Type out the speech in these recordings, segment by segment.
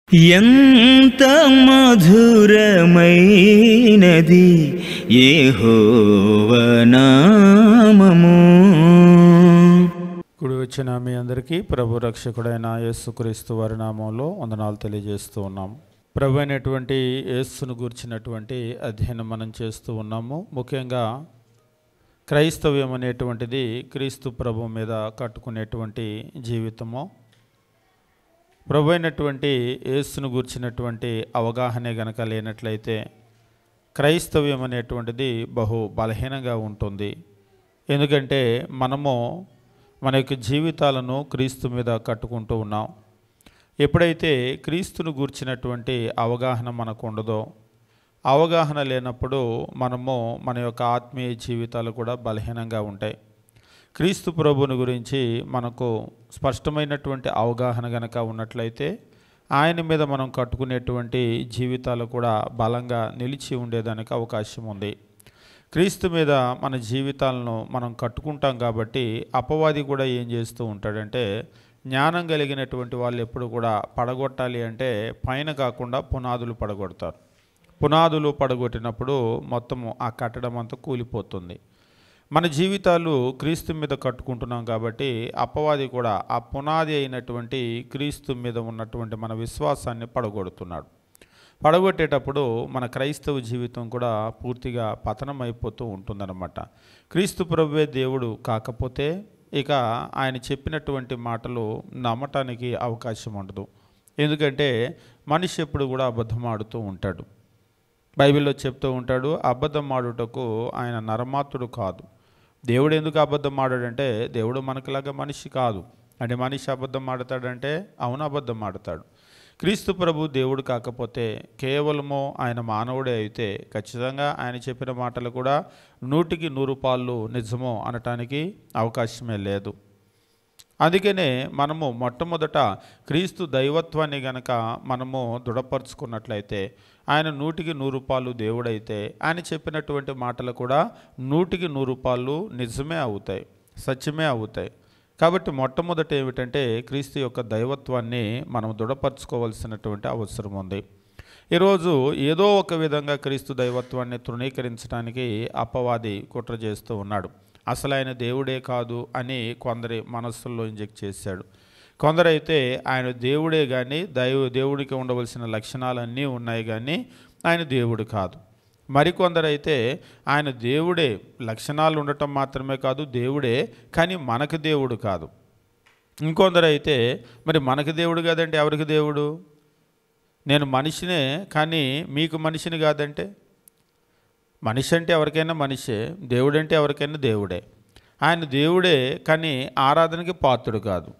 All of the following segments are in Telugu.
ఎంత మధురమైనది యెహోవా నామము. కూడి వచ్చిన మీ అందరికీ ప్రభు రక్షకుడైన యేసుక్రీస్తు వారి నామంలో వందనాలు తెలియజేస్తూ ఉన్నాము. ప్రభు అయినటువంటి యేసును గూర్చినటువంటి అధ్యయనం మనం చేస్తూ ఉన్నాము. ముఖ్యంగా క్రైస్తవ్యం అనేటువంటిది క్రీస్తు ప్రభు మీద కట్టుకునేటువంటి జీవితము. ప్రభు అయినటువంటి యేసును గూర్చినటువంటి అవగాహనే గనక లేనట్లయితే క్రైస్తవ్యం అనేటువంటిది బహు బలహీనంగా ఉంటుంది. ఎందుకంటే మనము మన యొక్క జీవితాలను క్రీస్తు మీద కట్టుకుంటూ ఉన్నాం. ఎప్పుడైతే క్రీస్తును గూర్చినటువంటి అవగాహన మనకు ఉండదో, అవగాహన లేనప్పుడు మనము మన యొక్క ఆత్మీయ జీవితాలు కూడా బలహీనంగా ఉంటాయి. క్రీస్తు ప్రభువుని గురించి మనకు స్పష్టమైనటువంటి అవగాహన గనక ఉన్నట్లయితే ఆయన మీద మనం కట్టుకునేటువంటి జీవితాలు కూడా బలంగా నిలిచి ఉండేదానికి అవకాశం ఉంది. క్రీస్తు మీద మన జీవితాలను మనం కట్టుకుంటాం కాబట్టి అపవాది కూడా ఏం చేస్తూ ఉంటాడంటే, జ్ఞానం కలిగినటువంటి వాళ్ళు ఎప్పుడు కూడా పడగొట్టాలి అంటే పైన కాకుండా పునాదులు పడగొడతారు. పునాదులు పడగొట్టినప్పుడు మొత్తము ఆ కట్టడం అంతా కూలిపోతుంది. మన జీవితాలు క్రీస్తు మీద కట్టుకుంటున్నాం కాబట్టి అపవాది కూడా ఆ పునాది అయినటువంటి క్రీస్తు మీద ఉన్నటువంటి మన విశ్వాసాన్ని పడగొడుతున్నాడు. పడగొట్టేటప్పుడు మన క్రైస్తవ జీవితం కూడా పూర్తిగా పతనం అయిపోతూ ఉంటుందన్నమాట. క్రీస్తు ప్రభువే దేవుడు కాకపోతే ఇక ఆయన చెప్పినటువంటి మాటలు నమ్మటానికి అవకాశం ఉండదు. ఎందుకంటే మనిషి ఎప్పుడు కూడా అబద్ధం ఆడుతూ ఉంటాడు. బైబిల్లో చెప్తూ ఉంటాడు, అబద్ధం ఆడుటకు ఆయన నరమాత్రుడు కాదు. దేవుడు ఎందుకు అబద్ధం ఆడాడంటే, దేవుడు మనకులాగా మనిషి కాదు. అంటే మనిషి అబద్ధం ఆడతాడంటే అవును అబద్ధం ఆడతాడు. క్రీస్తు ప్రభు దేవుడు కాకపోతే కేవలము ఆయన మానవుడే అయితే ఖచ్చితంగా ఆయన చెప్పిన మాటలు కూడా 100కి 100 నిజమో అనటానికి అవకాశమే లేదు. అందుకనే మనము మొట్టమొదట క్రీస్తు దైవత్వాన్ని గనక మనము దృఢపరుచుకున్నట్లయితే, ఆయన 100కి 100 దేవుడైతే ఆయన చెప్పినటువంటి మాటలు కూడా 100కి 100 నిజమే అవుతాయి, సత్యమే అవుతాయి. కాబట్టి మొట్టమొదట ఏమిటంటే క్రీస్తు యొక్క దైవత్వాన్ని మనం దృఢపరచుకోవాల్సినటువంటి అవసరం ఉంది. ఈరోజు ఏదో ఒక విధంగా క్రీస్తు దైవత్వాన్ని తృణీకరించడానికి అపవాది కుట్ర చేస్తూ ఉన్నాడు. అసలు ఆయన దేవుడే కాదు అని కొందరి మనస్సుల్లో ఇంజెక్ట్ చేశాడు. కొందరైతే ఆయన దేవుడే కానీ దేవుడికి ఉండవలసిన లక్షణాలన్నీ ఉన్నాయి కానీ ఆయన దేవుడు కాదు. మరికొందరైతే ఆయన దేవుడే, లక్షణాలు ఉండటం మాత్రమే కాదు దేవుడే, కానీ మనకు దేవుడు కాదు. ఇంకొందరైతే మరి మనకు దేవుడు కాదంటే ఎవరికి దేవుడు? నేను మనిషినే కానీ మీకు మనిషిని కాదంటే? మనిషి అంటే ఎవరికైనా మనిషే, దేవుడు అంటే ఎవరికైనా దేవుడే. ఆయన దేవుడే కానీ ఆరాధనకి పాత్రుడు కాదు.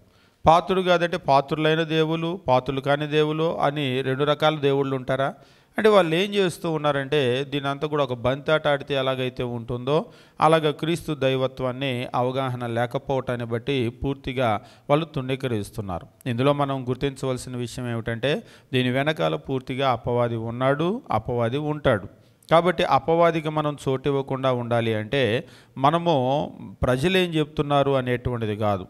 పాత్రుడు కాదంటే పాత్రులైన దేవులు, పాత్రులు కాని దేవులు అని 2 రకాల దేవుళ్ళు ఉంటారా? అంటే వాళ్ళు ఏం చేస్తూ ఉన్నారంటే దీని అంతా కూడా ఒక బంతాట ఆడితే ఎలాగైతే ఉంటుందో అలాగ క్రీస్తు దైవత్వాన్ని అవగాహన లేకపోవటాన్ని బట్టి పూర్తిగా వాళ్ళు తృణీకరిస్తున్నారు. ఇందులో మనం గుర్తించవలసిన విషయం ఏమిటంటే దీని వెనకాల పూర్తిగా అపవాది ఉన్నాడు, అపవాది ఉంటాడు. కాబట్టి అపవాదికి మనం చోటు ఇవ్వకుండా ఉండాలి అంటే మనము ప్రజలు ఏం చెప్తున్నారు అనేటువంటిది కాదు,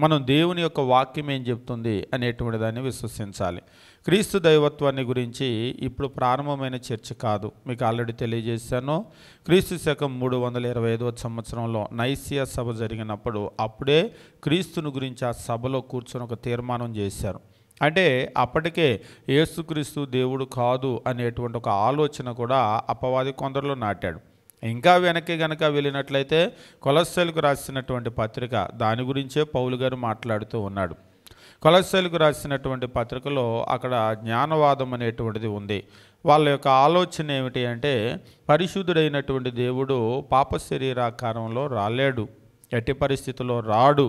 మనం దేవుని యొక్క వాక్యం ఏం చెప్తుంది అనేటువంటి దాన్ని విశ్వసించాలి. క్రీస్తు దైవత్వాన్ని గురించి ఇప్పుడు ప్రారంభమైన చర్చ కాదు, మీకు ఆల్రెడీ తెలియజేశాను. క్రీస్తు శకం 325వ సంవత్సరంలో నైసియా సభ జరిగినప్పుడు అప్పుడే క్రీస్తుని గురించి ఆ సభలో కూర్చొని ఒక తీర్మానం చేశారు. అంటే అప్పటికే యేసుక్రీస్తు దేవుడు కాదు అనేటువంటి ఒక ఆలోచన కూడా అపవాది కొందరిలో నాటాడు. ఇంకా వెనక్కి గనక వెళ్ళినట్లయితే కొలస్సీలకు రాసినటువంటి పత్రిక దాని గురించే పౌలు గారు మాట్లాడుతూ ఉన్నాడు. కొలస్సీలకు రాసినటువంటి పత్రికలో అక్కడ జ్ఞానవాదం అనేటువంటిది ఉంది. వాళ్ళ యొక్క ఆలోచన ఏమిటి అంటే పరిశుద్ధుడైనటువంటి దేవుడు పాప శరీరాకారంలో రాలేడు, ఎట్టి పరిస్థితుల్లో రాడు.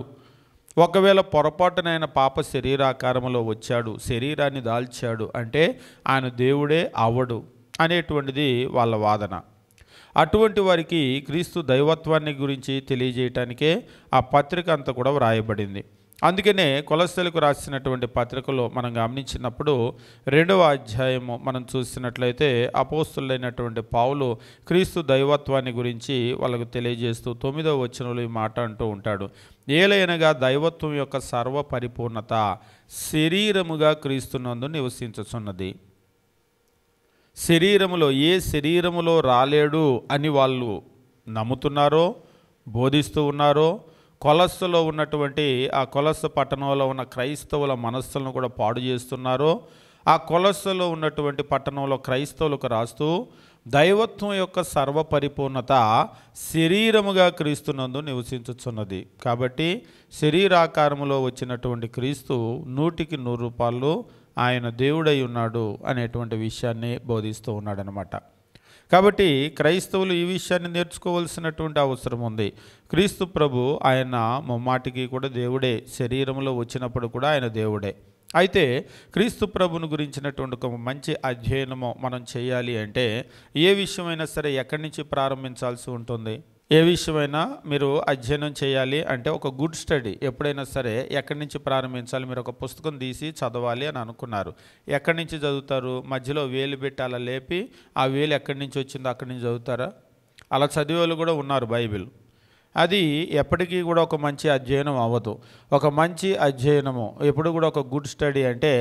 ఒకవేళ పొరపాటునైన పాప శరీరాకారంలో వచ్చాడు, శరీరాన్ని దాల్చాడు అంటే ఆయన దేవుడే అవడు అనేటువంటిది వాళ్ళ వాదన. అటువంటి వారికి క్రీస్తు దైవత్వాన్ని గురించి తెలియజేయటానికే ఆ పత్రిక అంతా కూడా వ్రాయబడింది. అందుకనే కొలస్సీలకు రాసినటువంటి పత్రికలో మనం గమనించినప్పుడు 2వ అధ్యాయము మనం చూసినట్లయితే అపోస్తులైనటువంటి పౌలు క్రీస్తు దైవత్వాన్ని గురించి వాళ్ళకు తెలియజేస్తూ 9వ వచనంలో ఈ మాట అంటూ ఉంటాడు. ఏలయనగా దైవత్వం యొక్క సర్వ పరిపూర్ణత శరీరముగా క్రీస్తునందు నివసించుచున్నది. శరీరములో ఏ శరీరములో రాలేడు అని వాళ్ళు నమ్ముతున్నారో, బోధిస్తూ ఉన్నారో, కొలస్సులో ఉన్నటువంటి ఆ కొలస్సు పట్టణంలో ఉన్న క్రైస్తవుల మనస్సులను కూడా పాడు చేస్తున్నారో, ఆ కొలస్సులో ఉన్నటువంటి పట్టణంలో క్రైస్తవులకు రాస్తూ దైవత్వం యొక్క సర్వపరిపూర్ణత శరీరముగా క్రీస్తునందు నివసించుచున్నది. కాబట్టి శరీరాకారములో వచ్చినటువంటి క్రీస్తు 100కి 100 రూపాయలు ఆయన దేవుడై ఉన్నాడు అనేటువంటి విషయాన్ని బోధిస్తూ ఉన్నాడనమాట. కాబట్టి క్రైస్తవులు ఈ విషయాన్ని నేర్చుకోవాల్సినటువంటి అవసరం ఉంది. క్రీస్తు ప్రభు ఆయన ముమ్మాటికి కూడా దేవుడే, శరీరంలో వచ్చినప్పుడు కూడా ఆయన దేవుడే. అయితే క్రీస్తు ప్రభుని గురించినటువంటి ఒక మంచి అధ్యయనము మనం చేయాలి అంటే ఏ విషయమైనా సరే ఎక్కడి నుంచి ప్రారంభించాల్సి ఉంటుంది? ఏ విషయమైనా మీరు అధ్యయనం చేయాలి అంటే ఒక గుడ్ స్టడీ ఎప్పుడైనా సరే ఎక్కడి నుంచి ప్రారంభించాలి? మీరు ఒక పుస్తకం తీసి చదవాలి అని అనుకున్నారు. ఎక్కడి నుంచి చదువుతారు? మధ్యలో వేలు పెట్టి అలా లేపి ఆ వేలు ఎక్కడి నుంచి వచ్చిందో అక్కడి నుంచి చదువుతారా? అలా చదివేవాళ్ళు కూడా ఉన్నారు. బైబిల్ అది ఎప్పటికీ కూడా ఒక మంచి అధ్యయనం అవ్వదు. ఒక మంచి అధ్యయనము ఎప్పుడు కూడా ఒక గుడ్ స్టడీ అంటే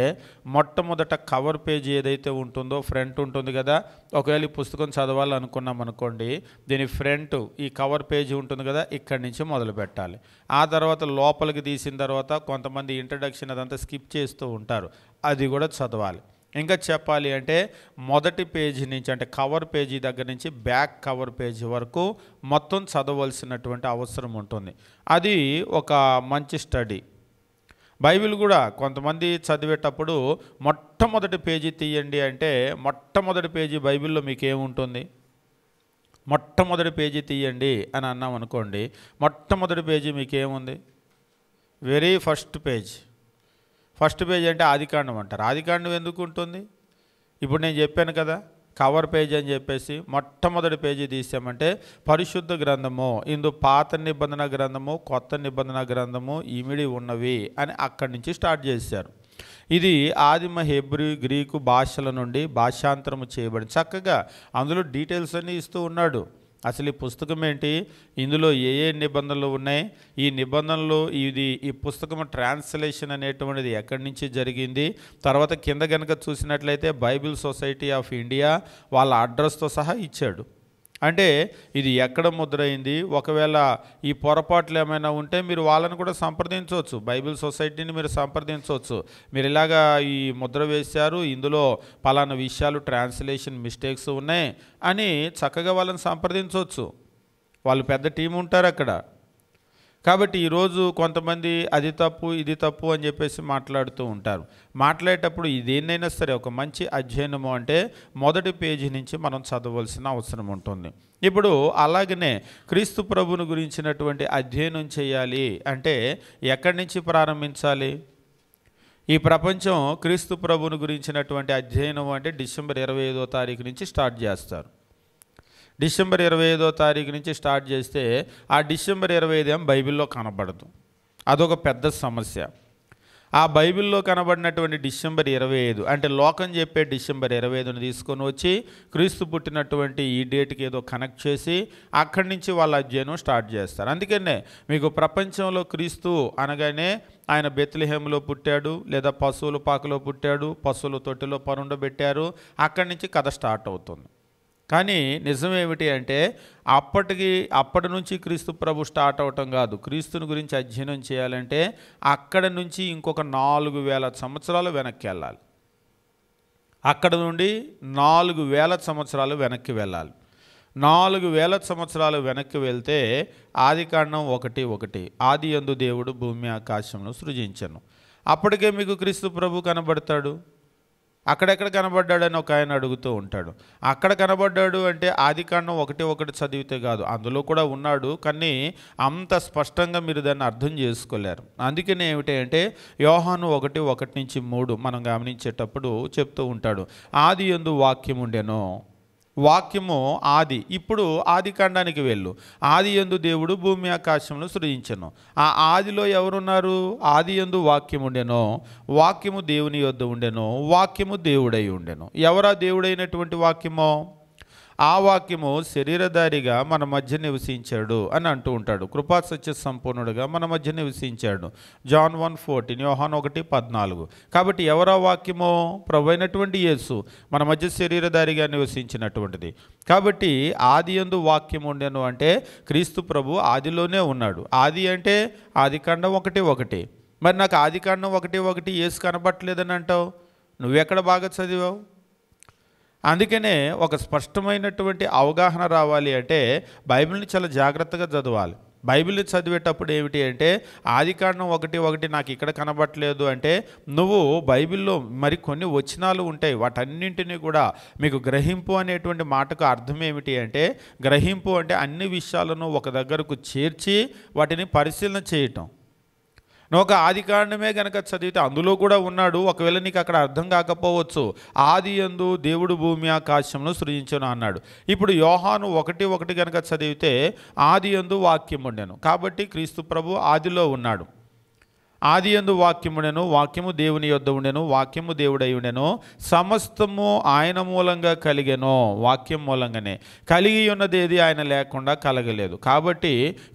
మొట్టమొదట కవర్ పేజీ ఏదైతే ఉంటుందో, ఫ్రంట్ ఉంటుంది కదా. ఒకవేళ ఈ పుస్తకం చదవాలనుకున్నాం అనుకోండి, దీని ఫ్రంట్ ఈ కవర్ పేజీ ఉంటుంది కదా, ఇక్కడి నుంచి మొదలు పెట్టాలి. ఆ తర్వాత లోపలికి తీసిన తర్వాత కొంతమంది ఇంట్రడక్షన్ అదంతా స్కిప్ చేస్తూ ఉంటారు, అది కూడా చదవాలి. ఇంకా చెప్పాలి అంటే మొదటి పేజీ నుంచి అంటే కవర్ పేజీ దగ్గర నుంచి బ్యాక్ కవర్ పేజీ వరకు మొత్తం చదవలసినటువంటి అవసరం ఉంటుంది. అది ఒక మంచి స్టడీ. బైబిల్ కూడా కొంతమంది చదివేటప్పుడు మొట్టమొదటి పేజీ తీయండి అంటే మొట్టమొదటి పేజీ బైబిల్లో మీకు ఏముంటుంది? మొట్టమొదటి పేజీ తీయండి అని అన్నాం అనుకోండి, మొట్టమొదటి పేజీ మీకు ఏముంది? వెరీ ఫస్ట్ పేజ్ అంటే ఆదికాండం అంటారు. ఆదికాండం ఎందుకు ఉంటుంది? ఇప్పుడు నేను చెప్పాను కదా, కవర్ పేజ్ అని చెప్పేసి మొట్టమొదటి పేజీ తీసామంటే పరిశుద్ధ గ్రంథము, ఇందు పాత నిబంధన గ్రంథము, కొత్త నిబంధన గ్రంథము ఇమిడి ఉన్నవి అని అక్కడి నుంచి స్టార్ట్ చేశారు. ఇది ఆదిమ హెబ్రీ గ్రీకు భాషల నుండి భాషాంతరము చేయబడి చక్కగా అందులో డీటెయిల్స్ అన్నీ ఇస్తూ ఉన్నాడు. అసలు ఈ పుస్తకం ఏంటి, ఇందులో ఏ ఏ నిబంధనలు ఉన్నాయి, ఈ నిబంధనలు ఈ పుస్తకం ట్రాన్స్లేషన్ అనేటువంటిది ఎక్కడి నుంచి జరిగింది, తర్వాత కింద కనుక చూసినట్లయితే బైబిల్ సొసైటీ ఆఫ్ ఇండియా వాళ్ళ అడ్రస్తో సహా ఇచ్చాడు. అంటే ఇది ఎక్కడ ముద్రైంది, ఒకవేళ ఈ పొరపాట్లు ఏమైనా ఉంటే మీరు వాళ్ళని కూడా సంప్రదించవచ్చు, బైబిల్ సొసైటీని మీరు సంప్రదించవచ్చు. మీరు ఇలాగా ఈ ముద్ర వేశారు, ఇందులో పలానా విషయాలు ట్రాన్స్లేషన్ మిస్టేక్స్ ఉన్నాయి అని చక్కగా వాళ్ళని సంప్రదించవచ్చు. వాళ్ళు పెద్ద టీం ఉంటారు అక్కడ. కాబట్టి ఈరోజు కొంతమంది అది తప్పు ఇది తప్పు అని చెప్పేసి మాట్లాడుతూ ఉంటారు. మాట్లాడేటప్పుడు ఇదేనైనా సరే ఒక మంచి అధ్యయనము అంటే మొదటి పేజీ నుంచి మనం చదవలసిన అవసరం ఉంటుంది. ఇప్పుడు అలాగనే క్రీస్తు ప్రభువుని గురించినటువంటి అధ్యయనం చేయాలి అంటే ఎక్కడి నుంచి ప్రారంభించాలి? ఈ ప్రపంచం క్రీస్తు ప్రభువుని గురించినటువంటి అధ్యయనం అంటే డిసెంబర్ 25వ తారీఖు నుంచి స్టార్ట్ చేస్తారు. డిసెంబర్ 25వ తారీఖు నుంచి స్టార్ట్ చేస్తే ఆ డిసెంబర్ 25 ఏం బైబిల్లో కనబడదు. అదొక పెద్ద సమస్య. ఆ బైబిల్లో కనబడినటువంటి డిసెంబర్ 25 అంటే లోకం చెప్పే డిసెంబర్ 25ని తీసుకొని వచ్చి క్రీస్తు పుట్టినటువంటి ఈ డేట్కి ఏదో కనెక్ట్ చేసి అక్కడి నుంచి వాళ్ళ అధ్యయనం స్టార్ట్ చేస్తారు. అందుకనే మీకు ప్రపంచంలో క్రీస్తు అనగానే ఆయన బెత్లెహేములో పుట్టాడు, లేదా పశువుల పాకలో పుట్టాడు, పశువుల తొట్టిలో పరుండబెట్టారు, అక్కడి నుంచి కథ స్టార్ట్ అవుతుంది. కానీ నిజం ఏమిటి అంటే అప్పటి నుంచి క్రీస్తు ప్రభు స్టార్ట్ అవటం కాదు. క్రీస్తుని గురించి అధ్యయనం చేయాలంటే అక్కడ నుంచి ఇంకొక 4000 సంవత్సరాలు వెనక్కి వెళ్ళాలి. అక్కడ నుండి 4000 సంవత్సరాలు వెనక్కి వెళ్ళాలి. 4000 సంవత్సరాలు వెనక్కి వెళ్తే ఆదికాండం 1:1 ఆది యందు దేవుడు భూమి ఆకాశమును సృజించెను. అప్పటికే మీకు క్రీస్తు ప్రభు కనబడతాడు. అక్కడెక్కడ కనబడ్డాడని ఒక ఆయన అడుగుతూ ఉంటాడు. అక్కడ కనబడ్డాడు అంటే ఆదికాండం 1:1 చదివితే కాదు, అందులో కూడా ఉన్నాడు, కానీ అంత స్పష్టంగా మీరు దాన్ని అర్థం చేసుకోలేరు. అందుకనే ఏమిటి అంటే యోహాను 1:1-3 మనం గమనించేటప్పుడు చెప్తూ ఉంటాడు, ఆది యందు వాక్యం ఉండెను, వాక్యము ఆది. ఇప్పుడు ఆది కాండానికి వెళ్ళు. ఆది యందు దేవుడు భూమి ఆకాశమును సృజించెను. ఆ ఆదిలో ఎవరున్నారు? ఆది యందు వాక్యము ఉండెను, వాక్యము దేవుని యొద్ద ఉండెను, వాక్యము దేవుడై ఉండెను. ఎవరా దేవుడైనటువంటి వాక్యమో? ఆ వాక్యము శరీరధారిగా మన మధ్య నివసించాడు అని అంటూ ఉంటాడు. కృపా సత్య సంపూర్ణుడుగా మన మధ్య నివసించాడు. జాన్ 1:14, యోహాను 1:14. కాబట్టి ఎవరా వాక్యమో? ప్రభు అయినటువంటి యేసు మన మధ్య శరీరధారిగా నివసించినటువంటిది. కాబట్టి ఆది యందు వాక్యం ఉండెను అంటే క్రీస్తు ప్రభు ఆదిలోనే ఉన్నాడు. ఆది అంటే ఆదికాండం 1:1. మరి నాకు ఆదికాండం 1:1 యేసు కనబట్టలేదని అంటావు, నువ్వెక్కడ బాగా చదివావు? అందుకనే ఒక స్పష్టమైనటువంటి అవగాహన రావాలి అంటే బైబిల్ని చాలా జాగ్రత్తగా చదవాలి. బైబిల్ని చదివేటప్పుడు ఏమిటి అంటే ఆదికాండం 1:1 నాకు ఇక్కడ కనబట్టలేదు అంటే నువ్వు బైబిల్లో మరి కొన్ని వచనాలు ఉంటాయి, వాటన్నింటినీ కూడా మీకు గ్రహింపు అనేటువంటి మాటకు అర్థం ఏమిటి అంటే గ్రహింపు అంటే అన్ని విషయాలను ఒక దగ్గరకు చేర్చి వాటిని పరిశీలన చేయటం. నువ్వు ఒక ఆదికాండమే కనుక చదివితే అందులో కూడా ఉన్నాడు, ఒకవేళ నీకు అక్కడ అర్థం కాకపోవచ్చు. ఆది యందు దేవుడు భూమి ఆకాశమును సృజించెను అన్నాడు. ఇప్పుడు యోహాను 1:1 కనుక చదివితే ఆది యందు వాక్యం ఉండెను. కాబట్టి క్రీస్తు ప్రభు ఆదిలో ఉన్నాడు. ఆది యందు వాక్యముండెను, వాక్యము దేవుని యొద్ద ఉండెను, వాక్యము దేవుడై ఉండెను, సమస్తము ఆయన మూలంగా కలిగెను. వాక్యం మూలంగానే కలిగి ఉన్నదేది ఆయన లేకుండా కలగలేదు. కాబట్టి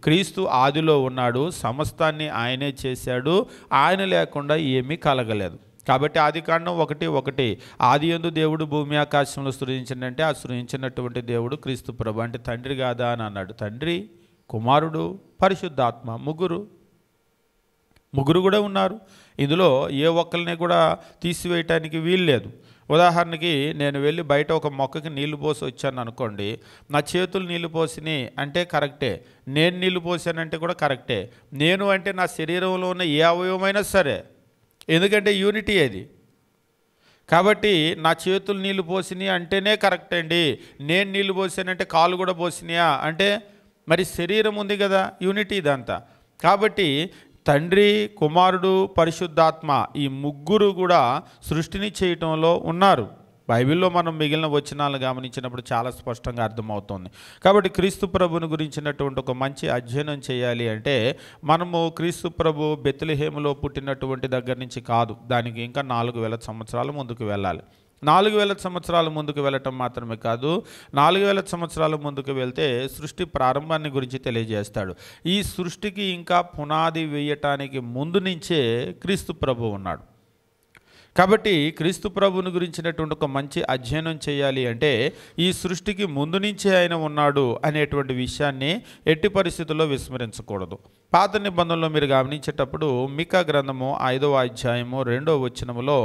క్రీస్తు ఆదిలో ఉన్నాడు, సమస్తాన్ని ఆయనే చేశాడు, ఆయన లేకుండా ఏమీ కలగలేదు. కాబట్టి ఆదికాండం 1:1 ఆది యందు దేవుడు భూమి ఆకాశంలో సృజించిందంటే ఆ సృజించినటువంటి దేవుడు క్రీస్తు ప్రభు. అంటే తండ్రి కాదా అని అన్నాడు. తండ్రి, కుమారుడు, పరిశుద్ధాత్మ ముగ్గురు కూడా ఉన్నారు. ఇందులో ఏ ఒక్కరిని కూడా తీసివేయటానికి వీలు లేదు. ఉదాహరణకి నేను వెళ్ళి బయట ఒక మొక్కకి నీళ్లు పోసి వచ్చాను అనుకోండి, నా చేతులు నీళ్లు పోసినాయి అంటే కరెక్టే, నేను నీళ్లు పోసానంటే కూడా కరెక్టే. నేను అంటే నా శరీరంలో ఉన్న ఏ అవయవమైనా సరే, ఎందుకంటే యూనిటీ అది. కాబట్టి నా చేతులు నీళ్లు పోసినాయి అంటేనే కరెక్ట్ అండి. నేను నీళ్లు పోసానంటే కాళ్ళు కూడా పోసినాయా అంటే మరి శరీరం ఉంది కదా, యూనిటీ ఇదంతా. కాబట్టి తండ్రి, కుమారుడు, పరిశుద్ధాత్మ ఈ ముగ్గురు కూడా సృష్టిని చేయటంలో ఉన్నారు. బైబిల్లో మనం మిగిలిన వచనాలను గమనించినప్పుడు చాలా స్పష్టంగా అర్థమవుతుంది. కాబట్టి క్రీస్తు ప్రభుని గురించినటువంటి ఒక మంచి అధ్యయనం చేయాలి అంటే మనము క్రీస్తు ప్రభు బెత్లెహేములో పుట్టినటువంటి దగ్గర నుంచి కాదు, దానికి ఇంకా 4000 సంవత్సరాల ముందుకు వెళ్ళాలి. 4000 సంవత్సరాల ముందుకు వెళ్ళటం మాత్రమే కాదు, 4000 సంవత్సరాల ముందుకు వెళ్తే సృష్టి ప్రారంభాన్ని గురించి తెలియజేస్తాడు. ఈ సృష్టికి ఇంకా పునాది వేయటానికి ముందు నుంచే క్రీస్తు ప్రభు ఉన్నాడు. కాబట్టి క్రీస్తు ప్రభుని గురించినటువంటి ఒక మంచి అధ్యయనం చేయాలి అంటే ఈ సృష్టికి ముందు నుంచే ఆయన ఉన్నాడు అనేటువంటి విషయాన్ని ఎట్టి పరిస్థితుల్లో విస్మరించకూడదు. పాత నిబంధనలో మీరు గమనించేటప్పుడు మీకా గ్రంథము 5వ అధ్యాయము 2వ వచనములో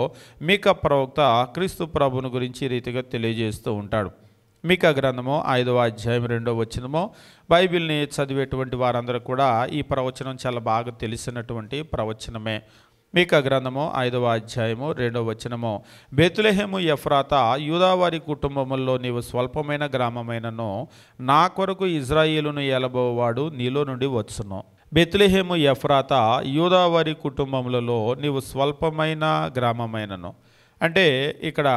మీకా ప్రవక్త క్రీస్తు ప్రభుని గురించి ఈ రీతిగా తెలియజేస్తూ ఉంటాడు. మీకా గ్రంథము 5వ అధ్యాయం 2వ వచనము. బైబిల్ని చదివేటువంటి వారందరూ కూడా ఈ ప్రవచనం చాలా బాగా తెలిసినటువంటి ప్రవచనమే. మీకా గ్రంథము 5వ అధ్యాయము 2వ వచనము. బెత్లెహేము ఎఫ్రాతా, యూదావారి కుటుంబముల్లో నీవు స్వల్పమైన గ్రామమైనను నా కొరకు ఇజ్రాయేలును ఏలబోవాడు నీలో నుండి వచ్చును. బెత్లెహేము ఎఫ్రాతా, యూదావారి కుటుంబములలో నీవు స్వల్పమైన గ్రామమైనను అంటే ఇక్కడ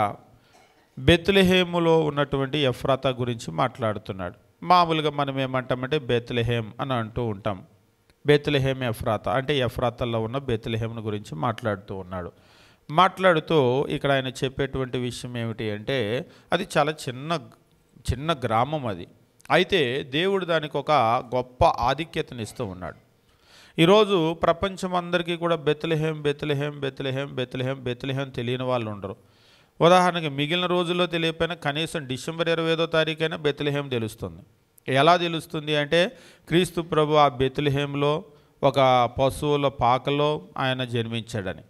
బెత్లెహేములో ఉన్నటువంటి ఎఫ్రాతా గురించి మాట్లాడుతున్నాడు. మామూలుగా మనం ఏమంటామంటే బెత్లెహేం అని అంటూ ఉంటాం. బెత్లెహేం ఎఫ్రాతా అంటే ఎఫ్రాతాలో ఉన్న బెత్లెహేంను గురించి మాట్లాడుతూ ఉన్నాడు. మాట్లాడుతూ ఇక్కడ ఆయన చెప్పేటువంటి విషయం ఏమిటి అంటే అది చాలా చిన్న గ్రామం అది. అయితే దేవుడు దానికి ఒక గొప్ప ఆధిక్యతనిస్తూ ఉన్నాడు. ఈరోజు ప్రపంచం అందరికీ కూడా Bethlehem Bethlehem Bethlehem Bethlehem Bethlehem తెలియని వాళ్ళు ఉండరు. ఉదాహరణకి మిగిలిన రోజుల్లో తెలియకపోయినా కనీసం డిసెంబర్ 25వ తారీఖైనా బెత్లెహేం తెలుస్తుంది. ఎలా తెలుస్తుంది అంటే క్రీస్తు ప్రభు ఆ బెత్లెహేంలో ఒక పశువుల పాకలో ఆయన జన్మించాడని.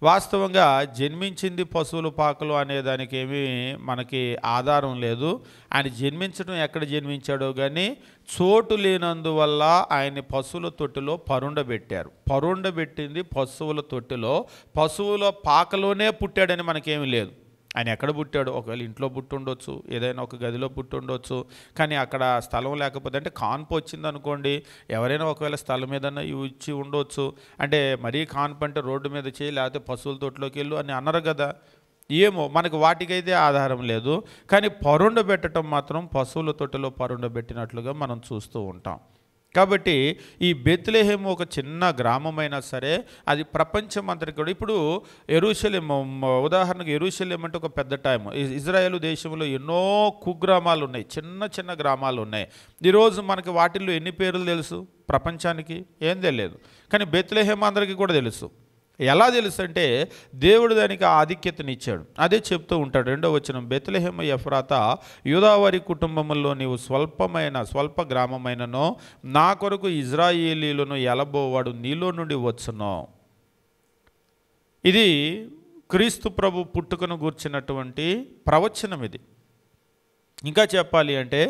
వాస్తవంగా జన్మించింది పశువుల పాకలో అనేదానికి ఏమీ మనకి ఆధారం లేదు. ఆయన జన్మించడం ఎక్కడ జన్మించాడో కానీ చోటు లేనందువల్ల ఆయన్ని పశువుల తొట్టిలో పరుండబెట్టారు. పరుండబెట్టింది పశువుల తొట్టిలో, పశువుల పాకలోనే పుట్టాడని మనకేమీ లేదు. ఆయన ఎక్కడ పుట్టాడు? ఒకవేళ ఇంట్లో పుట్టుండొచ్చు, ఏదైనా ఒక గదిలో పుట్టుండొచ్చు. కానీ అక్కడ స్థలం లేకపోతే అంటే కాన్పు వచ్చింది అనుకోండి, ఎవరైనా ఒకవేళ స్థలం ఏదైనా ఇచ్చి ఉండొచ్చు. అంటే మరీ కాన్పు అంటే రోడ్డు మీద చేయి, లేకపోతే పశువుల తోటలోకి వెళ్ళు అని అన్నారు కదా. ఏమో మనకు వాటికైతే ఆధారం లేదు, కానీ పరుండబెట్టడం మాత్రం పశువుల తొట్టెలో పరుండబెట్టినట్లుగా మనం చూస్తూ ఉంటాం. కాబట్టి ఈ బెత్లెహేము ఒక చిన్న గ్రామమైనా సరే అది ప్రపంచమంతటి కూడా. ఇప్పుడు యెరూషలేము, ఉదాహరణకు యెరూషలేం అంటే ఒక పెద్ద టైం. ఇజ్రాయేల్ దేశంలో ఎన్నో కుగ్రామాలు ఉన్నాయి, చిన్న చిన్న గ్రామాలు ఉన్నాయి. ఈరోజు మనకి వాటిల్లో ఎన్ని పేర్లు తెలుసు? ప్రపంచానికి ఏం తెలియదు, కానీ బెత్లెహేము అందరికీ కూడా తెలుసు. ఎలా తెలుసు అంటే దేవుడు దానికి ఆధిక్యతనిచ్చాడు. అదే చెప్తూ ఉంటాడు 2వ వచనం, బెత్లెహేము ఎఫ్రాతా యూదావారి కుటుంబములో నీవు స్వల్ప గ్రామమైనను నా కొరకు ఇజ్రాయేలీలను ఎలబోవాడు నీలో నుండి వచ్చును. ఇది క్రీస్తు ప్రభు పుట్టుకను గూర్చినటువంటి ప్రవచనం. ఇది ఇంకా చెప్పాలి అంటే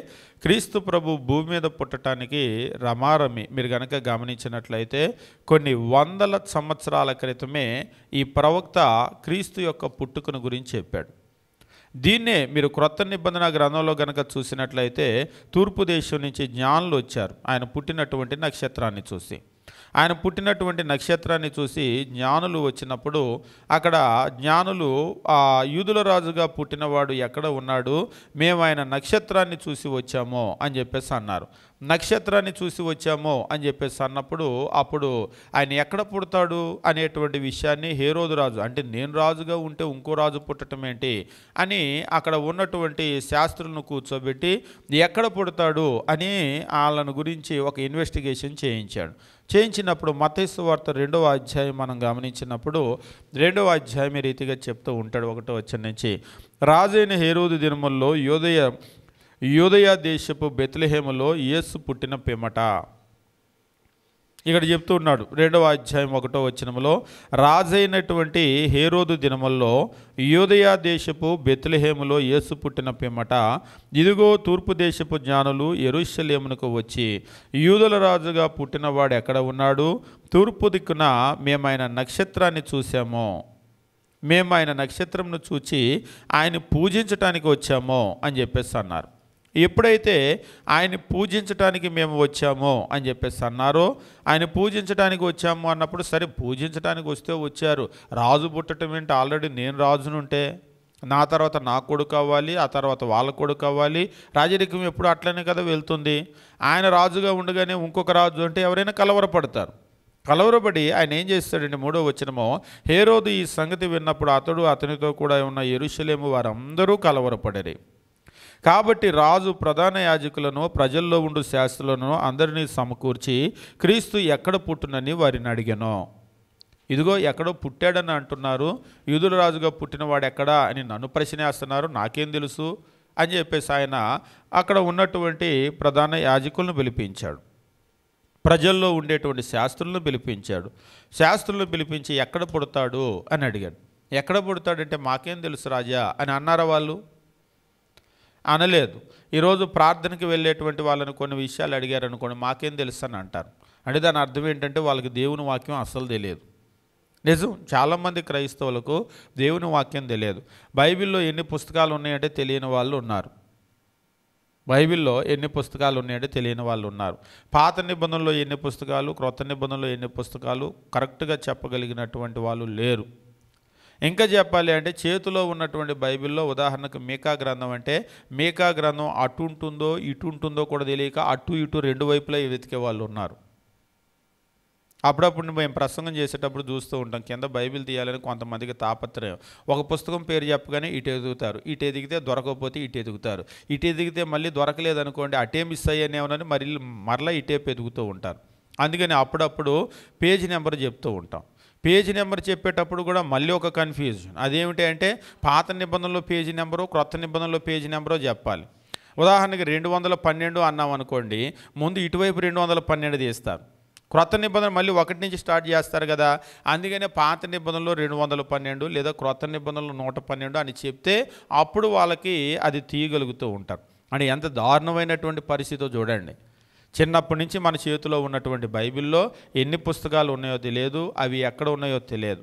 క్రీస్తు ప్రభు భూమి మీద పుట్టడానికి రమారమి మీరు కనుక గమనించినట్లయితే కొన్ని వందల సంవత్సరాల క్రితమే ఈ ప్రవక్త క్రీస్తు యొక్క పుట్టుకను గురించి చెప్పాడు. దీన్నే మీరు క్రొత్త నిబంధన గ్రంథంలో కనుక చూసినట్లయితే తూర్పు దేశం నుంచి జ్ఞానులు వచ్చారు ఆయన పుట్టినటువంటి నక్షత్రాన్ని చూసి. ఆయన పుట్టినటువంటి నక్షత్రాన్ని చూసి జ్ఞానులు వచ్చినప్పుడు అక్కడ జ్ఞానులు ఆ యూదుల రాజుగా పుట్టినవాడు ఎక్కడ ఉన్నాడు, మేము ఆయన నక్షత్రాన్ని చూసి వచ్చాము అని చెప్పేసి అన్నారు. నక్షత్రాన్ని చూసి వచ్చాము అని చెప్పేసి అన్నప్పుడు అప్పుడు ఆయన ఎక్కడ పుడతాడు అనేటువంటి విషయాన్ని హేరోదు రాజు, అంటే నేను రాజుగా ఉంటే ఇంకో రాజు పుట్టడం ఏంటి అని అక్కడ ఉన్నటువంటి శాస్త్రులను కూర్చోబెట్టి ఎక్కడ పుడతాడు అని వాళ్ళని గురించి ఒక ఇన్వెస్టిగేషన్ చేయించినప్పుడు మత్తయి సువార్త 2వ అధ్యాయం మనం గమనించినప్పుడు 2వ అధ్యాయం ఈ రీతిగా చెప్తూ ఉంటాడు 1వ వచనం నుంచి. రాజైన హేరోదు దినముల్లో యూదయ దేశపు బెత్లెహేములో యేసు పుట్టిన పిమ్మట. ఇక్కడ చెప్తూ ఉన్నాడు 2వ అధ్యాయం 1వ వచనంలో, రాజైనటువంటి హేరోదు దినముల్లో యూదయ దేశపు బెత్లెహేములో యేసు పుట్టిన పిమ్మట ఇదిగో తూర్పు దేశపు జ్ఞానులు యెరూషలేమునకు వచ్చి యూదుల రాజుగా పుట్టినవాడు ఎక్కడ ఉన్నాడు, తూర్పు దిక్కున మేము ఆయన నక్షత్రాన్ని చూసాము, మేము ఆయన నక్షత్రంను చూచి ఆయన పూజించటానికి వచ్చాము అని చెప్పేసి అన్నారు. ఎప్పుడైతే ఆయన పూజించటానికి మేము వచ్చామో అని చెప్పేసి అన్నారో, ఆయన పూజించడానికి వచ్చాము అన్నప్పుడు సరే పూజించడానికి వస్తే వచ్చారు, రాజు పుట్టడం ఏంటి, ఆల్రెడీ నేను రాజునుంటే నా తర్వాత నా కొడుకు అవ్వాలి, ఆ తర్వాత వాళ్ళ కొడుకు అవ్వాలి. రాజరికం ఎప్పుడు అట్లనే కదా వెళ్తుంది. ఆయన రాజుగా ఉండగానే ఇంకొక రాజు అంటే ఎవరైనా కలవరపడతారు. కలవరపడి ఆయన ఏం చేస్తాడంటే 3వ వచనమో, హేరోదు ఈ సంగతి విన్నప్పుడు అతడు అతనితో కూడా ఉన్న యెరూషలేము వారందరూ కలవరపడరి. కాబట్టి రాజు ప్రధాన యాజకులను ప్రజల్లో ఉండు శాస్త్రులను అందరినీ సమకూర్చి క్రీస్తు ఎక్కడ పుట్టునని వారిని అడిగాను. ఇదిగో ఎక్కడో పుట్టాడని అంటున్నారు, యూదుల రాజుగా పుట్టినవాడు ఎక్కడా అని నన్ను ప్రశ్నేస్తున్నారు, నాకేం తెలుసు అని చెప్పేసి ఆయన అక్కడ ఉన్నటువంటి ప్రధాన యాజకులను పిలిపించాడు. ప్రజల్లో ఉండేటువంటి శాస్త్రులను పిలిపించి ఎక్కడ పుడతాడు అని అడిగాడు. ఎక్కడ పుడతాడంటే మాకేం తెలుసు రాజా అని అన్నారా వాళ్ళు? అనలేదు. ఈరోజు ప్రార్థనకి వెళ్ళేటువంటి వాళ్ళని కొన్ని విషయాలు అడిగారు అనుకోండి, మాకేం తెలుసు అని అంటారు. అంటే దాని అర్థం ఏంటంటే వాళ్ళకి దేవుని వాక్యం అస్సలు తెలియదు. నిజం, చాలామంది క్రైస్తవులకు దేవుని వాక్యం తెలియదు. బైబిల్లో ఎన్ని పుస్తకాలు ఉన్నాయంటే తెలియని వాళ్ళు ఉన్నారు. తెలియని వాళ్ళు ఉన్నారు. పాత నిబంధనలో ఎన్ని పుస్తకాలు, క్రొత్త నిబంధనలో ఎన్ని పుస్తకాలు కరెక్ట్గా చెప్పగలిగినటువంటి వాళ్ళు లేరు. ఇంకా చెప్పాలి అంటే చేతిలో ఉన్నటువంటి బైబిల్లో ఉదాహరణకు మీకా గ్రంథం అంటే మీకా గ్రంథం అటు ఉంటుందో ఇటు ఉంటుందో కూడా తెలియక అటు ఇటు రెండు వైపులా వెతికే వాళ్ళు ఉన్నారు. అప్పుడప్పుడు మేము ప్రసంగం చేసేటప్పుడు చూస్తూ ఉంటాం, కింద బైబిల్ తీయాలని కొంతమందికి తాపత్రయం. ఒక పుస్తకం పేరు చెప్పగానే ఇటు ఎదుగుతారు, ఇటు ఎదిగితే దొరకకపోతే ఇటు ఎదుగుతారు, ఇటు ఎదిగితే మళ్ళీ దొరకలేదనుకోండి అటే మిస్ అయ్యానేమోనని మరలా ఇటేపు ఎదుగుతూ ఉంటారు. అందుకని అప్పుడప్పుడు పేజీ నెంబర్ చెప్తూ ఉంటాం. పేజీ నెంబర్ చెప్పేటప్పుడు కూడా మళ్ళీ ఒక కన్ఫ్యూజన్. అదేమిటి అంటే పాత నిబంధనలో పేజీ నెంబరు, క్రొత్త నిబంధనలో పేజీ నెంబరో చెప్పాలి. ఉదాహరణకి 212 అన్నాం అనుకోండి, ముందు ఇటువైపు 212 తీస్తారు. క్రొత్త నిబంధన మళ్ళీ 1 నుంచి స్టార్ట్ చేస్తారు కదా. అందుకనే పాత నిబంధనలో 212 లేదా క్రొత్త నిబంధనలో 112 అని చెప్తే అప్పుడు వాళ్ళకి అది తీయగలుగుతూ ఉంటారు. అని ఎంత దారుణమైనటువంటి పరిస్థితో చూడండి. చిన్నప్పటి నుంచి మన చేతిలో ఉన్నటువంటి బైబిల్లో ఎన్ని పుస్తకాలు ఉన్నాయో తెలియదు, అవి ఎక్కడ ఉన్నాయో తెలియదు.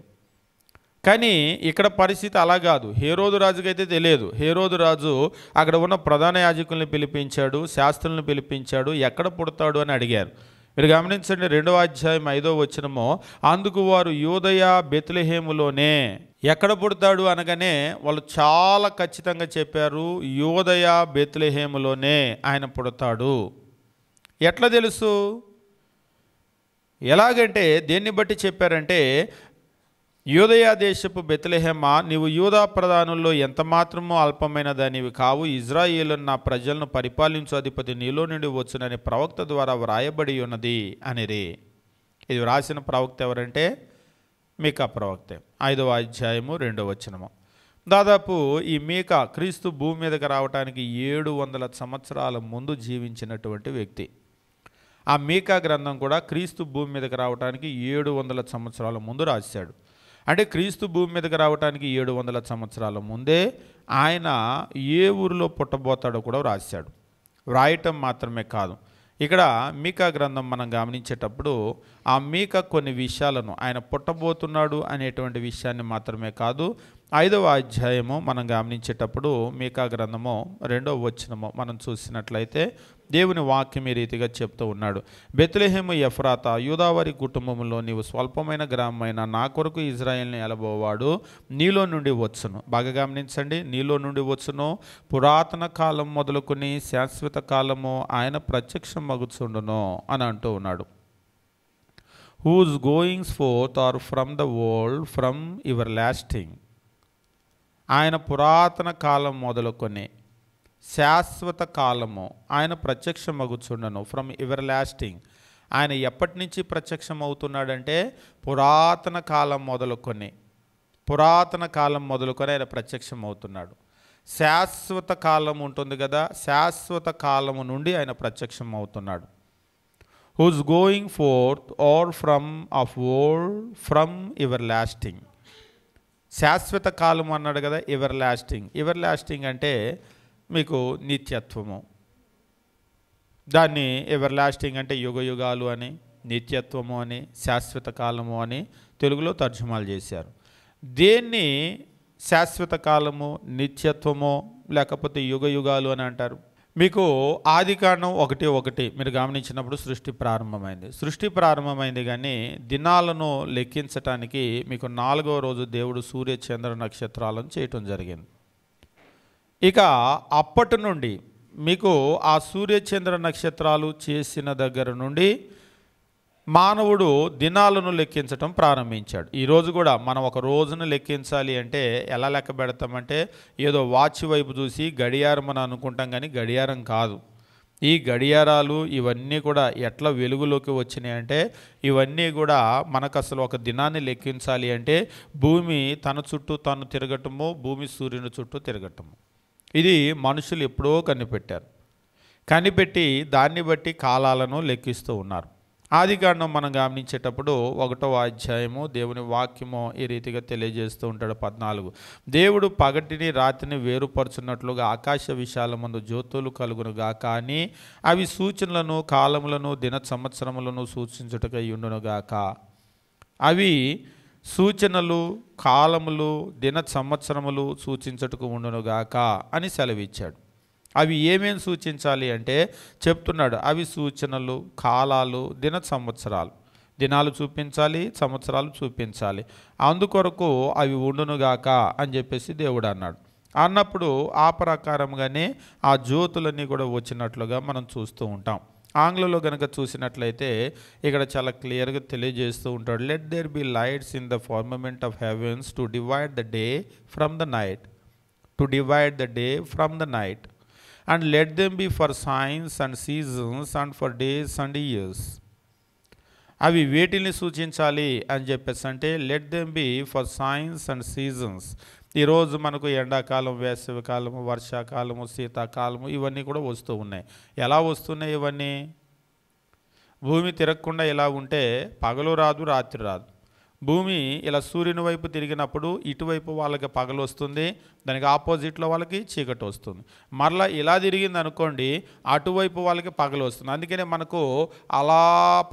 కానీ ఇక్కడ పరిస్థితి అలా కాదు. హేరోదు రాజుకైతే తెలియదు. హేరోదు రాజు అక్కడ ఉన్న ప్రధాన యాజకుల్ని పిలిపించాడు, శాస్త్రులను పిలిపించాడు, ఎక్కడ పుడతాడు అని అడిగారు. మీరు గమనించండి 2వ అధ్యాయం 5వ వచనము, అందుకు వారు యూదయ బెత్లెహేములోనే ఎక్కడ పుడతాడు అనగానే వాళ్ళు చాలా ఖచ్చితంగా చెప్పారు, యోదయ బెత్లెహేములోనే ఆయన పుడతాడు. ఎట్లా తెలుసు? ఎలాగంటే దేన్ని బట్టి చెప్పారంటే, యూదయ దేశపు బెత్లెహేమా, నీవు యూదా ప్రధానుల్లో ఎంత మాత్రమో అల్పమైన దానివి కావు, ఇజ్రాయేలు నా ప్రజలను పరిపాలించు అధిపతి నీలో నుండి వచ్చునని ప్రవక్త ద్వారా వ్రాయబడి ఉన్నది అనిరి. ఇది వ్రాసిన ప్రవక్త ఎవరంటే మీకా ప్రవక్తే. 5వ అధ్యాయము 2వ వచనము. దాదాపు ఈ మీకా క్రీస్తు భూమి మీదకి రావడానికి 700 సంవత్సరాల ముందు జీవించినటువంటి వ్యక్తి. ఆ మీకా గ్రంథం కూడా క్రీస్తు భూమి మీదకి రావడానికి 700 సంవత్సరాల ముందు రాశాడు. అంటే క్రీస్తు భూమి మీదకి రావడానికి 700 సంవత్సరాల ముందే ఆయన ఏ ఊరిలో పుట్టబోతాడో కూడా రాశాడు. వ్రాయటం మాత్రమే కాదు, ఇక్కడ మీకా గ్రంథం మనం గమనించేటప్పుడు ఆ మీకా కొన్ని విషయాలను, ఆయన పుట్టబోతున్నాడు అనేటువంటి విషయాన్ని మాత్రమే కాదు, 5వ అధ్యాయము మనం గమనించేటప్పుడు మీకా గ్రంథము 2వ వచనము మనం చూసినట్లయితే దేవుని వాక్యం ఈ రీతిగా చెప్తూ ఉన్నాడు. బెత్లెహేము ఎఫ్రాతా, యూదావారి కుటుంబంలో నీవు స్వల్పమైన గ్రామమైన నా కొరకు ఇజ్రాయేల్ని ఎలబోవాడు నీలో నుండి వచ్చును. బాగా గమనించండి, నీలో నుండి వచ్చును, పురాతన కాలం మొదలుకొని శాశ్వత కాలము ఆయన ప్రత్యక్షం మగుచుండును అని అంటూ ఉన్నాడు. Whose goings forth are from the world from everlasting. ఆయన పురాతన కాలం మొదలుకొని శాశ్వత కాలము ఆయన ప్రత్యక్షమగుచుండను. ఫ్రమ్ ఎవర్ లాస్టింగ్, ఆయన ఎప్పటి నుంచి ప్రత్యక్షం అవుతున్నాడంటే పురాతన కాలం మొదలుకొని ఆయన ప్రత్యక్షం అవుతున్నాడు. శాశ్వత కాలం ఉంటుంది కదా, శాశ్వత కాలము నుండి ఆయన ప్రత్యక్షం అవుతున్నాడు. Whose going forth are from of world from everlasting. శాశ్వత కాలం అన్నాడు కదా, ఎవర్ లాస్టింగ్ అంటే మీకు నిత్యత్వము. దాన్ని ఎవర్ లాస్టింగ్ అంటే యుగ యుగాలు అని, నిత్యత్వము అని, శాశ్వత కాలము అని తెలుగులో తర్జుమాలు చేశారు. దేన్ని శాశ్వత కాలము, నిత్యత్వము లేకపోతే యుగ యుగాలు అని అంటారు? మీకు ఆదికాండం 1:1 మీరు గమనించినప్పుడు సృష్టి ప్రారంభమైంది కానీ దినాలను లెక్కించటానికి మీకు 4వ రోజు దేవుడు సూర్య చంద్ర నక్షత్రాలను చేయటం జరిగింది. ఇక అప్పటి నుండి మీకు ఆ సూర్యచంద్ర నక్షత్రాలు చేసిన దగ్గర నుండి మానవుడు దినాలను లెక్కించటం ప్రారంభించాడు. ఈరోజు కూడా మనం ఒక రోజును లెక్కించాలి అంటే ఎలా లెక్క పెడతామంటే ఏదో వాచ్ వైపు చూసి గడియారం అని అనుకుంటాం, కానీ గడియారం కాదు. ఈ గడియారాలు ఇవన్నీ కూడా ఎట్లా వెలుగులోకి వచ్చినాయి అంటే ఇవన్నీ కూడా మనకు అసలు ఒక దినాన్ని లెక్కించాలి అంటే భూమి తన చుట్టూ తను తిరగటము, భూమి సూర్యుని చుట్టూ తిరగటము. ఇది మనుషులు ఎప్పుడో కనిపెట్టి దాన్ని బట్టి కాలాలను లెక్కిస్తూ ఉన్నారు. ఆదికాండం మనం గమనించేటప్పుడు 1వ అధ్యాయము దేవుని వాక్యము ఈ రీతిగా తెలియజేస్తూ ఉంటాడు. 14 దేవుడు పగటిని రాత్రిని వేరుపరుచున్నట్లుగా ఆకాశ విశాలమందు జ్యోతులు కలుగునుగా, కానీ అవి సూచనలను కాలములను దిన సంవత్సరములను సూచించుటకై ఉండునుగాక. అవి సూచనలు, కాలములు, దిన సంవత్సరములు సూచించుటకు ఉండునుగాక అని సెలవిచ్చాడు. అవి ఏమేమి సూచించాలి అంటే చెప్తున్నాడు, అవి సూచనలు, కాలాలు, సంవత్సరాలు, దినాలు చూపించాలి, సంవత్సరాలు చూపించాలి, అందుకొరకు అవి ఉండునుగాక అని చెప్పేసి దేవుడు అన్నాడు. అన్నప్పుడు ఆ ప్రకారంగానే ఆ జ్యోతులన్నీ కూడా వచ్చినట్లుగా మనం చూస్తూ ఉంటాం. ఆంగ్లంలో కనుక చూసినట్లయితే ఇక్కడ చాలా క్లియర్గా తెలియజేస్తూ ఉంటాడు. Let there be lights in the firmament of heavens to divide the day from the night and let them be for signs and seasons and for days and years. అవి వేటిని సూచించాలి అని చెప్పేసి అంటే let them be for science and seasons. ఈరోజు మనకు ఎండాకాలం, వేసవి కాలము, వర్షాకాలము, శీతాకాలము ఇవన్నీ కూడా వస్తూ ఉన్నాయి. ఎలా వస్తున్నాయి ఇవన్నీ? భూమి తిరగకుండా ఇలా ఉంటే పగలు రాదు, రాత్రి రాదు. భూమి ఇలా సూర్యుని వైపు తిరిగినప్పుడు ఇటువైపు వాళ్ళకి పగలు వస్తుంది, దానికి ఆపోజిట్లో వాళ్ళకి చీకటి వస్తుంది. మరలా ఇలా తిరిగింది అనుకోండి, అటువైపు వాళ్ళకి పగలు వస్తుంది. అందుకనే మనకు అలా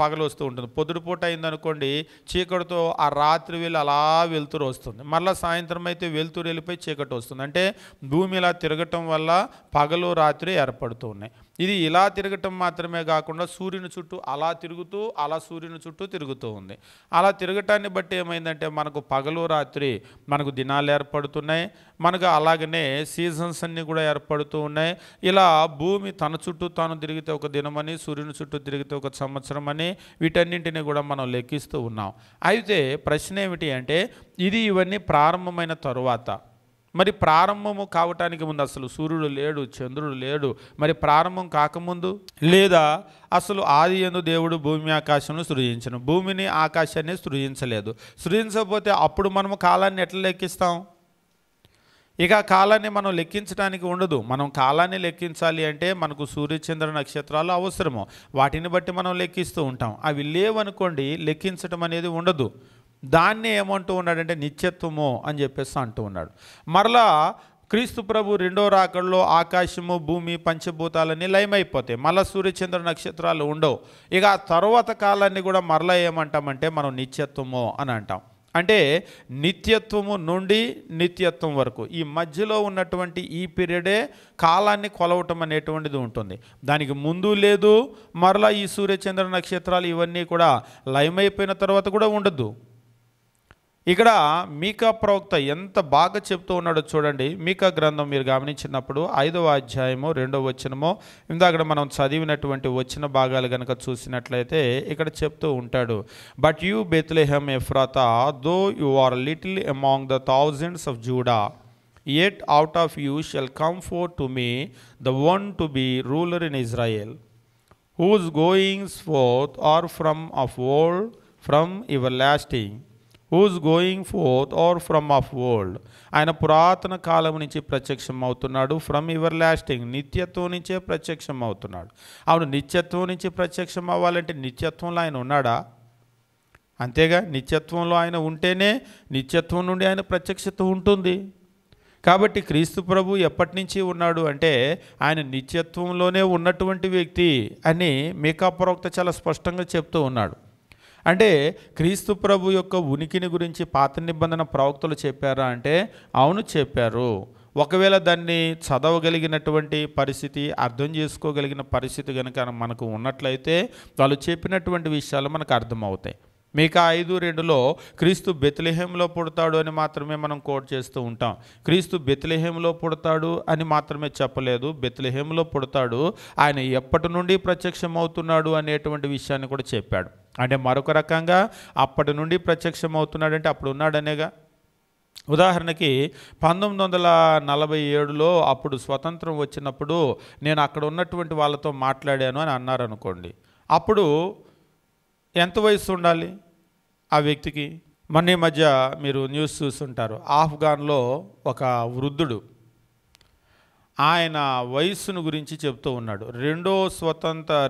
పగలు వస్తూ ఉంటుంది. పొద్దుటిపూట అయిందనుకోండి, చీకటితో ఆ రాత్రి వేళ అలా వెలుతురు వస్తుంది. మరలా సాయంత్రం అయితే వెలుతురు వెళ్ళిపోయి చీకటి వస్తుంది. అంటే భూమి ఇలా తిరగటం వల్ల పగలు రాత్రి ఏర్పడుతూ ఉన్నాయి. ఇది ఇలా తిరగటం మాత్రమే కాకుండా సూర్యుని చుట్టూ అలా తిరుగుతూ అలా సూర్యుని చుట్టూ తిరుగుతూ ఉంది. అలా తిరగటాన్ని బట్టి ఏమైందంటే మనకు పగలు రాత్రి మనకు దినాలు ఏర్పడుతున్నాయి, మనకు అలాగనే సీజన్స్ అన్నీ కూడా ఏర్పడుతూ ఉన్నాయి. ఇలా భూమి తన చుట్టూ తాను తిరిగితే ఒక దినమని, సూర్యుని చుట్టూ తిరిగితే ఒక సంవత్సరం అని, వీటన్నింటినీ కూడా మనం లెక్కిస్తూ ఉన్నాం. అయితే ప్రశ్న ఏమిటి అంటే ఇవన్నీ ప్రారంభమైన తరువాత, మరి ప్రారంభము కావటానికి ముందు అసలు సూర్యుడు లేడు, చంద్రుడు లేడు, మరి ప్రారంభం కాకముందు లేదా అసలు ఆది యందు దేవుడు భూమి ఆకాశంను సృజించను, భూమిని ఆకాశాన్ని సృజించలేదు. సృజించకపోతే అప్పుడు మనము కాలాన్ని ఎట్లా లెక్కిస్తాం? ఇక కాలాన్ని మనం లెక్కించడానికి ఉండదు. మనం కాలాన్ని లెక్కించాలి అంటే మనకు సూర్యచంద్ర నక్షత్రాలు అవసరము, వాటిని బట్టి మనం లెక్కిస్తూ ఉంటాం. అవి లేవనుకోండి లెక్కించడం అనేది ఉండదు. దాన్ని ఏమంటూ ఉన్నాడంటే నిత్యత్వము అని చెప్పేసి అంటూ ఉన్నాడు. మరలా క్రీస్తు ప్రభు రెండో రాకడలో ఆకాశము భూమి పంచభూతాలన్నీ లయమైపోతాయి, మళ్ళీ సూర్యచంద్ర నక్షత్రాలు ఉండవు. ఇక ఆ తర్వాత కాలాన్ని కూడా మరలా ఏమంటామంటే మనం నిత్యత్వము అని అంటాం. అంటే నిత్యత్వము నుండి నిత్యత్వం వరకు ఈ మధ్యలో ఉన్నటువంటి ఈ పీరియడే కాలాన్ని కొలవటం అనేటువంటిది ఉంటుంది. దానికి ముందు లేదు, మరలా ఈ సూర్యచంద్ర నక్షత్రాలు ఇవన్నీ కూడా లయమైపోయిన తర్వాత కూడా ఉండదు. ఇక్కడ మీకా ప్రవక్త ఎంత బాగా చెప్తూ ఉన్నాడో చూడండి. మీకా గ్రంథం మీరు గమనించినప్పుడు 5వ అధ్యాయము 2వ వచనము, ఇందాక మనం చదివినటువంటి వచ్చిన భాగాలు కనుక చూసినట్లయితే ఇక్కడ చెప్తూ ఉంటాడు, but you Bethlehem Ephratah though you are little among the thousands of Judah, yet out of you shall come forth to me the one to be ruler in Israel, whose goings forth are from of old, from everlasting, whose going forth or from of old. ఆయన పురాతన కాలం నుంచి ప్రత్యక్షం అవుతున్నాడు. ఫ్రమ్ ఎవర్ లాస్టింగ్, నిత్యత్వం నుంచే ప్రత్యక్షం అవుతున్నాడు. అవును, నిత్యత్వం నుంచి ప్రత్యక్షం అవ్వాలంటే నిత్యత్వంలో ఆయన ఉన్నాడా? అంతేగా, నిత్యత్వంలో ఆయన ఉంటేనే నిత్యత్వం నుండి ఆయన ప్రత్యక్షత ఉంటుంది. కాబట్టి క్రీస్తు ప్రభు ఎప్పటి నుంచి ఉన్నాడు అంటే ఆయన నిత్యత్వంలోనే ఉన్నటువంటి వ్యక్తి అని మీకా ప్రవక్త చాలా స్పష్టంగా చెప్తూ ఉన్నాడు. అంటే క్రీస్తు ప్రభు యొక్క ఉనికిని గురించి పాత నిబంధన ప్రవక్తలు చెప్పారా అంటే అవును చెప్పారు. ఒకవేళ దాన్ని చదవగలిగినటువంటి పరిస్థితి, అర్థం చేసుకోగలిగిన పరిస్థితి కనుక మనకు ఉన్నట్లయితే వాళ్ళు చెప్పినటువంటి విషయాలు మనకు అర్థమవుతాయి. మీకా 5:2లో క్రీస్తు బెత్లెహేంలో పుడతాడు అని మాత్రమే మనం కోట్ చేస్తూ ఉంటాం. క్రీస్తు బెత్లెహేంలో పుడతాడు అని మాత్రమే చెప్పలేదు, బెత్లెహేంలో పుడతాడు, ఆయన ఎప్పటి నుండి ప్రత్యక్షమవుతున్నాడు అనేటువంటి విషయాన్ని కూడా చెప్పాడు. అంటే మరొక రకంగా అప్పటి నుండి ప్రత్యక్షమవుతున్నాడంటే అప్పుడు ఉన్నాడనేగా. ఉదాహరణకి 1947లో అప్పుడు స్వతంత్రం వచ్చినప్పుడు నేను అక్కడ ఉన్నటువంటి వాళ్ళతో మాట్లాడాను అని అన్నారనుకోండి, అప్పుడు ఎంత వయసు ఉండాలి ఆ వ్యక్తికి? మొన్న ఈ మధ్య మీరు న్యూస్ చూస్తుంటారు, ఆఫ్ఘన్లో ఒక వృద్ధుడు ఆయన వయస్సును గురించి చెప్తూ ఉన్నాడు.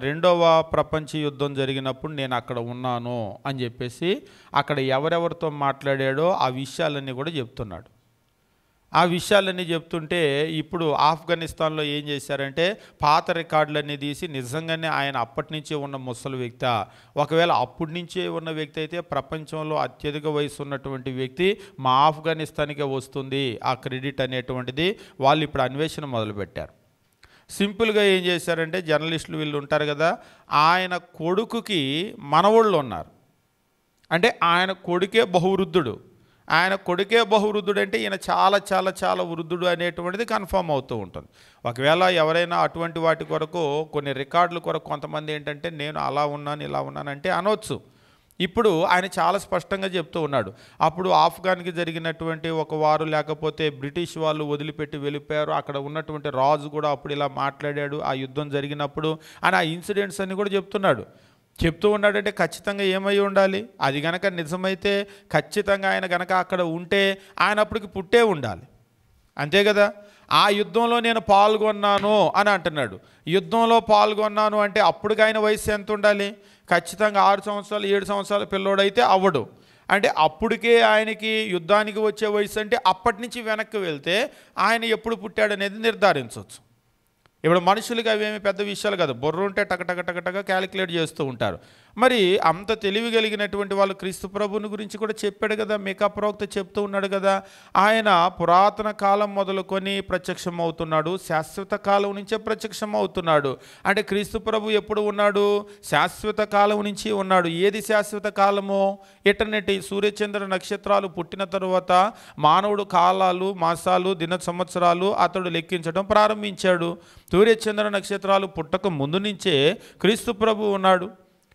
రెండవ ప్రపంచ యుద్ధం జరిగినప్పుడు నేను అక్కడ ఉన్నాను అని చెప్పేసి అక్కడ ఎవరెవరితో మాట్లాడాడో ఆ విషయాలన్నీ కూడా చెప్తున్నాడు. ఆ విషయాలన్నీ చెప్తుంటే ఇప్పుడు ఆఫ్ఘనిస్తాన్లో ఏం చేశారంటే పాత రికార్డులన్నీ తీసి నిజంగానే ఆయన అప్పటి నుంచే ఉన్న ముసలి వ్యక్తి, ఒకవేళ అప్పటి నుంచే ఉన్న వ్యక్తి అయితే ప్రపంచంలో అత్యధిక వయసు ఉన్నటువంటి వ్యక్తి మా ఆఫ్ఘనిస్తాన్కే వస్తుంది ఆ క్రెడిట్ అనేటువంటిది వాళ్ళు ఇప్పుడు అన్వేషణ మొదలుపెట్టారు. సింపుల్గా ఏం చేశారంటే జర్నలిస్టులు వీళ్ళు ఉంటారు కదా, ఆయన కొడుకుకి మనవళ్ళు ఉన్నారు. అంటే ఆయన కొడుకే బహువృద్ధుడు, ఆయన కొడుకే బహువృద్ధుడు అంటే ఈయన చాలా చాలా చాలా వృద్ధుడు అనేటువంటిది కన్ఫర్మ్ అవుతూ ఉంటుంది. ఒకవేళ ఎవరైనా అటువంటి వాటి కొరకు కొన్ని రికార్డుల కొరకు కొంతమంది ఏంటంటే నేను అలా ఉన్నాను ఇలా ఉన్నానంటే అనవచ్చు. ఇప్పుడు ఆయన చాలా స్పష్టంగా చెప్తూ ఉన్నాడు, అప్పుడు ఆఫ్ఘన్కి జరిగినటువంటి ఒక వారు లేకపోతే బ్రిటిష్ వాళ్ళు వదిలిపెట్టి వెళ్ళిపోయారు, అక్కడ ఉన్నటువంటి రాజు కూడా అప్పుడు ఇలా మాట్లాడాడు ఆ యుద్ధం జరిగినప్పుడు అని ఆ ఇన్సిడెంట్స్ అన్నీ కూడా చెప్తూ ఉన్నాడంటే ఖచ్చితంగా ఏమై ఉండాలి? అది గనక నిజమైతే ఖచ్చితంగా ఆయన గనక అక్కడ ఉంటే ఆయన అప్పటికి పుట్టే ఉండాలి, అంతే కదా. ఆ యుద్ధంలో నేను పాల్గొన్నాను అని అంటున్నాడు. యుద్ధంలో పాల్గొన్నాను అంటే అప్పటికి ఆయన వయసు ఎంత ఉండాలి? ఖచ్చితంగా 6 సంవత్సరాలు 7 సంవత్సరాల పిల్లోడైతే అవ్వడు. అంటే అప్పటికే ఆయనకి యుద్ధానికి వచ్చే వయసు అంటే అప్పటి నుంచి వెనక్కి వెళ్తే ఆయన ఎప్పుడు పుట్టాడనేది నిర్ధారించవచ్చు. ఇప్పుడు మనుషులకి అవేమి పెద్ద విషయాలు కాదు, బుర్ర ఉంటే టక క్యాలిక్యులేట్ చేస్తూ ఉంటారు. మరి అంత తెలివి కలిగినటువంటి వాళ్ళు క్రీస్తు ప్రభువుని గురించి కూడా చెప్పాడు కదా, మీకా ప్రవక్త చెప్తూ ఉన్నాడు కదా, ఆయన పురాతన కాలం మొదలుకొని ప్రత్యక్షం అవుతున్నాడు, శాశ్వత కాలం నుంచే ప్రత్యక్షం అవుతున్నాడు. అంటే క్రీస్తు ప్రభు ఎప్పుడు ఉన్నాడు? శాశ్వత కాలం నుంచి ఉన్నాడు. ఏది శాశ్వత కాలము? ఎటర్నిటీ. సూర్యచంద్ర నక్షత్రాలు పుట్టిన తరువాత మానవుడు కాలాలు, మాసాలు, దిన సంవత్సరాలు అతడు లెక్కించడం ప్రారంభించాడు. సూర్యచంద్ర నక్షత్రాలు పుట్టక ముందు నుంచే క్రీస్తు ప్రభు ఉన్నాడు.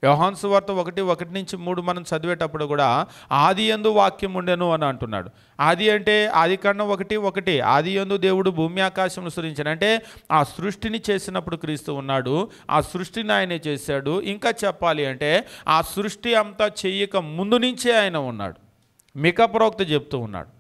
యోహాను సువార్త 1:1-3 మనం చదివేటప్పుడు కూడా ఆది యందు వాక్యం ఉండెను అని అంటున్నాడు. ఆది అంటే ఆది కాండం 1:1, ఆది యందు దేవుడు భూమి ఆకాశమును సృజించాడు. అంటే ఆ సృష్టిని చేసినప్పుడు క్రీస్తు ఉన్నాడు, ఆ సృష్టిని ఆయనే చేశాడు. ఇంకా చెప్పాలి అంటే ఆ సృష్టి అంతా చెయ్యక ముందు నుంచే ఆయన ఉన్నాడు. మీకా ప్రవక్త చెప్తూ ఉన్నాడు.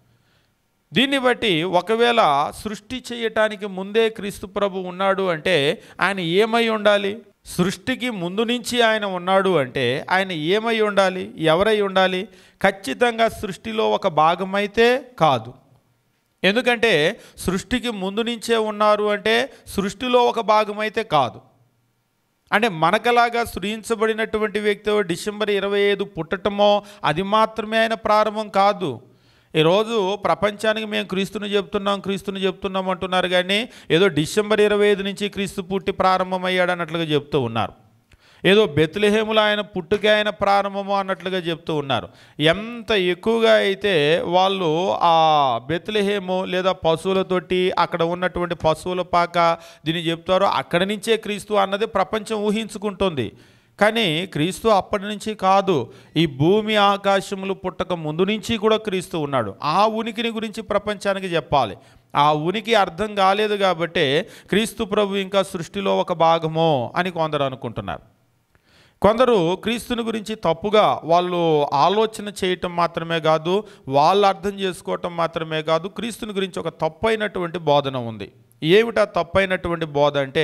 దీన్ని బట్టి ఒకవేళ సృష్టి చేయటానికి ముందే క్రీస్తు ప్రభు ఉన్నాడు అంటే ఆయన ఏమై ఉండాలి? సృష్టికి ముందు నుంచి ఆయన ఉన్నాడు అంటే ఆయన ఏమై ఉండాలి? ఎవరై ఉండాలి? ఖచ్చితంగా సృష్టిలో ఒక భాగమైతే కాదు. ఎందుకంటే సృష్టికి ముందు నుంచే ఉన్నారు అంటే సృష్టిలో ఒక భాగమైతే కాదు. అంటే మనకలాగా సృజించబడినటువంటి వ్యక్తి డిసెంబర్ 25 పుట్టటమో అది మాత్రమే ఆయన ప్రారంభం కాదు. ఈరోజు ప్రపంచానికి మేము క్రీస్తుని చెప్తున్నాం అంటున్నారు, కానీ ఏదో డిసెంబర్ 25 నుంచి క్రీస్తు పుట్టి ప్రారంభమయ్యాడు అన్నట్లుగా చెప్తూ ఉన్నారు. ఏదో బెత్లెహేములో ఆయన పుట్టుకే ఆయన ప్రారంభము అన్నట్లుగా చెప్తూ ఉన్నారు. ఎంత ఎక్కువగా అయితే వాళ్ళు ఆ బెత్లెహేము లేదా పశువులతోటి అక్కడ ఉన్నటువంటి పశువుల పాక దీన్ని చెప్తారో అక్కడి నుంచే క్రీస్తు అన్నది ప్రపంచం ఊహించుకుంటుంది. కానీ క్రీస్తు అప్పటి నుంచి కాదు, ఈ భూమి ఆకాశములు పుట్టక ముందు నుంచి కూడా క్రీస్తు ఉన్నాడు. ఆ ఉనికిని గురించి ప్రపంచానికి చెప్పాలి. ఆ ఉనికి అర్థం కాలేదు కాబట్టే క్రీస్తు ప్రభు ఇంకా సృష్టిలో ఒక భాగమో అని కొందరు అనుకుంటున్నారు. కొందరు క్రీస్తుని గురించి తప్పుగా వాళ్ళు ఆలోచన చేయటం మాత్రమే కాదు, వాళ్ళు అర్థం చేసుకోవటం మాత్రమే కాదు, క్రీస్తుని గురించి ఒక తప్పైనటువంటి బోధన ఉంది. ఏమిటా తప్పైనటువంటి బోధ అంటే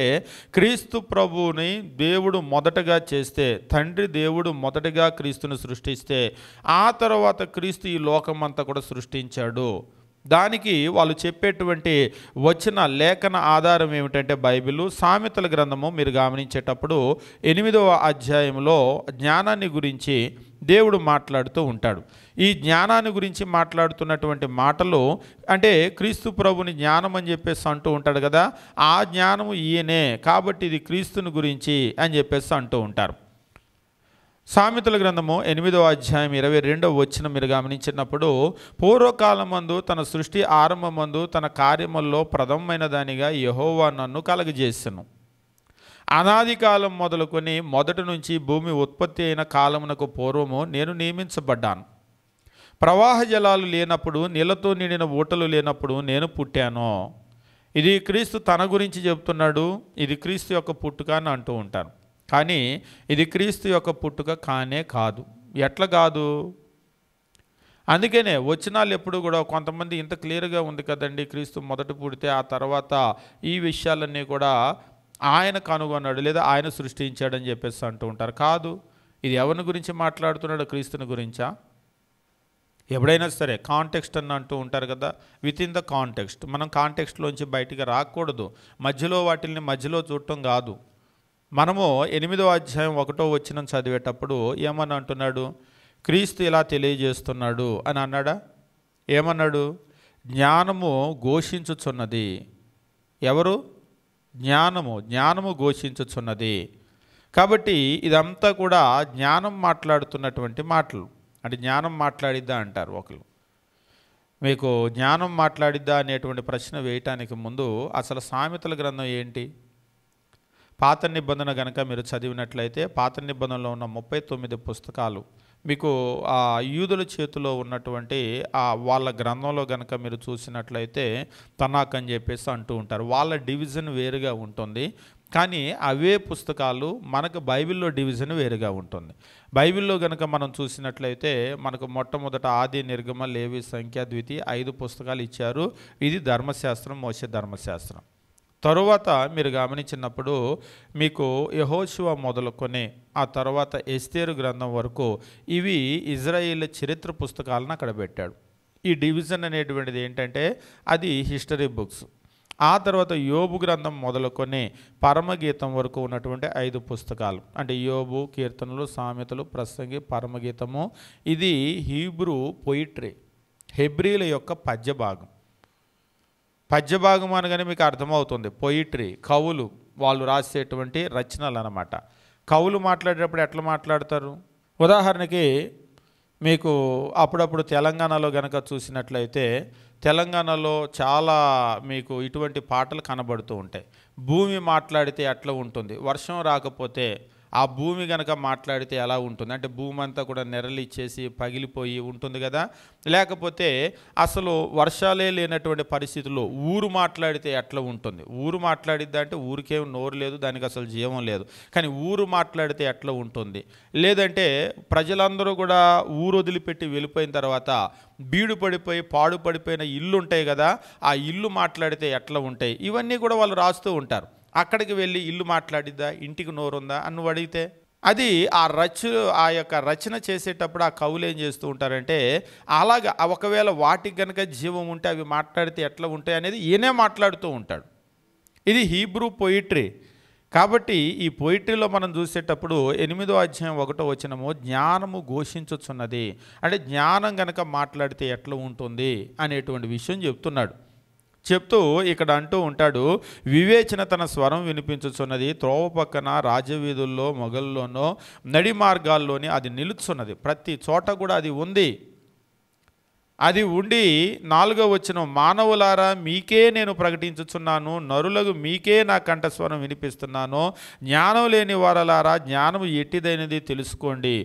క్రీస్తు ప్రభువుని దేవుడు మొదటగా చేస్తే, తండ్రి దేవుడు మొదటగా క్రీస్తుని సృష్టిస్తే ఆ తర్వాత క్రీస్తు ఈ లోకమంతా కూడా సృష్టించాడు. దానికి వాళ్ళు చెప్పేటువంటి వచ్చిన లేఖన ఆధారం ఏమిటంటే బైబిల్, సామెతల గ్రంథము మీరు గమనించేటప్పుడు 8వ అధ్యాయంలో జ్ఞానాన్ని గురించి దేవుడు మాట్లాడుతూ ఉంటాడు. ఈ జ్ఞానాన్ని గురించి మాట్లాడుతున్నటువంటి మాటలు అంటే క్రీస్తు ప్రభుని జ్ఞానం అని చెప్పేసి అంటూ ఉంటాడు కదా, ఆ జ్ఞానము ఈయనే కాబట్టి ఇది క్రీస్తుని గురించి అని చెప్పేసి అంటూ ఉంటారు. సామెతల గ్రంథము 8వ అధ్యాయం 22వ వచనం మీరు గమనించినప్పుడు, పూర్వకాలమందు తన సృష్టి ఆరంభమందు తన కార్యముల్లో ప్రథమమైన దానిగా యెహోవా నన్ను కలగజేసెను. అనాది కాలం మొదలుకొని మొదటి నుంచి భూమి ఉత్పత్తి అయిన కాలమునకు పూర్వము నేను నియమించబడ్డాను. ప్రవాహ జలాలు లేనప్పుడు, నీళ్లతో నిండిన ఊటలు లేనప్పుడు నేను పుట్టాను. ఇది క్రీస్తు తన గురించి చెప్తున్నాడు. ఇది క్రీస్తు యొక్క పుట్టుక అని అంటూ ఉంటాను. కానీ ఇది క్రీస్తు యొక్క పుట్టుక కానే కాదు. ఎట్లా కాదు? అందుకనే వచనాలు ఎప్పుడు కూడా కొంతమంది ఇంత క్లియర్గా ఉంది కదండి, క్రీస్తు మొదట పుడితే ఆ తర్వాత ఈ విషయాలన్నీ కూడా ఆయన కనుగొన్నాడు లేదా ఆయన సృష్టించాడని చెప్పేసి అంటూ ఉంటారు. కాదు, ఇది ఎవరిని గురించి మాట్లాడుతున్నాడు? క్రీస్తుని గురించా? ఎప్పుడైనా సరే కాంటెక్స్ట్ అని అంటూ ఉంటారు కదా, విత్ ఇన్ ద కాంటెక్స్ట్. మనం కాంటెక్స్ట్లోంచి బయటికి రాకూడదు, మధ్యలో వాటిల్ని మధ్యలో చూడటం కాదు. మనము 8వ అధ్యాయం 1వ వచనం చదివేటప్పుడు ఏమని అంటున్నాడు? క్రీస్తు ఇలా తెలియజేస్తున్నాడు అని అన్నాడా? ఏమన్నాడు? జ్ఞానము ఘోషించుచున్నది. ఎవరు? జ్ఞానము ఘోషించుచున్నది. కాబట్టి ఇదంతా కూడా జ్ఞానం మాట్లాడుతున్నటువంటి మాటలు. అంటే జ్ఞానం మాట్లాడిద్దా అంటారు ఒకరు. మీకు జ్ఞానం మాట్లాడిద్దా అనేటువంటి ప్రశ్న వేయటానికి ముందు అసలు సామెతల గ్రంథం ఏంటి? పాత నిబంధన కనుక మీరు చదివినట్లయితే పాత నిబంధనలో ఉన్న 39 పుస్తకాలు మీకు ఆ యూదుల చేతిలో ఉన్నటువంటి వాళ్ళ గ్రంథంలో కనుక మీరు చూసినట్లయితే తనాక్ అని చెప్పేసి అంటూ ఉంటారు. వాళ్ళ డివిజన్ వేరుగా ఉంటుంది, కానీ అవే పుస్తకాలు మనకు బైబిల్లో డివిజన్ వేరుగా ఉంటుంది. బైబిల్లో కనుక మనం చూసినట్లయితే మనకు మొట్టమొదట ఆది, నిర్గమ, లేవి, సంఖ్య, ద్వితీయ 5 పుస్తకాలు ఇచ్చారు. ఇది ధర్మశాస్త్రం, మోషే ధర్మశాస్త్రం. తరువాత మీరు గమనించినప్పుడు మీకు యెహోషువ మొదలుకొని ఆ తర్వాత ఎస్తేరు గ్రంథం వరకు ఇవి ఇజ్రాయేల్ చరిత్ర పుస్తకాలను అక్కడ పెట్టాడు. ఈ డివిజన్ అనేటువంటిది ఏంటంటే అది హిస్టరీ బుక్స్. ఆ తర్వాత యోబు గ్రంథం మొదలుకొని పరమగీతం వరకు ఉన్నటువంటి 5 పుస్తకాలు, అంటే యోబు, కీర్తనలు, సామెతలు, ప్రసంగి, పరమగీతము. ఇది హీబ్రూ పొయిట్రీ, హెబ్రీల యొక్క పద్యభాగం. పద్యభాగం అనగానే మీకు అర్థమవుతుంది, పొయిట్రీ, కవులు వాళ్ళు రాసేటువంటి రచనలు అన్నమాట. కవులు మాట్లాడేటప్పుడు ఎట్లా మాట్లాడతారు? ఉదాహరణకి మీకు అప్పుడప్పుడు తెలంగాణలో గనక చూసినట్లయితే తెలంగాణలో చాలా మీకు ఇటువంటి పాటలు కనబడుతూ ఉంటాయి. భూమి మాట్లాడితే ఎట్లా ఉంటుంది, వర్షం రాకపోతే ఆ భూమి గనక మాట్లాడితే ఎలా ఉంటుంది, అంటే భూమి అంతా కూడా నెరలిచ్చేసి పగిలిపోయి ఉంటుంది కదా. లేకపోతే అసలు వర్షాలే లేనటువంటి పరిస్థితుల్లో ఊరు మాట్లాడితే ఎట్లా ఉంటుంది, ఊరు మాట్లాడిద్దా అంటే ఊరికేం నోరు లేదు, దానికి అసలు జీవం లేదు, కానీ ఊరు మాట్లాడితే ఎట్లా ఉంటుంది. లేదంటే ప్రజలందరూ కూడా ఊరు వదిలిపెట్టి వెళ్ళిపోయిన తర్వాత బీడు పడిపోయి పాడు పడిపోయిన ఇల్లు ఉంటాయి కదా, ఆ ఇల్లు మాట్లాడితే ఎట్లా ఉంటాయి, ఇవన్నీ కూడా వాళ్ళు రాస్తూ ఉంటారు. అక్కడికి వెళ్ళి ఇల్లు మాట్లాడిద్దా, ఇంటికి నోరుందా అని నువ్వు అడిగితే, అది ఆ యొక్క రచన చేసేటప్పుడు ఆ కవులు ఏం చేస్తూ ఉంటారంటే అలాగా ఒకవేళ వాటికి కనుక జీవం ఉంటే అవి మాట్లాడితే ఎట్లా ఉంటాయి అనేది ఈయనే మాట్లాడుతూ ఉంటాడు. ఇది హీబ్రూ పొయిట్రీ. కాబట్టి ఈ పొయిట్రీలో మనం చూసేటప్పుడు 8వ అధ్యాయం 1వ వచనము, జ్ఞానము ఘోషించుచున్నది, అంటే జ్ఞానం కనుక మాట్లాడితే ఎట్లా ఉంటుంది అనేటువంటి విషయం చెప్తున్నాడు. చెప్తూ ఇక్కడ అంటూ ఉంటాడు, వివేచన తన స్వరం వినిపించుచున్నది, త్రోవ పక్కన రాజవీధుల్లో మొగల్లోనో నడి మార్గాల్లోని అది నిలుచున్నది. ప్రతి చోట కూడా అది ఉంది. అది ఉండి 4వ వచనం, మానవులారా మీకే నేను ప్రకటించుచున్నాను, నరులకు మీకే నా కంఠస్వరం వినిపిస్తున్నాను, జ్ఞానం లేని వారలారా జ్ఞానము ఎట్టిదైనది తెలుసుకోండి,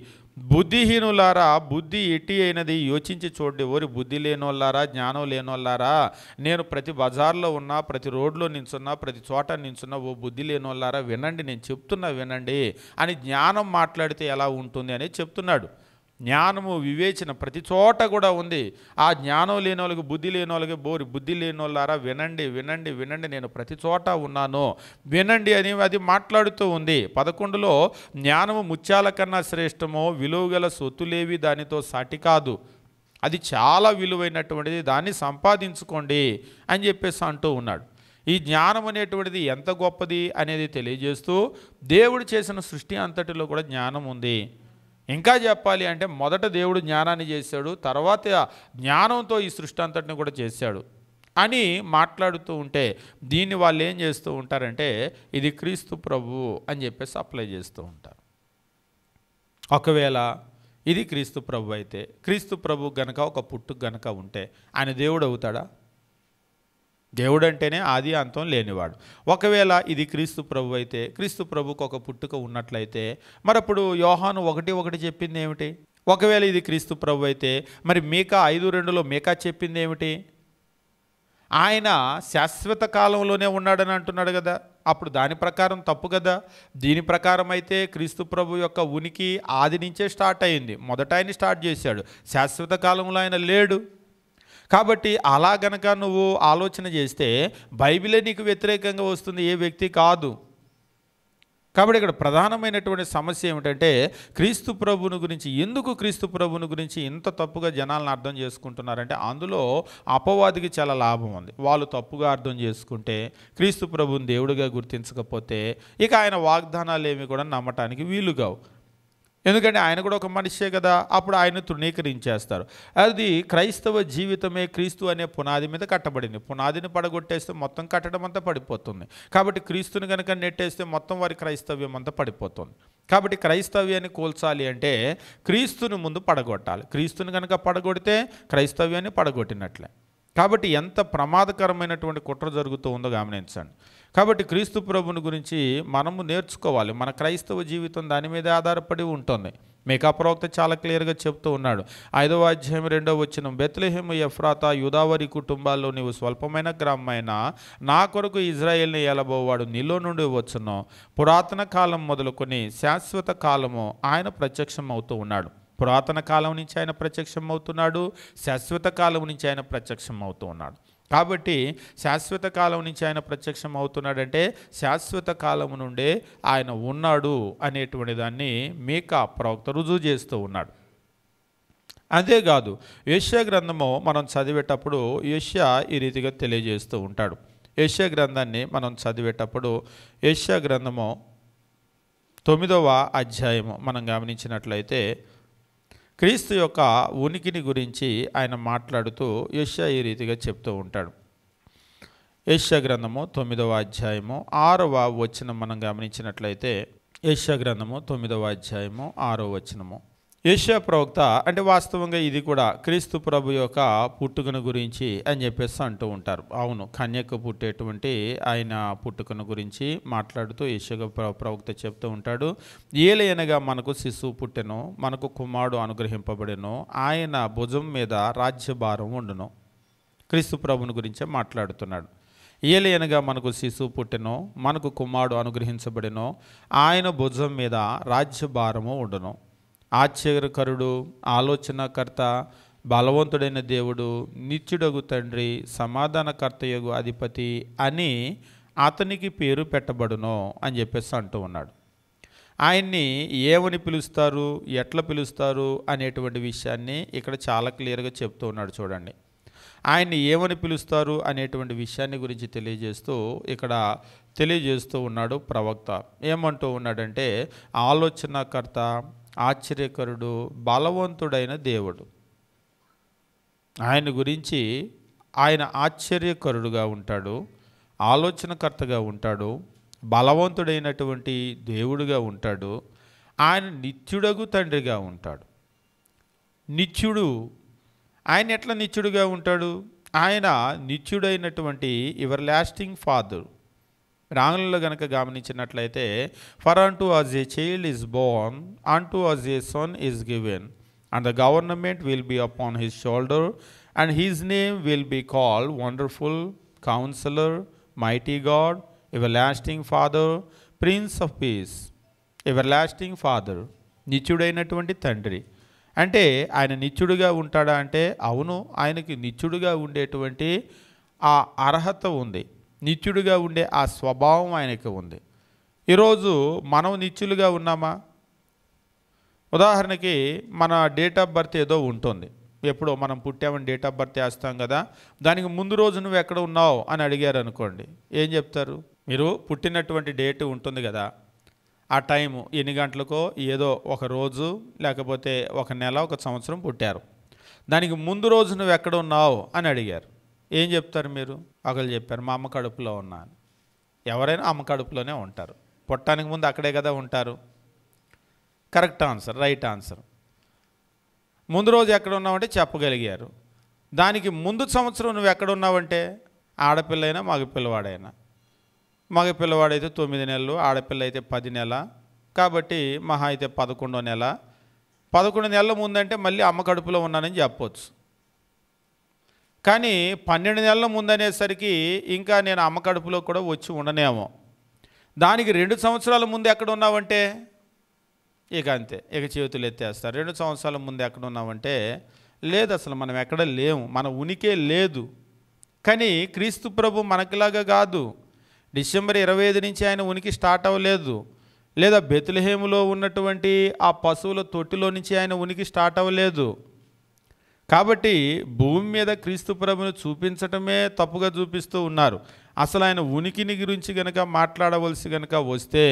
బుద్ధిహీనులారా బుద్ధి ఎట్టి అయినది యోచించి చూడండి. ఓరి బుద్ధి లేనోళ్ళారా, జ్ఞానం లేనోళ్ళారా, నేను ప్రతి బజార్లో ఉన్నా, ప్రతి రోడ్లో నించున్నా, ప్రతి చోట నించున్నా, ఓ బుద్ధి లేనోళ్ళారా వినండి, నేను చెప్తున్నా వినండి అని జ్ఞానం మాట్లాడితే ఎలా ఉంటుంది అని చెప్తున్నాడు. జ్ఞానము వివేచన ప్రతి చోట కూడా ఉంది. ఆ జ్ఞానం లేని వాళ్ళకి, బుద్ధి లేని వాళ్ళకి, బుద్ధి లేని వాళ్ళారా వినండి వినండి వినండి, నేను ప్రతి చోట ఉన్నాను వినండి అని అది మాట్లాడుతూ ఉంది. 11లో, జ్ఞానము ముత్యాల కన్నా శ్రేష్టమో, విలువగల సొత్తులేవి దానితో సాటి కాదు, అది చాలా విలువైనటువంటిది, దాన్ని సంపాదించుకోండి అని చెప్పేసి అంటూ ఉన్నాడు. ఈ జ్ఞానం అనేటువంటిది ఎంత గొప్పది అనేది తెలియజేస్తూ, దేవుడు చేసిన సృష్టి అంతటిలో కూడా జ్ఞానం ఉంది. ఇంకా చెప్పాలి అంటే మొదట దేవుడు జ్ఞానాన్ని చేశాడు, తర్వాత జ్ఞానంతో ఈ సృష్టి అంతటిని కూడా చేశాడు అని మాట్లాడుతూ ఉంటే, దీన్ని వాళ్ళు ఏం చేస్తూ ఉంటారంటే ఇది క్రీస్తు ప్రభువు అని చెప్పేసి అప్లై చేస్తూ ఉంటారు. ఒకవేళ ఇది క్రీస్తు ప్రభు అయితే, క్రీస్తు ప్రభు గనక ఒక పుట్టుక గనక ఉంటే ఆయన దేవుడు అవుతాడా? దేవుడు అంటేనే ఆది అంతం లేనివాడు. ఒకవేళ ఇది క్రీస్తు ప్రభు అయితే, క్రీస్తు ప్రభుకు ఒక పుట్టుక ఉన్నట్లయితే, మరి అప్పుడు యోహాను 1:1 చెప్పింది ఏమిటి? ఒకవేళ ఇది క్రీస్తు ప్రభు అయితే మరి మీకా 5:2లో మీకా చెప్పింది ఏమిటి? ఆయన శాశ్వత కాలంలోనే ఉన్నాడని అంటున్నాడు కదా. అప్పుడు దాని ప్రకారం తప్పు కదా. దీని ప్రకారం అయితే క్రీస్తు ప్రభు యొక్క ఉనికి ఆది నుంచే స్టార్ట్ అయింది. మొదట ఆయన స్టార్ట్ చేశాడు, శాశ్వత కాలంలో ఆయన లేడు. కాబట్టి అలా గనక నువ్వు ఆలోచన చేస్తే బైబిలే నీకు వ్యతిరేకంగా వస్తుంది, ఏ వ్యక్తి కాదు. కాబట్టి ఇక్కడ ప్రధానమైనటువంటి సమస్య ఏమిటంటే క్రీస్తు ప్రభువుని గురించి, ఎందుకు క్రీస్తు ప్రభువుని గురించి ఇంత తప్పుగా జనాలను అర్థం చేసుకుంటున్నారంటే అందులో అపవాదికి చాలా లాభం ఉంది. వాళ్ళు తప్పుగా అర్థం చేసుకుంటే, క్రీస్తు ప్రభువుని దేవుడిగా గుర్తించకపోతే ఇక ఆయన వాగ్దానాలు ఏమి కూడా నమ్మటానికి వీలుగావు. ఎందుకంటే ఆయన కూడా ఒక మనిషే కదా. అప్పుడు ఆయన తృణీకరించేస్తారు. అది క్రైస్తవ జీవితమే క్రీస్తు అనే పునాది మీద కట్టబడింది. పునాదిని పడగొట్టేస్తే మొత్తం కట్టడం అంతా పడిపోతుంది. కాబట్టి క్రీస్తుని కనుక నెట్టేస్తే మొత్తం వారి క్రైస్తవ్యం అంతా పడిపోతుంది. కాబట్టి క్రైస్తవ్యాన్ని కూల్చాలి అంటే క్రీస్తుని ముందు పడగొట్టాలి. క్రీస్తుని కనుక పడగొడితే క్రైస్తవ్యాన్ని పడగొట్టినట్లే. కాబట్టి ఎంత ప్రమాదకరమైనటువంటి కుట్ర జరుగుతూ ఉందో గమనించండి. కాబట్టి క్రీస్తు ప్రభుని గురించి మనము నేర్చుకోవాలి. మన క్రైస్తవ జీవితం దాని మీద ఆధారపడి ఉంటుంది. మీకా ప్రవక్త చాలా క్లియర్గా చెప్తూ ఉన్నాడు. 5వ అధ్యాయం 2వ వచనం, బెత్లెహేము ఎఫ్రాతా యూదావరి కుటుంబాల్లో నీవు స్వల్పమైన గ్రామమైన నా కొరకు ఇజ్రాయేల్ని ఏలబోవాడు నీలో నుండి వచ్చును. పురాతన కాలం మొదలుకొని శాశ్వత కాలము ఆయన ప్రత్యక్షం అవుతూ ఉన్నాడు. పురాతన కాలం నుంచి ఆయన ప్రత్యక్షం అవుతున్నాడు, శాశ్వత కాలం నుంచి ఆయన ప్రత్యక్షం అవుతూ ఉన్నాడు. కాబట్టి శాశ్వత కాలం నుంచి ఆయన ప్రత్యక్షం అవుతున్నాడంటే శాశ్వత కాలం నుండే ఆయన ఉన్నాడు అనేటువంటి దాన్ని మీకా ప్రవక్త రుజువు చేస్తూ ఉన్నాడు. అంతేకాదు యెషయా గ్రంథము మనం చదివేటప్పుడు యెషయా ఈ రీతిగా తెలియజేస్తూ ఉంటాడు. యెషయా గ్రంథాన్ని మనం చదివేటప్పుడు యెషయా గ్రంథము 9వ అధ్యాయము మనం గమనించినట్లయితే క్రీస్తు యొక్క ఉనికిని గురించి ఆయన మాట్లాడుతూ యెషయా ఈ రీతిగా చెప్తూ ఉంటాడు. యెషయా గ్రంథము 9వ అధ్యాయము 6వ వచనం మనం గమనించినట్లయితే యెషయా గ్రంథము 9వ అధ్యాయము 6వ వచనము. యెషయా ప్రవక్త అంటే వాస్తవంగా ఇది కూడా క్రీస్తు ప్రభు యొక్క పుట్టుకను గురించి అని చెప్పేసి అంటూ ఉంటారు. అవును, కన్యకు పుట్టేటువంటి ఆయన పుట్టుకను గురించి మాట్లాడుతూ యెషయా ప్రవక్త చెప్తూ ఉంటాడు. ఏలయనగా మనకు శిశువు పుట్టెను, మనకు కుమారుడు అనుగ్రహింపబడెను, ఆయన భుజం మీద రాజ్యభారం ఉండును. క్రీస్తు ప్రభుని గురించే మాట్లాడుతున్నాడు. ఏలయనగా మనకు శిశువు పుట్టెను, మనకు కుమారుడు అనుగ్రహించబడెను, ఆయన భుజం మీద రాజ్యభారము ఉండును. ఆశ్చర్యకరుడు, ఆలోచనకర్త, బలవంతుడైన దేవుడు, నిత్యుడగు తండ్రి, సమాధానకర్తయగు అధిపతి అని అతనికి పేరు పెట్టబడును అని చెప్పేసి అంటూ ఉన్నాడు. ఆయన్ని ఏమని పిలుస్తారు, ఎట్లా పిలుస్తారు అనేటువంటి విషయాన్ని ఇక్కడ చాలా క్లియర్గా చెప్తూ ఉన్నాడు. చూడండి, ఆయన్ని ఏమని పిలుస్తారు అనేటువంటి విషయాన్ని గురించి తెలియజేస్తూ ఉన్నాడు ప్రవక్త. ఏమంటూ ఉన్నాడంటే ఆలోచనకర్త, ఆశ్చర్యకరుడు, బలవంతుడైన దేవుడు. ఆయన గురించి ఆయన ఆశ్చర్యకరుడుగా ఉంటాడు, ఆలోచనకర్తగా ఉంటాడు, బలవంతుడైనటువంటి దేవుడుగా ఉంటాడు, ఆయన నిత్యుడగు తండ్రిగా ఉంటాడు. నిత్యుడు, ఆయన ఎట్లా నిత్యుడుగా ఉంటాడు? ఆయన నిత్యుడైనటువంటి ఎవర్ లాస్టింగ్ ఫాదర్. రాంగ్లలో గనక గమనించినట్లయితే for unto us a child is born, unto us a son is given, and the government will be upon his shoulder, and his name will be called wonderful counsellor, mighty God, ఎవర్ లాస్టింగ్ ఫాదర్, ప్రిన్స్ ఆఫ్ పీస్. ఎవర్ లాస్టింగ్ ఫాదర్, నిత్యుడైనటువంటి తండ్రి. అంటే ఆయన నిత్యుడుగా ఉంటాడా అంటే అవును, ఆయనకి నిత్యుడుగా ఉండేటువంటి ఆ అర్హత ఉంది, నిత్యుడిగా ఉండే ఆ స్వభావం ఆయనకి ఉంది. ఈరోజు మనం నిత్యులుగా ఉన్నామా? ఉదాహరణకి మన డేట్ ఆఫ్ బర్త్ ఏదో ఉంటుంది, ఎప్పుడో మనం పుట్టామని డేట్ ఆఫ్ బర్త్ వేస్తాం కదా, దానికి ముందు రోజు నువ్వు ఎక్కడ ఉన్నావు అని అడిగారు అనుకోండి, ఏం చెప్తారు? మీరు పుట్టినటువంటి డేట్ ఉంటుంది కదా, ఆ టైము ఎన్ని గంటలకో ఏదో ఒక రోజు లేకపోతే ఒక నెల ఒక సంవత్సరం పుట్టారు, దానికి ముందు రోజు నువ్వు ఎక్కడ ఉన్నావు అని అడిగారు, ఏం చెప్తారు మీరు? ఒకళ్ళు చెప్పారు మా అమ్మ కడుపులో ఉన్నాను. ఎవరైనా అమ్మ కడుపులోనే ఉంటారు, పుట్టడానికి ముందు అక్కడే కదా ఉంటారు. Correct answer, right answer. ముందు రోజు ఎక్కడ ఉన్నావంటే చెప్పగలిగారు. దానికి ముందు సంవత్సరం నువ్వు ఎక్కడ ఉన్నావంటే ఆడపిల్లైనా మగ పిల్లవాడైనా, మగ పిల్లవాడైతే 9 నెలలు, ఆడపిల్ల అయితే 10 నెల, కాబట్టి మహా అయితే 11వ నెల. 11 నెలల ముందంటే మళ్ళీ అమ్మ కడుపులో ఉన్నానని చెప్పవచ్చు. కానీ 12 నెలల ముందనేసరికి ఇంకా నేను అమ్మ కడుపులో కూడా వచ్చి ఉండనేమో. దానికి 2 సంవత్సరాల ముందు ఎక్కడ ఉన్నావంటే ఇక అంతే, ఇక చేతులు ఎత్తేస్తారు. 2 సంవత్సరాల ముందు ఎక్కడ ఉన్నావంటే లేదు, అసలు మనం ఎక్కడ లేము, మన ఉనికే లేదు. కానీ క్రీస్తు ప్రభు మనకిలాగా కాదు. డిసెంబర్ 25 నుంచి ఆయన ఉనికి స్టార్ట్ అవ్వలేదు, లేదా బెత్లెహేములో ఉన్నటువంటి ఆ పశువుల తొట్టిలో నుంచి ఆయన ఉనికి స్టార్ట్ అవ్వలేదు. కాబట్టి భూమి మీద క్రీస్తు ప్రభుని చూపించటమే తప్పుగా చూపిస్తూ ఉన్నారు. అసలు ఆయన ఉనికిని గురించి కనుక మాట్లాడవలసి కనుక వస్తే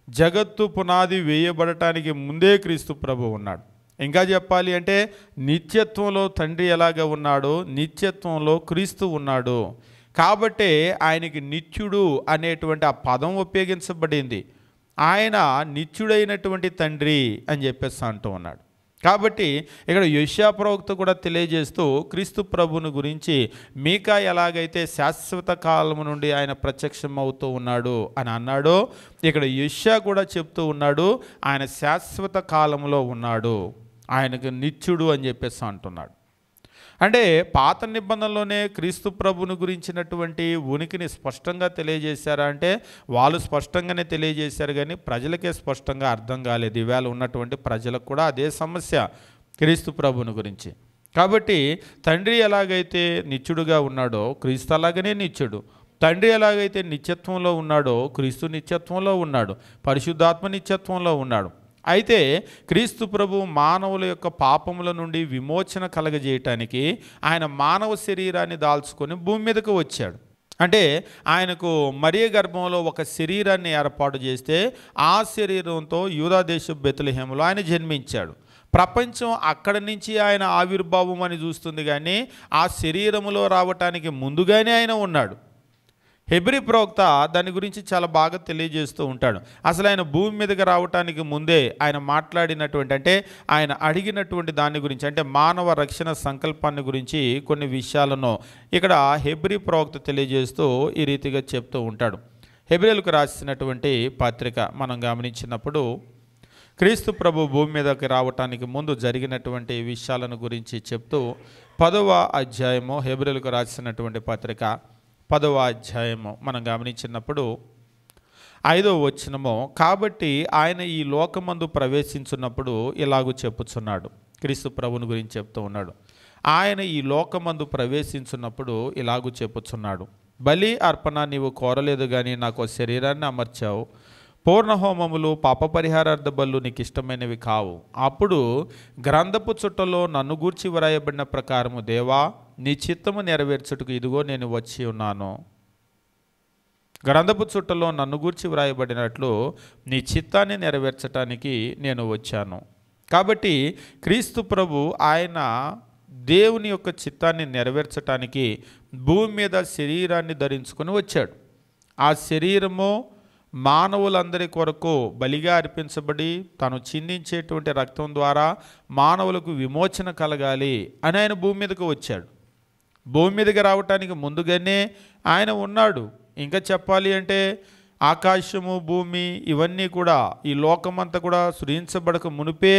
జగత్తు పునాది వేయబడటానికి ముందే క్రీస్తు ప్రభు ఉన్నాడు. ఇంకా చెప్పాలి అంటే నిత్యత్వంలో తండ్రి ఎలాగ ఉన్నాడో నిత్యత్వంలో క్రీస్తు ఉన్నాడు. కాబట్టే ఆయనకి నిత్యుడు అనేటువంటి ఆ పదం ఉపయోగించబడింది. ఆయన నిత్యుడైనటువంటి తండ్రి అని చెప్పేసి అంటూ ఉన్నాడు. కాబట్టి ఇక్కడ యెషయా ప్రవక్త కూడా తెలియజేస్తూ క్రీస్తు ప్రభుని గురించి మీకా ఎలాగైతే శాశ్వత కాలము నుండి ఆయన ప్రత్యక్షం అవుతూ ఉన్నాడు అని అన్నాడో, ఇక్కడ యెషయా కూడా చెప్తూ ఉన్నాడు ఆయన శాశ్వత కాలంలో ఉన్నాడు, ఆయనకు నిత్యుడు అని చెప్పేసి అంటున్నాడు. అంటే పాత నిబంధనలోనే క్రీస్తు ప్రభుని గురించినటువంటి ఉనికిని స్పష్టంగా తెలియజేశారా అంటే వాళ్ళు స్పష్టంగానే తెలియజేశారు, కానీ ప్రజలకే స్పష్టంగా అర్థం కాలేదు. ఈవేళ ఉన్నటువంటి ప్రజలకు కూడా అదే సమస్య క్రీస్తు ప్రభుని గురించి. కాబట్టి తండ్రి ఎలాగైతే నిత్యుడుగా ఉన్నాడో క్రీస్తు అలాగనే నిత్యుడు. తండ్రి ఎలాగైతే నిత్యత్వంలో ఉన్నాడో క్రీస్తు నిత్యత్వంలో ఉన్నాడు, పరిశుద్ధాత్మ నిత్యత్వంలో ఉన్నాడు. అయితే క్రీస్తు ప్రభు మానవుల యొక్క పాపముల నుండి విమోచన కలగజేయటానికి ఆయన మానవ శరీరాన్ని దాల్చుకొని భూమి మీదకు వచ్చాడు. అంటే ఆయనకు మరియ గర్భంలో ఒక శరీరాన్ని ఏర్పాటు చేస్తే ఆ శరీరంతో యూదా దేశపు బెత్లెహేములో ఆయన జన్మించాడు. ప్రపంచం అక్కడి నుంచి ఆయన ఆవిర్భావం అని చూస్తుంది, కానీ ఆ శరీరములో రావటానికి ముందుగానే ఆయన ఉన్నాడు. హెబ్రీ ప్రవక్త దాని గురించి చాలా బాగా తెలియజేస్తూ ఉంటాడు. అసలు ఆయన భూమి మీదకి రావటానికి ముందే ఆయన మాట్లాడినటువంటి, అంటే ఆయన అడిగినటువంటి దాని గురించి, అంటే మానవ రక్షణ సంకల్పాన్ని గురించి కొన్ని విషయాలను ఇక్కడ హెబ్రీ ప్రవక్త తెలియజేస్తూ ఈ రీతిగా చెప్తూ ఉంటాడు. హెబ్రీలకు రాసినటువంటి పత్రిక మనం గమనించినప్పుడు క్రీస్తు ప్రభు భూమి మీదకి రావటానికి ముందు జరిగినటువంటి విషయాలను గురించి చెప్తూ 10వ అధ్యాయము హెబ్రీలకు రాసినటువంటి పత్రిక 10వ అధ్యాయము మనం గమనించినప్పుడు 5వ వచనము, కాబట్టి ఆయన ఈ లోకమందు ప్రవేశించున్నప్పుడు ఇలాగూ చెప్పుచున్నాడు. క్రీస్తు ప్రభుని గురించి చెప్తూ ఉన్నాడు. ఆయన ఈ లోకమందు ప్రవేశించున్నప్పుడు ఇలాగూ చెప్పుచున్నాడు, బలి అర్పణ నీవు కోరలేదు కానీ నాకు శరీరాన్ని అమర్చావు. పూర్ణహోమములు పాప పరిహారార్థ బలు నీకు ఇష్టమైనవి కావు. అప్పుడు గ్రంథపు చుట్టలో నన్ను గూర్చి వ్రాయబడిన ప్రకారము దేవా నీ చిత్తము నెరవేర్చుటకు ఇదిగో నేను వచ్చి ఉన్నాను. గ్రంథపు చుట్టలో నన్ను గూర్చి వ్రాయబడినట్లు నీ చిత్తాన్ని నెరవేర్చటానికి నేను వచ్చాను. కాబట్టి క్రీస్తు ప్రభు ఆయన దేవుని యొక్క చిత్తాన్ని నెరవేర్చటానికి భూమి మీద శరీరాన్ని ధరించుకొని వచ్చాడు. ఆ శరీరము మానవులందరి కొరకు బలిగా అర్పించబడి తను చిందించేటువంటి రక్తం ద్వారా మానవులకు విమోచన కలగాలి అని ఆయన భూమి మీదకు వచ్చాడు. భూమి మీదకి రావటానికి ముందుగానే ఆయన ఉన్నాడు. ఇంకా చెప్పాలి అంటే ఆకాశము భూమి ఇవన్నీ కూడా, ఈ లోకమంతా కూడా సృజించబడక మునిపే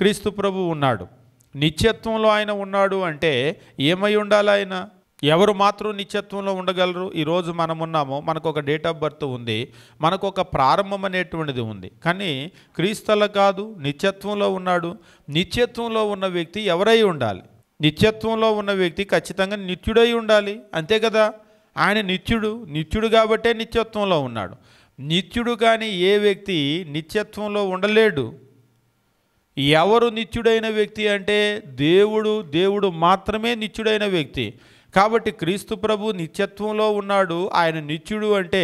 క్రీస్తు ప్రభు ఉన్నాడు. నిత్యత్వంలో ఆయన ఉన్నాడు అంటే ఏమై ఉండాలి ఆయన? ఎవరు మాత్రం నిత్యత్వంలో ఉండగలరు? ఈరోజు మనం ఉన్నాము, మనకు ఒక డేట్ ఆఫ్ బర్త్ ఉంది, మనకు ఒక ప్రారంభం అనేటువంటిది ఉంది. కానీ క్రీస్తుల కాదు, నిత్యత్వంలో ఉన్నాడు. నిత్యత్వంలో ఉన్న వ్యక్తి ఎవరై ఉండాలి? నిత్యత్వంలో ఉన్న వ్యక్తి ఖచ్చితంగా నిత్యుడై ఉండాలి, అంతే కదా. ఆయన నిత్యుడు కాబట్టే నిత్యత్వంలో ఉన్నాడు. నిత్యుడు కానీ ఏ వ్యక్తి నిత్యత్వంలో ఉండలేడు. ఎవరు నిత్యుడైన వ్యక్తి అంటే దేవుడు మాత్రమే నిత్యుడైన వ్యక్తి. కాబట్టి క్రీస్తు ప్రభు నిత్యత్వంలో ఉన్నాడు, ఆయన నిత్యుడు అంటే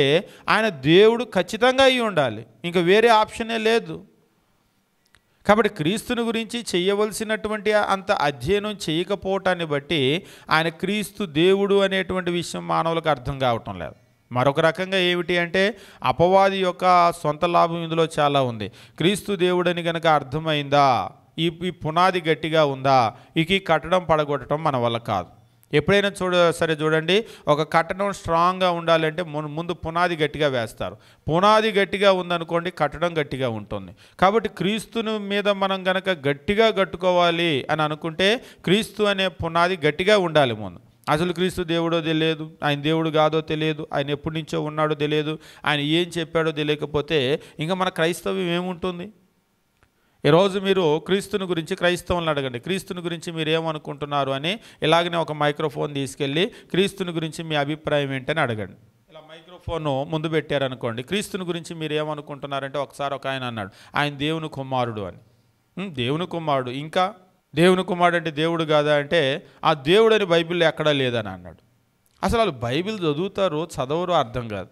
ఆయన దేవుడు ఖచ్చితంగా అయి ఉండాలి, ఇంకా వేరే ఆప్షనే లేదు. కాబట్టి క్రీస్తుని గురించి చేయవలసినటువంటి అంత అధ్యయనం చేయకపోవటాన్ని బట్టి ఆయన క్రీస్తు దేవుడు అనేటువంటి విషయం మానవులకు అర్థం కావటం లేదు. మరొక రకంగా ఏమిటి అంటే అపవాది యొక్క సొంత లాభం ఇందులో చాలా ఉంది. క్రీస్తు దేవుడని కనుక అర్థమైందా, ఈ పునాది గట్టిగా ఉందా, ఈ కట్టడం పడగొట్టడం మన వల్ల కాదు. ఎప్పుడైనా చూడండి, ఒక కట్టడం స్ట్రాంగ్గా ఉండాలంటే ముందు పునాది గట్టిగా వేస్తారు. పునాది గట్టిగా ఉందనుకోండి, కట్టడం గట్టిగా ఉంటుంది. కాబట్టి క్రీస్తుని మీద మనం గనక గట్టిగా కట్టుకోవాలి అని అనుకుంటే క్రీస్తు అనే పునాది గట్టిగా ఉండాలి ముందు. అసలు క్రీస్తు దేవుడో తెలియదు, ఆయన దేవుడు కాదో తెలియదు, ఆయన ఎప్పటి నుంచో ఉన్నాడో తెలియదు, ఆయన ఏం చెప్పాడో తెలియకపోతే ఇంకా మన క్రైస్తవ్యం ఏముంటుంది? ఈరోజు మీరు క్రీస్తుని గురించి క్రైస్తవులను అడగండి, క్రీస్తుని గురించి మీరు ఏమనుకుంటున్నారు అని. ఇలాగనే ఒక మైక్రోఫోన్ తీసుకెళ్ళి క్రీస్తుని గురించి మీ అభిప్రాయం ఏంటని అడగండి. ఇలా మైక్రోఫోన్ ముందు పెట్టారనుకోండి, క్రీస్తుని గురించి మీరు ఏమనుకుంటున్నారంటే ఒకసారి ఒక ఆయన అన్నాడు, ఆయన దేవుని కుమారుడు అని. దేవుని కుమారుడు, ఇంకా దేవుని కుమారుడు అంటే దేవుడు కాదా అంటే ఆ దేవుడు అని బైబిల్లో ఎక్కడా లేదని అన్నాడు. అసలు వాళ్ళు బైబిల్ చదవరు, అర్థం కాదు.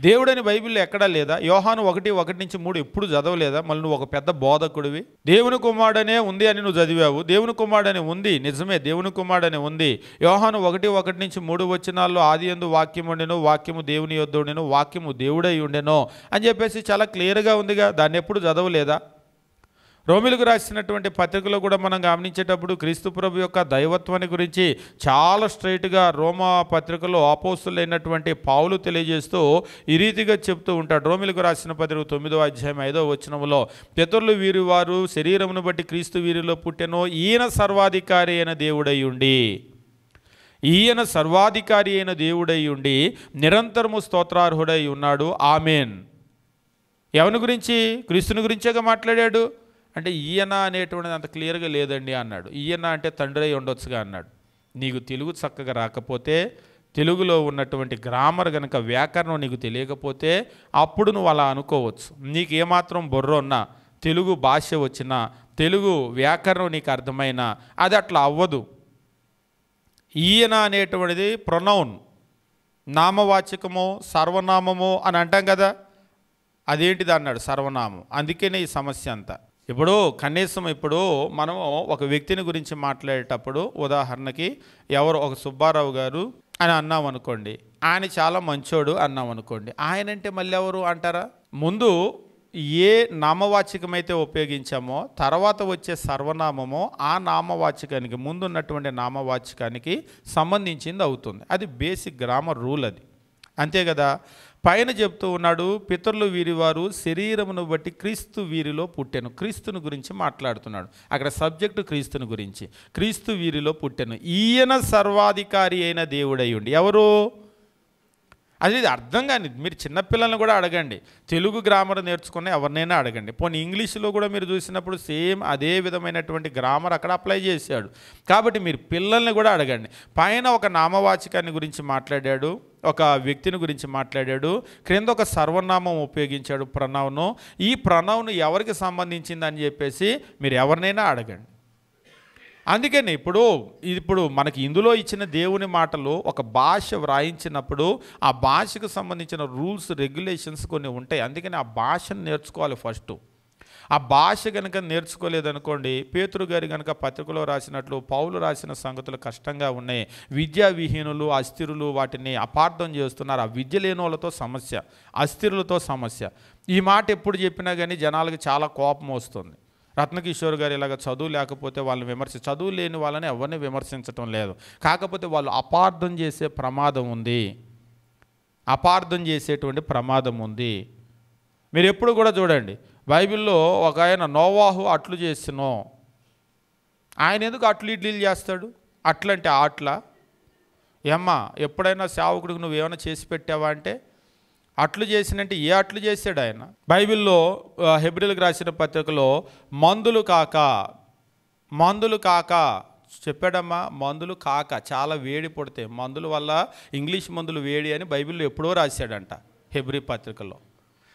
దేవుడని బైబిల్లో ఎక్కడా లేదా? యోహాను 1:1-3 ఎప్పుడు చదవలేదా? మళ్ళీ నువ్వు ఒక పెద్ద బోధకుడివి. దేవుని కుమారుడనే ఉంది అని నువ్వు చదివావు. దేవుని కుమారుడని ఉంది, నిజమే, దేవుని కుమారుడని ఉంది. యోహాను 1:1-3 వచనాల్లో ఆదియందు వాక్యము ఉండెను, వాక్యము దేవుని యొద్ద ఉండెను, వాక్యము దేవుడై ఉండెను అని చెప్పేసి చాలా క్లియర్గా ఉందిగా. దాన్ని ఎప్పుడు చదవలేదా? రోమిలకు రాసినటువంటి పత్రికలో కూడా మనం గమనించేటప్పుడు క్రీస్తు ప్రభు యొక్క దైవత్వాన్ని గురించి చాలా స్ట్రైట్గా రోమా పత్రికలో అపోస్తులైనటువంటి పౌలు తెలియజేస్తూ ఈ రీతిగా చెప్తూ ఉంటాడు. రోమిలకు రాసిన పత్రిక 9వ అధ్యాయం 5వ వచనంలో, పితరులు వీరి వారు శరీరమును బట్టి క్రీస్తు వీరిలో పుట్టెనో, ఈయన సర్వాధికారి అయిన దేవుడై ఉండి, ఈయన సర్వాధికారి అయిన దేవుడై ఉండి నిరంతరము స్తోత్రార్హుడై ఉన్నాడు. ఆమెన్. ఎవరి గురించి? క్రీస్తుని గురించేగా మాట్లాడాడు. అంటే ఈయన అనేటువంటిది అంత క్లియర్గా లేదండి అన్నాడు. ఈయన అంటే తండ్రి అయి ఉండొచ్చుగా అన్నాడు. నీకు తెలుగు చక్కగా రాకపోతే, తెలుగులో ఉన్నటువంటి గ్రామర్ కనుక వ్యాకరణం నీకు తెలియకపోతే అప్పుడు నువ్వు అలా అనుకోవచ్చు. నీకు ఏమాత్రం బుర్ర ఉన్నా, తెలుగు భాష వచ్చినా, తెలుగు వ్యాకరణం నీకు అర్థమైనా అది అట్లా అవ్వదు. ఈయన అనేటువంటిది ప్రొనౌన్. నామవాచకము, సర్వనామము అని అంటాం కదా, అదేంటిది అన్నాడు సర్వనామం. అందుకనే ఈ సమస్య అంతా. ఇప్పుడు కనీసం మనం ఒక వ్యక్తిని గురించి మాట్లాడేటప్పుడు ఉదాహరణకి ఎవరు ఒక సుబ్బారావు గారు అని అన్నాం అనుకోండి, ఆయన చాలా మంచోడు అన్నాం అనుకోండి, ఆయన అంటే మళ్ళీ ఎవరు అంటారా? ముందు ఏ నామవాచకమైతే ఉపయోగించామో తర్వాత వచ్చే సర్వనామమో ఆ నామవాచకానికి ముందు ఉన్నటువంటి నామవాచకానికి సంబంధించింది అవుతుంది. అది బేసిక్ గ్రామర్ రూల్ అది, అంతే కదా. పైన చెప్తూ ఉన్నాడు, పితరులు వీరివారు శరీరమును బట్టి క్రీస్తు వీరిలో పుట్టెను. క్రీస్తుని గురించి మాట్లాడుతున్నాడు అక్కడ, సబ్జెక్టు క్రీస్తుని గురించి. క్రీస్తు వీరిలో పుట్టెను, ఈయన సర్వాధికారి అయిన దేవుడై ఉండి. ఎవరు? అది అర్థం కాని మీరు చిన్నపిల్లల్ని కూడా అడగండి, తెలుగు గ్రామర్ నేర్చుకున్న ఎవరినైనా అడగండి. పోనీ ఇంగ్లీష్లో కూడా మీరు చూసినప్పుడు సేమ్ అదే విధమైనటువంటి గ్రామర్ అక్కడ అప్లై చేశాడు. కాబట్టి మీరు పిల్లల్ని కూడా అడగండి. పైన ఒక నామవాచకాన్ని గురించి మాట్లాడాడు, ఒక వ్యక్తిని గురించి మాట్లాడాడు, క్రింద ఒక సర్వనామం ఉపయోగించాడు, ప్రణౌను. ఈ ప్రణౌను ఎవరికి సంబంధించిందని చెప్పేసి మీరు ఎవరినైనా అడగండి. అందుకని ఇప్పుడు మనకి ఇందులో ఇచ్చిన దేవుని మాటలు ఒక భాష వ్రాయించినప్పుడు ఆ భాషకు సంబంధించిన రూల్స్, రెగ్యులేషన్స్ కొన్ని ఉంటాయి. అందుకని ఆ భాషను నేర్చుకోవాలి ఫస్ట్. ఆ భాష కనుక నేర్చుకోలేదనుకోండి, పేతురు గారి కనుక పత్రికలో రాసినట్లు పౌలు రాసిన సంగతులు కష్టంగా ఉన్నాయి. విద్యా విహీనులు, అస్థిరులు వాటిని అపార్థం చేస్తున్నారు. ఆ విద్య లేని వాళ్ళతో సమస్య, అస్థిరులతో సమస్య. ఈ మాట ఎప్పుడు చెప్పినా కానీ జనాలకి చాలా కోపం వస్తుంది. రత్నకిషోర్ గారు ఇలాగ చదువు లేకపోతే వాళ్ళని చదువు లేని వాళ్ళని ఎవరిని విమర్శించటం లేదు, కాకపోతే వాళ్ళు అపార్థం చేసే ప్రమాదం ఉంది, అపార్థం చేసేటువంటి ప్రమాదం ఉంది. మీరు ఎప్పుడు కూడా చూడండి, బైబిల్లో ఒక ఆయన నోవాహు అట్లు చేసినో, ఆయన ఎందుకు అట్లు ఇడ్లీలు చేస్తాడు? అట్లంటే ఆట్లా ఏమ్మా, ఎప్పుడైనా సేవకుడికి నువ్వేమైనా చేసి పెట్టావా అంటే అట్లు చేసినంటే ఏ అట్లు చేశాడు ఆయన? బైబిల్లో హెబ్రీలకు రాసిన పత్రికలో మందులు కాక చెప్పాడమ్మా, మందులు కాక చాలా వేడి పడితే మందుల వల్ల ఇంగ్లీష్ మందులు వేడి అని బైబిల్లో ఎప్పుడో రాశాడంట హెబ్రీ పత్రికలో.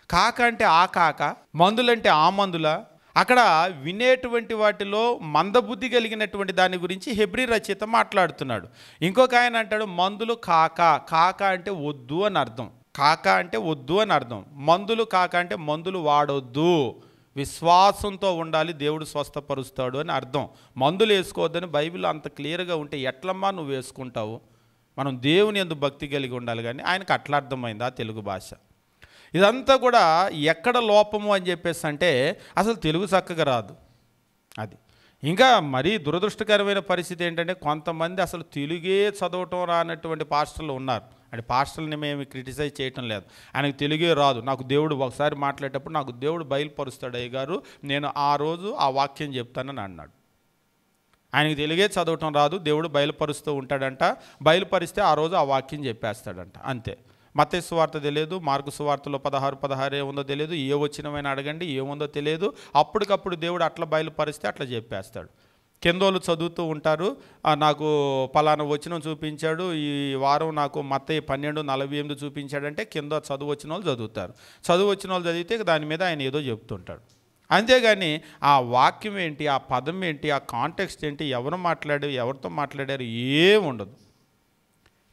కాక అంటే ఆ కాక, మందులంటే ఆ మందుల. అక్కడ వినేటువంటి వాటిలో మందబుద్ధి కలిగినటువంటి దాని గురించి హెబ్రీ రచయిత మాట్లాడుతున్నాడు. ఇంకొక ఆయన అంటాడు మందులు కాక అంటే వద్దు అని అర్థం. కాక అంటే వద్దు అని అర్థం. మందులు కాక అంటే మందులు వాడొద్దు, విశ్వాసంతో ఉండాలి, దేవుడు స్వస్థపరుస్తాడు అని అర్థం. మందులు వేసుకోవద్దని బైబిల్ అంత క్లియర్గా ఉంటే ఎట్లమ్మా నువ్వు వేసుకుంటావు? మనం దేవుని యందు భక్తి కలిగి ఉండాలి. కానీ ఆయనకు అట్లా అర్థమైంది ఆ తెలుగు భాష. ఇదంతా కూడా ఎక్కడ లోపము అని చెప్పేసి అంటే అసలు తెలుగు చక్కగా రాదు. అది ఇంకా మరీ దురదృష్టకరమైన పరిస్థితి ఏంటంటే కొంతమంది అసలు తెలుగే చదవటం రానటువంటి పాస్టర్లు ఉన్నారు. అంటే పాస్టర్ని మేము క్రిటిసైజ్ చేయటం లేదు, ఆయనకు తెలుగే రాదు. నాకు దేవుడు ఒకసారి మాట్లాడేటప్పుడు నాకు దేవుడు బయలుపరుస్తాడు అయ్య గారు, నేను ఆ రోజు ఆ వాక్యం చెప్తానని అన్నాడు. ఆయనకు తెలుగే చదవటం రాదు, దేవుడు బయలుపరుస్తూ ఉంటాడంట, బయలుపరిస్తే ఆ రోజు ఆ వాక్యం చెప్పేస్తాడంట, అంతే. మత్తయి సువార్త తెలియదు, మార్కు సువార్తలో 16 ఏముందో తెలియదు, ఏ వచ్చినమైనా అడగండి ఏముందో తెలియదు. అప్పటికప్పుడు దేవుడు అట్లా బయలుపరిస్తే అట్లా చెప్పేస్తాడు. కిందోళ్ళు చదువుతూ ఉంటారు, నాకు పలానా వచనం చూపించాడు, ఈ వారం నాకు మత్తయి 12:48 చూపించాడంటే కింద చదువు వచ్చిన వాళ్ళు చదువుతారు. చదువు వచ్చిన వాళ్ళు చదివితే దాని మీద ఆయన ఏదో చెప్తుంటాడు. అంతేగాని ఆ వాక్యం ఏంటి, ఆ పదం ఏంటి, ఆ కాంటెక్స్ట్ ఏంటి, ఎవరు మాట్లాడారు, ఎవరితో మాట్లాడారు ఏముండదు.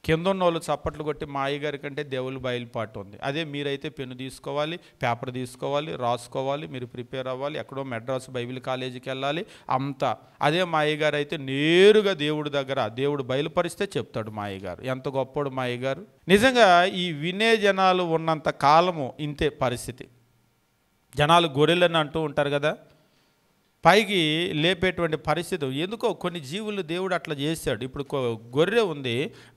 కింద ఉన్న వాళ్ళు చప్పట్లు కొట్టి మా అయ్యగారి కంటే దేవుళ్ళు బయలుపాటు ఉంది. అదే మీరైతే పెన్ను తీసుకోవాలి, పేపర్ తీసుకోవాలి, రాసుకోవాలి, మీరు ప్రిపేర్ అవ్వాలి, ఎక్కడో మెడ్రాస్ బైబిల్ కాలేజీకి వెళ్ళాలి, అంతా. అదే మా అయ్యగారు అయితే నేరుగా దేవుడి దగ్గర దేవుడు బయలుపరిస్తే చెప్తాడు మా అయ్యగారు. ఎంత గొప్పోడు మా అయ్యగారు. నిజంగా ఈ వినే జనాలు ఉన్నంత కాలము ఇంతే పరిస్థితి. జనాలు గొర్రెలని అంటూ ఉంటారు కదా, పైకి లేపేటువంటి పరిస్థితి. ఎందుకో కొన్ని జీవులు దేవుడు అట్లా చేశాడు. ఇప్పుడు గొర్రె ఉంది,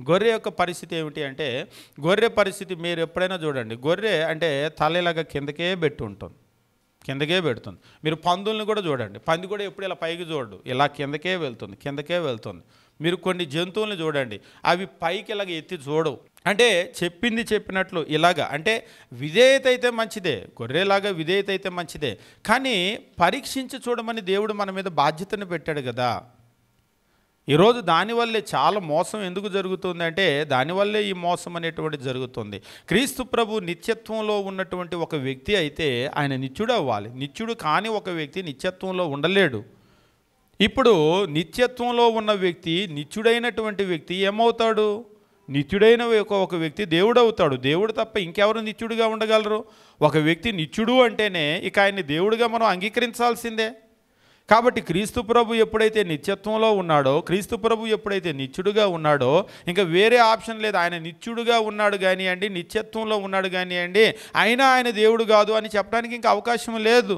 గొర్రె యొక్క పరిస్థితి ఏమిటి అంటే, గొర్రె పరిస్థితి మీరు ఎప్పుడైనా చూడండి, గొర్రె అంటే తలలాగా కిందకే పెట్టి ఉంటుంది, కిందకే పెడుతుంది. మీరు పందుల్ని కూడా చూడండి, పంది కూడా ఎప్పుడు ఇలా పైకి చూడడు, ఇలా కిందకే వెళ్తుంది. మీరు కొన్ని జంతువులను చూడండి, అవి పైకి ఇలాగ ఎత్తి చూడవు. అంటే చెప్పింది చెప్పినట్లు ఇలాగా, అంటే విధేయత అయితే మంచిదే, గొర్రెలాగా విధేయత అయితే మంచిదే, కానీ పరీక్షించి చూడమని దేవుడు మన మీద బాధ్యతను పెట్టాడు కదా. ఈరోజు దానివల్లే చాలా మోసం ఎందుకు జరుగుతుందంటే, దానివల్లే ఈ మోసం అనేటువంటిది జరుగుతుంది. క్రీస్తు ప్రభు నిత్యత్వంలో ఉన్నటువంటి ఒక వ్యక్తి అయితే ఆయన నిత్యుడు అవ్వాలి. నిత్యుడు కాని ఒక వ్యక్తి నిత్యత్వంలో ఉండలేడు. ఇప్పుడు నిత్యత్వంలో ఉన్న వ్యక్తి, నిత్యుడైనటువంటి వ్యక్తి ఏమవుతాడు? నిత్యుడైన ఒక వ్యక్తి దేవుడు అవుతాడు. దేవుడు తప్ప ఇంకెవరు నిత్యుడిగా ఉండగలరు? ఒక వ్యక్తి నిత్యుడు అంటేనే ఇక ఆయన్ని దేవుడిగా మనం అంగీకరించాల్సిందే. కాబట్టి క్రీస్తు ప్రభు ఎప్పుడైతే నిత్యత్వంలో ఉన్నాడో, క్రీస్తు ప్రభు ఎప్పుడైతే నిత్యుడుగా ఉన్నాడో, ఇంకా వేరే ఆప్షన్ లేదు. ఆయన నిత్యుడుగా ఉన్నాడు కానివ్వండి, నిత్యత్వంలో ఉన్నాడు కానివ్వండి, అయినా ఆయన దేవుడు కాదు అని చెప్పడానికి ఇంకా అవకాశం లేదు.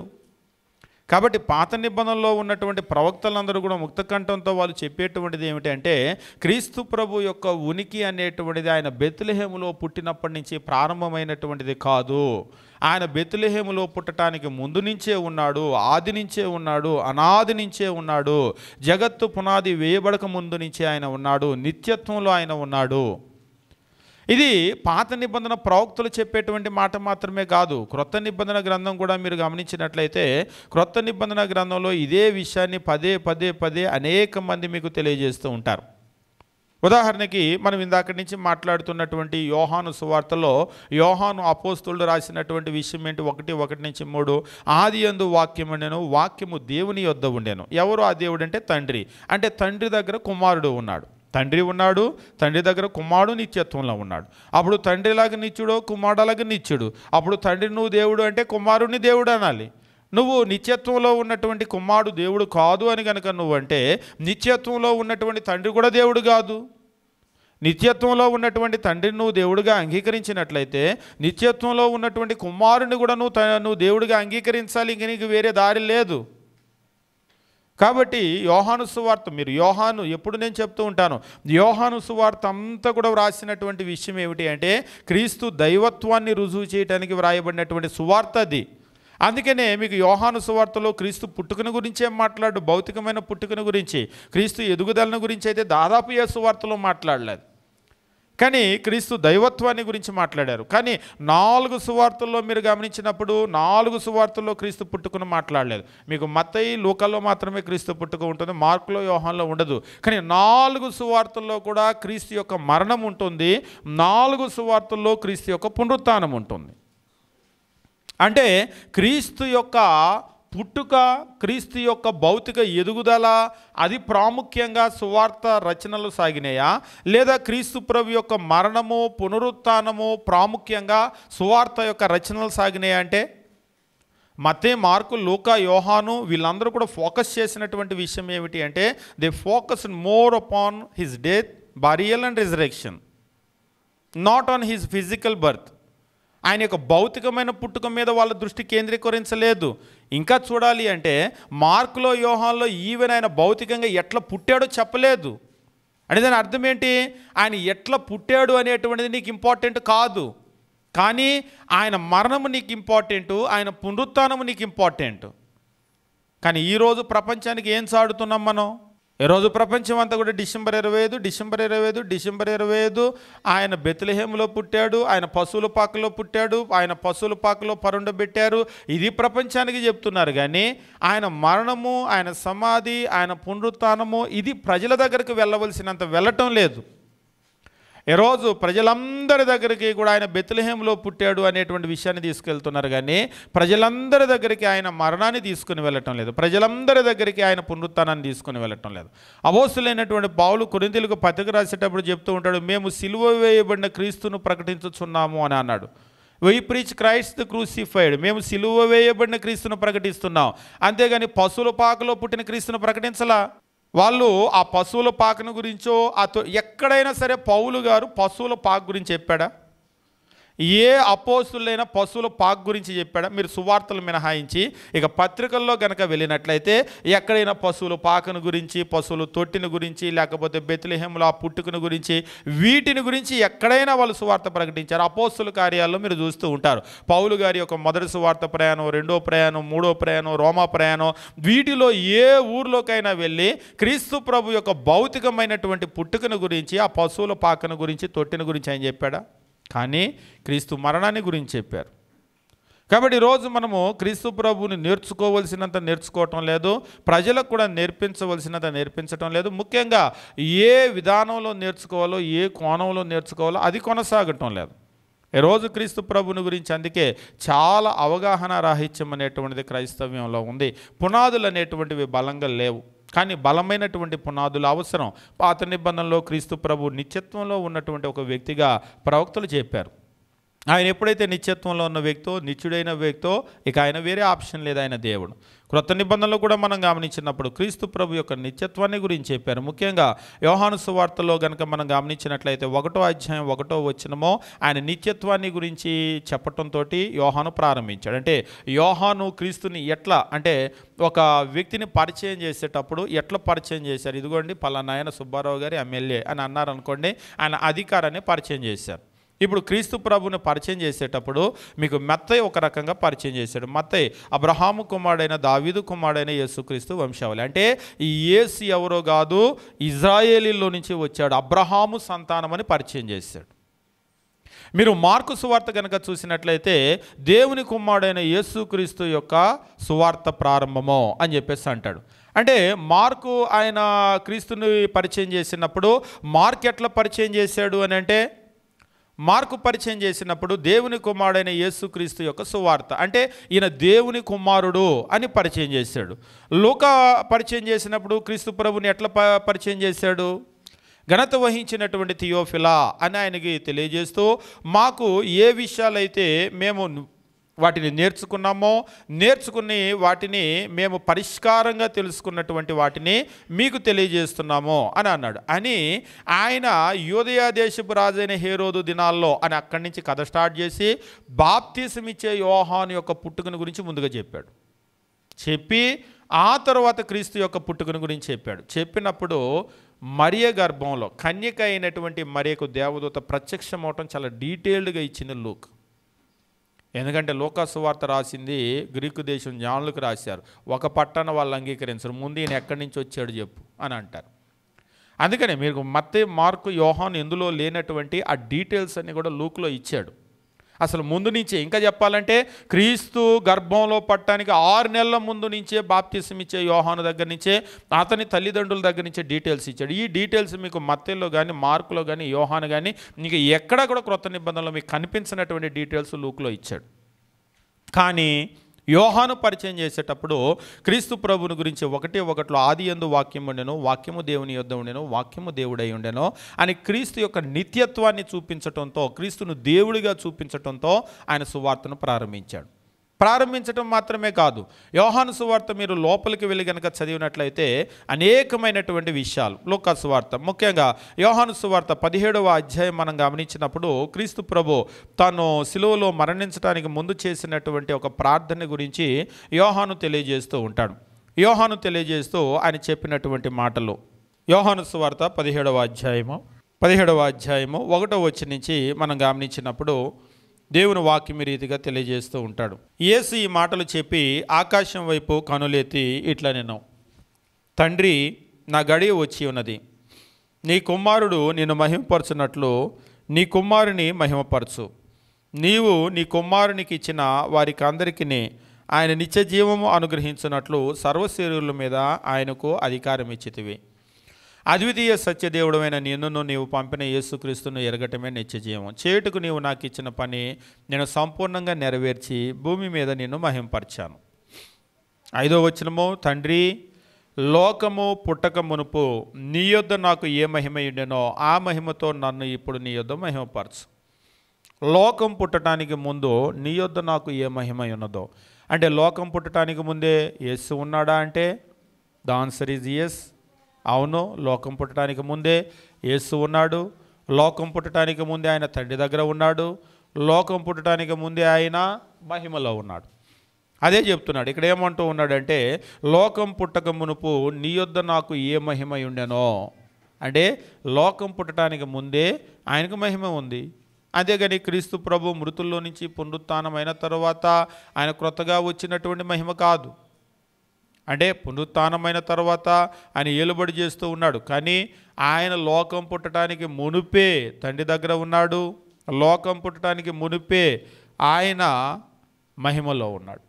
కాబట్టి పాత నిబంధనలో ఉన్నటువంటి ప్రవక్తలందరూ కూడా ముక్తకంఠంతో వాళ్ళు చెప్పేటువంటిది ఏమిటంటే, క్రీస్తు ప్రభు యొక్క ఉనికి అనేటువంటిది ఆయన బెత్లెహేములో పుట్టినప్పటి నుంచి ప్రారంభమైనటువంటిది కాదు. ఆయన బెత్లెహేములో పుట్టడానికి ముందు నుంచే ఉన్నాడు, ఆది నుంచే ఉన్నాడు, అనాది నుంచే ఉన్నాడు. జగత్తు పునాది వేయబడక ముందు నుంచే ఆయన ఉన్నాడు, నిత్యత్వంలో ఆయన ఉన్నాడు. ఇది పాత నిబంధన ప్రవక్తలు చెప్పేటువంటి మాట మాత్రమే కాదు, క్రొత్త నిబంధన గ్రంథం కూడా మీరు గమనించినట్లయితే క్రొత్త నిబంధన గ్రంథంలో ఇదే విషయాన్ని పదే పదే పదే అనేక మంది మీకు తెలియజేస్తూ ఉంటారు. ఉదాహరణకి మనం ఇందాక నుంచి మాట్లాడుతున్నటువంటి యోహాను సువార్తలో యోహాను అపోస్తలుడు రాసినటువంటి విషయం ఏంటి? 1:1-3 ఆదియందు వాక్యం ఉండెను, వాక్యము దేవుని యొద్ద ఉండెను. ఎవరు ఆ దేవుడు అంటే తండ్రి. అంటే తండ్రి దగ్గర కుమారుడు ఉన్నాడు, తండ్రి ఉన్నాడు, తండ్రి దగ్గర కుమారుడు నిత్యత్వంలో ఉన్నాడు. అప్పుడు తండ్రిలాగా నిత్యుడు, కుమారుడులాగా నిత్యుడు. అప్పుడు తండ్రి నువ్వు దేవుడు అంటే కుమారుడిని దేవుడు అనాలి. నువ్వు నిత్యత్వంలో ఉన్నటువంటి కుమారుడు దేవుడు కాదు అని కనుక నువ్వంటే, నిత్యత్వంలో ఉన్నటువంటి తండ్రి కూడా దేవుడు కాదు. నిత్యత్వంలో ఉన్నటువంటి తండ్రిని నువ్వు దేవుడిగా అంగీకరించినట్లయితే, నిత్యత్వంలో ఉన్నటువంటి కుమారుని కూడా నువ్వు దేవుడిగా అంగీకరించాలి. ఇంక నీకు వేరే దారి లేదు. కాబట్టి యోహాను సువార్త, మీరు యోహాను ఎప్పుడు నేను చెప్తూ ఉంటాను, యోహాను సువార్త అంతా కూడా వ్రాసినటువంటి విషయం ఏమిటి అంటే, క్రీస్తు దైవత్వాన్ని రుజువు చేయడానికి వ్రాయబడినటువంటి సువార్త అది. అందుకనే మీకు యోహాను సువార్తలో క్రీస్తు పుట్టుకను గురించి ఏం మాట్లాడు, భౌతికమైన పుట్టుకను గురించి, క్రీస్తు ఎదుగుదలను గురించి అయితే దాదాపు ఏ సువార్తలో మాట్లాడలేదు. కానీ క్రీస్తు దైవత్వాన్ని గురించి మాట్లాడారు. కానీ 4 సువార్తల్లో మీరు గమనించినప్పుడు 4 సువార్తల్లో క్రీస్తు పుట్టుకను మాట్లాడలేదు. మీకు మత్తయి, లూకాలో మాత్రమే క్రీస్తు పుట్టుక ఉంటుంది, మార్కులో, యోహాన్లో ఉండదు. కానీ 4 సువార్తల్లో కూడా క్రీస్తు యొక్క మరణం ఉంటుంది, 4 సువార్తల్లో క్రీస్తు యొక్క పునరుత్థానం ఉంటుంది. అంటే క్రీస్తు యొక్క పుట్టుక, క్రీస్తు యొక్క భౌతిక ఎదుగుదల అది ప్రాముఖ్యంగా సువార్త రచనలు సాగినాయా, లేదా క్రీస్తు ప్రభు యొక్క మరణము, పునరుత్థానము ప్రాముఖ్యంగా సువార్త యొక్క రచనలు సాగినాయా అంటే, మత్తయి, మార్కు, లూకా, యోహాను వీళ్ళందరూ కూడా ఫోకస్ చేసినటువంటి విషయం ఏమిటి అంటే, they focus more upon his death, burial and resurrection, not on his physical birth. ఆయన యొక్క భౌతికమైన పుట్టుక మీద వాళ్ళ దృష్టి కేంద్రీకరించలేదు. ఇంకా చూడాలి అంటే మార్కులో, యోహాన్లో ఈవెన్ ఆయన భౌతికంగా ఎట్లా పుట్టాడో చెప్పలేదు. అంటే దాని అర్థం ఏంటి? ఆయన ఎట్లా పుట్టాడు అనేటువంటిది నీకు ఇంపార్టెంట్ కాదు, కానీ ఆయన మరణము నీకు ఇంపార్టెంటు, ఆయన పునరుత్థానము నీకు ఇంపార్టెంట్. కానీ ఈరోజు ప్రపంచానికి ఏం చాడుతున్నాం మనం? ఈరోజు ప్రపంచం అంతా కూడా డిసెంబర్ 25 ఆయన బెత్లెహేములో పుట్టాడు, ఆయన పశువుల పాకలో పుట్టాడు, ఆయన పశువుల పాకలో పరుండబెట్టారు, ఇది ప్రపంచానికి చెప్తున్నారు. కానీ ఆయన మరణము, ఆయన సమాధి, ఆయన పునరుత్థానము ఇది ప్రజల దగ్గరికి వెళ్ళవలసినంత వెళ్ళటం లేదు. ఈరోజు ప్రజలందరి దగ్గరికి కూడా ఆయన బెత్లెహేములో పుట్టాడు అనేటువంటి విషయాన్ని తీసుకెళ్తున్నారు, కానీ ప్రజలందరి దగ్గరికి ఆయన మరణాన్ని తీసుకుని వెళ్ళటం లేదు, ప్రజలందరి దగ్గరికి ఆయన పునరుత్థానాన్ని తీసుకుని వెళ్ళటం లేదు. అపోస్తులైనటువంటి పౌలు కొరింథీయులకు పత్రిక రాసేటప్పుడు చెప్తూ ఉంటాడు, మేము సిలువ వేయబడిన క్రీస్తును ప్రకటించుచున్నాము అని అన్నాడు. We preach Christ the crucified, మేము సిలువ వేయబడిన క్రీస్తును ప్రకటిస్తున్నాం, అంతేగాని పశువుల పాకలో పుట్టిన క్రీస్తును ప్రకటించలా. వాళ్ళు ఆ పశువుల పాకను గురించో ఎక్కడైనా సరే పౌలు గారు పశువుల పాక గురించి చెప్పాడా? ఏ అపోస్తులైనా పశువుల పాక గురించి చెప్పాడా? మీరు సువార్తలు మినహాయించి ఇక పత్రికల్లో కనుక వెళ్ళినట్లయితే ఎక్కడైనా పశువుల పాకను గురించి, పశువుల తొట్టిని గురించి, లేకపోతే బెత్లెహేములో ఆ పుట్టుకను గురించి, వీటిని గురించి ఎక్కడైనా వాళ్ళు సువార్త ప్రకటించారు. అపోస్తుల కార్యాల్లో మీరు చూస్తూ ఉంటారు. పౌలు గారి యొక్క మొదటి సువార్త ప్రయాణం, రెండో ప్రయాణం, మూడో ప్రయాణం, రోమా ప్రయాణం, వీటిలో ఏ ఊర్లోకైనా వెళ్ళి క్రీస్తు ప్రభు యొక్క భౌతికమైనటువంటి పుట్టుకను గురించి, ఆ పశువుల పాకను గురించి, తొట్టిని గురించి ఆయన చెప్పాడా? కానీ క్రీస్తు మరణాన్ని గురించి చెప్పారు. కాబట్టి ఈరోజు మనము క్రీస్తు ప్రభువుని నేర్చుకోవలసినంత నేర్చుకోవటం లేదు, ప్రజలకు కూడా నేర్పించవలసినంత నేర్పించటం లేదు. ముఖ్యంగా ఏ విధానంలో నేర్చుకోవాలో, ఏ కోణంలో నేర్చుకోవాలో అది కొనసాగటం లేదు. ఈరోజు క్రీస్తు ప్రభుని గురించి అందుకే చాలా అవగాహన రాహిత్యం అనేటువంటిది క్రైస్తవ్యంలో ఉంది. పునాదులు అనేటువంటివి బలంగా లేవు. కానీ బలమైనటువంటి పునాదులు అవసరం. పాత నిబంధనలో క్రీస్తు ప్రభు నిత్యత్వంలో ఉన్నటువంటి ఒక వ్యక్తిగా ప్రవక్తలు చెప్పారు. ఆయన ఎప్పుడైతే నిత్యత్వంలో ఉన్న వ్యక్తో, నిత్యుడైన వ్యక్తో, ఇక ఆయన వేరే ఆప్షన్ లేదు, ఆయన దేవుడు. క్రొత్త నిబంధనలో కూడా మనం గమనించినప్పుడు క్రీస్తు ప్రభు యొక్క నిత్యత్వాన్ని గురించి చెప్పారు. ముఖ్యంగా యోహాను సువార్తలో కనుక మనం గమనించినట్లయితే 1వ అధ్యాయం 1వ వచనమో ఆయన నిత్యత్వాన్ని గురించి చెప్పటంతో యోహాను ప్రారంభించాడు. అంటే యోహాను క్రీస్తుని ఎట్లా, అంటే ఒక వ్యక్తిని పరిచయం చేసేటప్పుడు ఎట్లా పరిచయం చేశారు, ఇదిగోండి పలానా ఆయన సుబ్బారావు గారి ఎమ్మెల్యే అని అన్నారు అనుకోండి, ఆయన అధికారాన్ని పరిచయం చేశారు. ఇప్పుడు క్రీస్తు ప్రభుని పరిచయం చేసేటప్పుడు మీకు మత్తయి ఒక రకంగా పరిచయం చేశాడు. మత్తయి అబ్రహాము కుమారుడైన దావీదు కుమారుడైన యేసుక్రీస్తు వంశావళి. అంటే ఈ యేసు ఎవరో కాదు, ఇజ్రాయేలీలో నుంచి వచ్చాడు, అబ్రహాము సంతానం అని పరిచయం చేశాడు. మీరు మార్కు సువార్త కనుక చూసినట్లయితే దేవుని కుమారుడైన యేసుక్రీస్తు యొక్క సువార్త ప్రారంభమో అని చెప్పేసి అంటాడు. అంటే మార్కు ఆయన క్రీస్తుని పరిచయం చేసినప్పుడు మార్కు ఎట్లా పరిచయం చేశాడు అని అంటే, మార్కు పరిచయం చేసినప్పుడు దేవుని కుమారుడైన యేసుక్రీస్తు యొక్క సువార్త, అంటే ఈయన దేవుని కుమారుడు అని పరిచయం చేశాడు. లూకా పరిచయం చేసినప్పుడు క్రీస్తు ప్రభుని ఎట్లా పరిచయం చేశాడు, ఘనత వహించినటువంటి థియోఫిలా అని ఆయనకి తెలియజేస్తూ, మాకు ఏ విషయాలైతే మేము వాటిని నేర్చుకుని వాటిని మేము పరిష్కారంగా తెలుసుకున్నటువంటి వాటిని మీకు తెలియజేస్తున్నాము అని అన్నాడు. అని ఆయన యూదయ దేశపు రాజైన హేరోదు దినాల్లో అని అక్కడి నుంచి కథ స్టార్ట్ చేసి బాప్తిసమిచ్చే యోహాను యొక్క పుట్టుకను గురించి ముందుగా చెప్పాడు. చెప్పి ఆ తర్వాత క్రీస్తు యొక్క పుట్టుకను గురించి చెప్పాడు. చెప్పినప్పుడు మరియ గర్భంలో కన్యక అయినటువంటి మరియకు దేవదూత ప్రత్యక్షమవటం చాలా డీటెయిల్డ్గా ఇచ్చింది లూక్. ఎందుకంటే లూకా సువార్త రాసింది గ్రీకు దేశం జ్ఞానులకు రాశారు. ఒక పట్టణ వాళ్ళు అంగీకరించరు, ముందు ఈయన ఎక్కడి నుంచి వచ్చాడు చెప్పు అని అంటారు. అందుకనే మీరు మత్తయి, మార్కు, యోహాను ఎందులో లేనటువంటి ఆ డీటెయిల్స్ అన్నీ కూడా లూక్లో ఇచ్చాడు. అసలు ముందు నుంచే, ఇంకా చెప్పాలంటే క్రీస్తు గర్భంలో పట్టడానికి 6 నెలల ముందు నుంచే బాప్తిసం ఇచ్చే యోహాను దగ్గర నుంచే, అతని తల్లిదండ్రుల దగ్గర నుంచే డీటెయిల్స్ ఇచ్చాడు. ఈ డీటెయిల్స్ మీకు మత్తయిలో కానీ, మార్కులో కానీ, యోహాను కానీ మీకు ఎక్కడ కూడా క్రొత్త నిబంధనలో మీకు కనిపించినటువంటి డీటెయిల్స్ లూక్లో ఇచ్చాడు. కానీ యోహాను పరిచయం చేసేటప్పుడు క్రీస్తు ప్రభుని గురించి 1:1 ఆది యందు వాక్యం ఉండెను, వాక్యము దేవుని యొద్ద ఉండెను, వాక్యము దేవుడై ఉండెను అని క్రీస్తు యొక్క నిత్యత్వాన్ని చూపించటంతో, క్రీస్తును దేవుడిగా చూపించటంతో ఆయన సువార్తను ప్రారంభించాడు. ప్రారంభించడం మాత్రమే కాదు, యోహాను సువార్త మీరు లోపలికి వెళ్ళి కనుక చదివినట్లయితే అనేకమైనటువంటి విషయాలు, లూకా సువార్త ముఖ్యంగా యోహాను సువార్త 17వ అధ్యాయం మనం గమనించినప్పుడు క్రీస్తు ప్రభు తాను సిలువలో మరణించడానికి ముందు చేసినటువంటి ఒక ప్రార్థన గురించి యోహాను తెలియజేస్తూ ఉంటాడు. యోహాను తెలియజేస్తూ ఆయన చెప్పినటువంటి మాటలు, యోహాను సువార్త 17వ అధ్యాయము 1వ వచనం నుంచి మనం గమనించినప్పుడు దేవుని వాక్యం ఈ రీతిగా తెలియజేస్తూ ఉంటాడు. యేసు ఈ మాటలు చెప్పి ఆకాశం వైపు కనులెత్తి ఇట్లా నేను, తండ్రి నా గడియ వచ్చి ఉన్నది, నీ కుమారుడు నిన్ను మహిమపరచున్నట్లు నీ కుమారుని మహిమపరచు. నీవు నీ కుమారునికి ఇచ్చిన వారికి అందరికీ ఆయన నిత్య జీవము అనుగ్రహించినట్లు సర్వశరీరుల మీద ఆయనకు అధికారం ఇచ్చితివి. అద్వితీయ సత్యదేవుడమైన నిన్ను నీవు పంపిన యేసుక్రీస్తును ఎరగటమే నిత్యజీవం. చేటుకు నీవు నాకు ఇచ్చిన పని నేను సంపూర్ణంగా నెరవేర్చి భూమి మీద నిన్ను మహింపరిచాను. 5వ వచనము, తండ్రి లోకము పుట్టక మునుపు నీ యొద్ద నాకు ఏ మహిమ ఉండెనో ఆ మహిమతో నన్ను ఇప్పుడు నీ యొద్ద మహిమపరచు. లోకం పుట్టడానికి ముందు నీ యొద్ద నాకు ఏ మహిమ ఉన్నదో, అంటే లోకం పుట్టడానికి ముందే యేసు ఉన్నాడా అంటే ద ఆన్సర్ ఈజ్ ఎస్. అవును, లోకం పుట్టడానికి ముందే యేసు ఉన్నాడు. లోకం పుట్టడానికి ముందే ఆయన తండ్రి దగ్గర ఉన్నాడు. లోకం పుట్టడానికి ముందే ఆయన మహిమలో ఉన్నాడు. అదే చెప్తున్నాడు ఇక్కడ. ఏమంటూ ఉన్నాడంటే లోకం పుట్టక మునుపు నీ యొద్ద నాకు ఏ మహిమ ఉండెనో, అంటే లోకం పుట్టడానికి ముందే ఆయనకు మహిమ ఉంది. అంతేగాని క్రీస్తు ప్రభు మృతుల్లో నుంచి పునరుత్థానమైన తర్వాత ఆయన క్రొత్తగా వచ్చినటువంటి మహిమ కాదు. అంటే పునరుత్థానమైన తర్వాత ఆయన ఏలుబడి చేస్తూ ఉన్నాడు, కానీ ఆయన లోకం పుట్టడానికి మునుపే తండ్రి దగ్గర ఉన్నాడు. లోకం పుట్టడానికి మునుపే ఆయన మహిమలో ఉన్నాడు.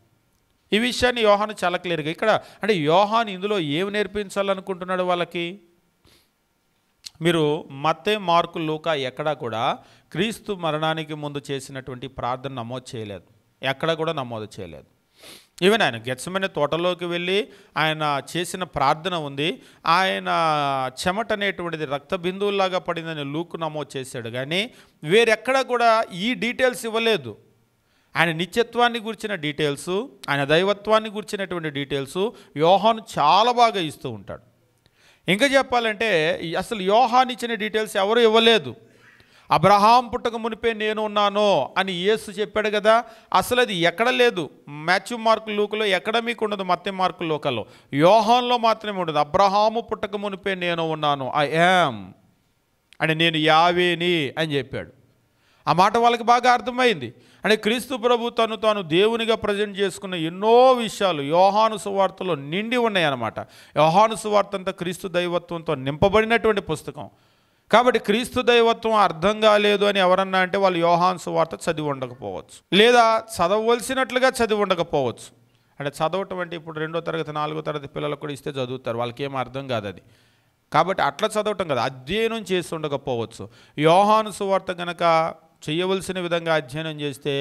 ఈ విషయాన్ని యోహాను చాలా క్లియర్గా ఇక్కడ, అంటే యోహాను ఇందులో ఏమి నేర్పించాలనుకుంటున్నాడు వాళ్ళకి? మీరు మత్తయి, మార్కు, లూకా ఎక్కడా కూడా క్రీస్తు మరణానికి ముందు చేసినటువంటి ప్రార్థన నమోదు చేయలేదు, ఎక్కడా కూడా నమోదు చేయలేదు. ఈవెన్ ఆయన గెత్సెమనే తోటలోకి వెళ్ళి ఆయన చేసిన ప్రార్థన ఉంది. ఆయన చెమట అనేటువంటిది రక్త బిందువులాగా పడిందని లూకు నమోదు చేశాడు. కానీ వేరెక్కడా కూడా ఈ డీటెయిల్స్ ఇవ్వలేదు. ఆయన నిత్యత్వాన్ని గురించిన డీటెయిల్స్, ఆయన దైవత్వాన్ని గురించినటువంటి డీటెయిల్స్ యోహాను చాలా బాగా ఇస్తూ ఉంటాడు. ఇంకా చెప్పాలంటే అసలు యోహాను ఇచ్చిన డీటెయిల్స్ ఎవరు ఇవ్వలేదు. అబ్రహాం పుట్టక మునిపే నేను ఉన్నాను అని యేసు చెప్పాడు కదా, అసలు అది ఎక్కడ లేదు. మాథ్యూ మార్కు లూకులో ఎక్కడ మీకు ఉండదు, మత్తయి మార్కు లూకాలో, యోహాన్లో మాత్రమే ఉండదు. అబ్రహాము పుట్టక మునిపే నేను ఉన్నాను, ఐ యామ్ అంటే నేను యావేని అని చెప్పాడు. ఆ మాట వాళ్ళకి బాగా అర్థమైంది. అంటే క్రీస్తు ప్రభు తాను దేవునిగా ప్రజెంట్ చేసుకున్న ఎన్నో విషయాలు యోహాను సువార్తలో నిండి ఉన్నాయన్నమాట. యోహాను సువార్త అంతా క్రీస్తు దైవత్వంతో నింపబడినటువంటి పుస్తకం. కాబట్టి క్రీస్తు దైవత్వం అర్థం కాలేదు అని ఎవరన్నా అంటే వాళ్ళు యోహాను సువార్త చదివి ఉండకపోవచ్చు, లేదా చదవలసినట్లుగా చదివి ఉండకపోవచ్చు. అంటే చదవటం అంటే ఇప్పుడు 2వ తరగతి 4వ తరగతి పిల్లలకు కూడా ఇస్తే చదువుతారు, వాళ్ళకి ఏం అర్థం కాదు అది. కాబట్టి అట్లా చదవటం కదా, అధ్యయనం చేసి ఉండకపోవచ్చు. యోహాను సువార్త కనుక చేయవలసిన విధంగా అధ్యయనం చేస్తే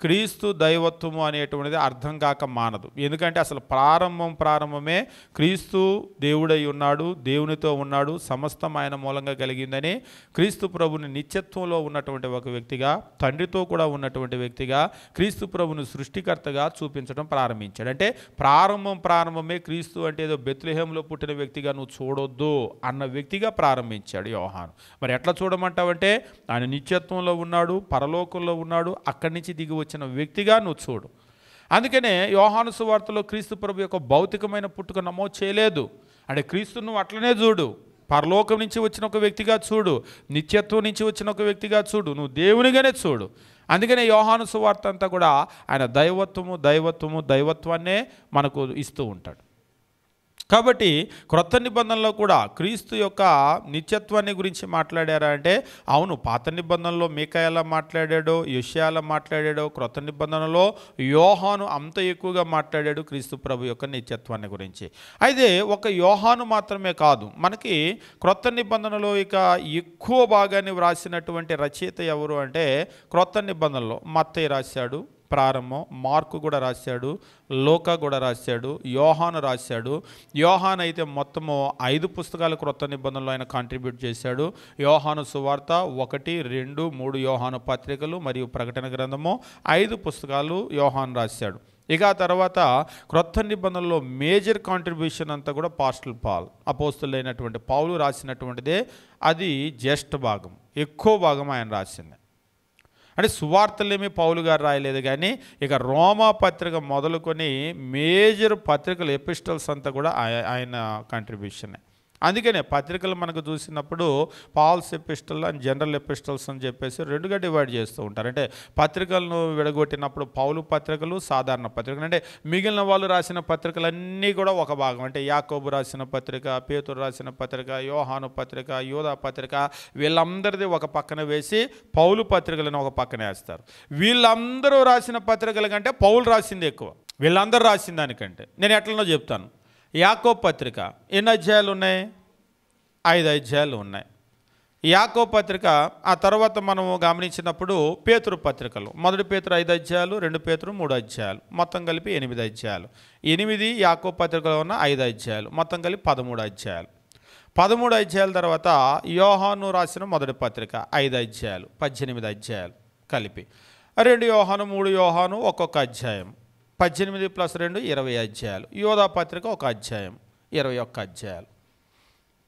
క్రీస్తు దైవత్వము అనేటువంటిది అర్థం కాక మానదు. ఎందుకంటే అసలు ప్రారంభమే క్రీస్తు దేవుడై ఉన్నాడు, దేవునితో ఉన్నాడు, సమస్తం ఆయన మూలంగా కలిగిందని క్రీస్తు ప్రభుని నిత్యత్వంలో ఉన్నటువంటి ఒక వ్యక్తిగా, తండ్రితో కూడా ఉన్నటువంటి వ్యక్తిగా, క్రీస్తు ప్రభుని సృష్టికర్తగా చూపించడం ప్రారంభించాడు. అంటే ప్రారంభమే క్రీస్తు అంటే ఏదో బెత్లెహేంలో పుట్టిన వ్యక్తిగా నువ్వు చూడొద్దు అన్న వ్యక్తిగా ప్రారంభించాడు యోహాను. మరి ఎట్లా చూడమంటావంటే ఆయన నిత్యత్వంలో ఉన్నాడు, పరలోకంలో ఉన్నాడు, అక్కడి నుంచి దిగి వచ్చిన వ్యక్తిగా నువ్వు చూడు. అందుకనే యోహాను సువార్తలో క్రీస్తు ప్రభు యొక్క భౌతికమైన పుట్టుక నమోదు చేయలేదు. అంటే క్రీస్తు నువ్వు అట్లనే చూడు, పరలోకం నుంచి వచ్చిన ఒక వ్యక్తిగా చూడు, నిత్యత్వం నుంచి వచ్చిన ఒక వ్యక్తిగా చూడు, నువ్వు దేవునిగానే చూడు. అందుకనే యోహాను సువార్త అంతా కూడా ఆయన దైవత్వాన్నే మనకు ఇస్తూ ఉంటాడు. కాబట్టి క్రొత్త నిబంధనలో కూడా క్రీస్తు యొక్క నిత్యత్వాన్ని గురించి మాట్లాడారా అంటే అవును, పాత నిబంధనలో మీకా ఎలా మాట్లాడాడో, యెషయా ఎలా మాట్లాడాడో, క్రొత్త నిబంధనలో యోహాను అంత ఎక్కువగా మాట్లాడాడు క్రీస్తు ప్రభు యొక్క నిత్యత్వాన్ని గురించి. అయితే ఒక యోహాను మాత్రమే కాదు, మనకి క్రొత్త నిబంధనలో ఇక ఎక్కువ భాగాన్ని వ్రాసినటువంటి రచయిత ఎవరు అంటే క్రొత్త నిబంధనలో మత్తయి రాశాడు, ప్రారంభం, మార్కు కూడా రాశాడు, లూకా కూడా రాశాడు, యోహాను రాశాడు. యోహాను అయితే మొత్తము 5 పుస్తకాలు క్రొత్త నిబంధనలో ఆయన కాంట్రిబ్యూట్ చేశాడు. యోహాను సువార్త 1, 2, 3 యోహాను పత్రికలు మరియు ప్రకటన గ్రంథము 5 పుస్తకాలు యోహాను రాశాడు. ఇక ఆ తర్వాత క్రొత్త నిబంధనలో మేజర్ కాంట్రిబ్యూషన్ అంతా కూడా అపోస్తలుడైన పాల్, అపోస్తలుడైనటువంటి పౌలు రాసినటువంటిదే. అది జ్యేష్ఠ భాగం, ఎక్కువ భాగం ఆయన రాసింది. అంటే సువార్తలేమీ పౌలు గారు రాయలేదు, కానీ ఇక రోమా పత్రిక మొదలుకొని మేజర్ పత్రికలు ఎపిస్టల్స్ అంతా కూడా ఆయన కాంట్రిబ్యూషనే. అందుకనే పత్రికలు మనకు చూసినప్పుడు Paul's epistle and general epistles అని చెప్పేసి 2గా డివైడ్ చేస్తూ ఉంటారు. అంటే పత్రికలను విడగొట్టినప్పుడు పౌలు పత్రికలు, సాధారణ పత్రికలు, అంటే మిగిలిన వాళ్ళు రాసిన పత్రికలన్నీ కూడా ఒక భాగం. అంటే యాకోబు రాసిన పత్రిక, పేతురు రాసిన పత్రిక, యోహాను పత్రిక, యోధా పత్రిక, వీళ్ళందరిది ఒక పక్కన వేసి పౌలు పత్రికలను ఒక పక్కన వేస్తారు. వీళ్ళందరూ రాసిన పత్రికల కంటే పౌలు రాసింది ఎక్కువ, వీళ్ళందరూ రాసిన దానికంటే. నేను ఎట్లనో చెప్తాను. యాకోబు పత్రిక ఎన్ని అధ్యాయాలు ఉన్నాయి? 5 అధ్యాయాలు ఉన్నాయి. యాకోబు పత్రిక ఆ తర్వాత మనము గమనించినప్పుడు పేతురు పత్రికలు, 1 పేతురు 5 అధ్యాయాలు, 2 పేతురు 3 అధ్యాయాలు, మొత్తం కలిపి 8 అధ్యాయాలు. 8 యాకోబు పత్రికలో ఉన్న 5 అధ్యాయాలు, మొత్తం కలిపి 13 అధ్యాయాలు. 13 అధ్యాయాల తర్వాత యోహాను రాసిన 1 పత్రిక 5 అధ్యాయాలు, 18 అధ్యాయాలు కలిపి. 2 యోహాను, 3 యోహాను ఒక్కొక్క అధ్యాయం, 18 + 2 20 అధ్యాయాలు. యోధా పత్రిక 1 అధ్యాయం, 21 అధ్యాయాలు,